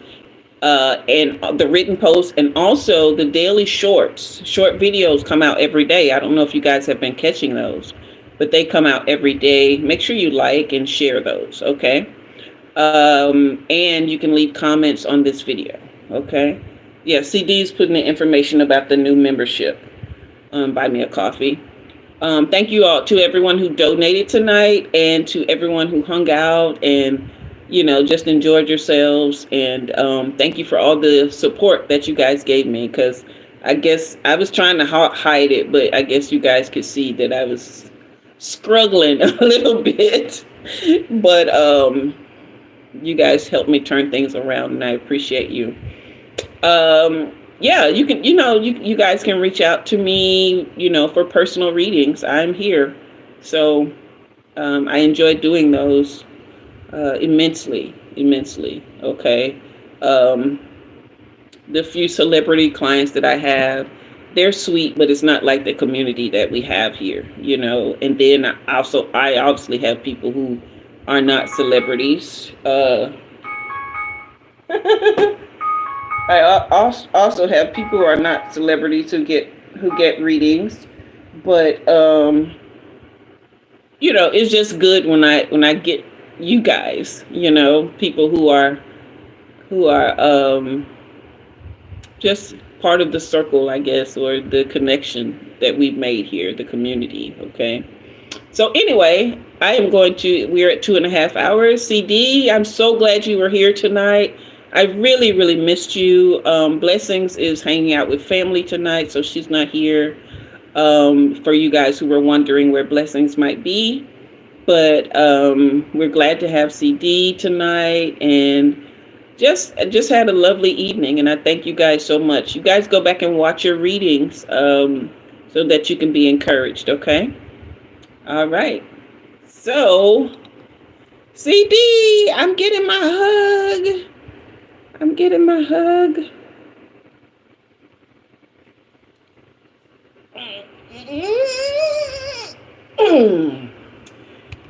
and the written posts, and also the daily shorts. Short videos come out every day. I don't know if you guys have been catching those, but they come out every day. Make sure you like and share those, okay? And you can leave comments on this video, okay? Yeah, CD's putting the information about the new membership. Buy Me a Coffee. Thank you all to everyone who donated tonight, and to everyone who hung out and just enjoyed yourselves. And thank you for all the support that you guys gave me, because I guess I was trying to hide it, but I guess you guys could see that I was struggling a little bit. But you guys helped me turn things around, and I appreciate you. Yeah, you can, you guys can reach out to me, for personal readings. I'm here. So I enjoy doing those immensely. Okay. The few celebrity clients that I have, they're sweet, but it's not like the community that we have here, and then I obviously have people who are not celebrities. I also have people who are not celebrities who get readings, but it's just good when I get you guys, people who are just part of the circle, I guess, or the connection that we've made here, the community. Okay. So anyway, we're at 2.5 hours. CD, I'm so glad you were here tonight. I really, really missed you. Blessings is hanging out with family tonight, so she's not here. For you guys who were wondering where Blessings might be. But we're glad to have CD tonight, and just had a lovely evening, and I thank you guys so much. You guys go back and watch your readings so that you can be encouraged, okay? All right. So, CD, I'm getting my hug.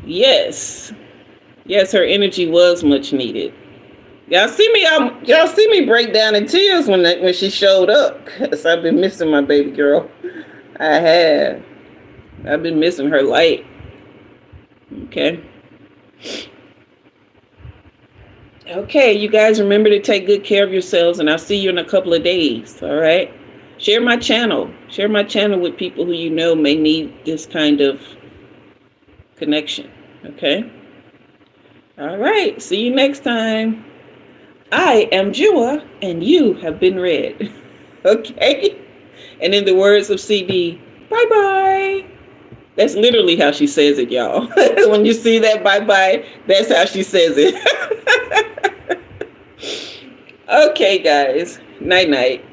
Yes, her energy was much needed. Y'all see me break down in tears when she showed up, because I've been missing my baby girl. I've been missing her light. Okay, you guys remember to take good care of yourselves, and I'll see you in a couple of days. All right. Share my channel with people who may need this kind of connection. Okay. All right. See you next time. I am Jua, and you have been read. Okay? And in the words of CD, bye bye. That's literally how she says it, y'all. When you see that bye bye, that's how she says it. Okay, guys. Night night.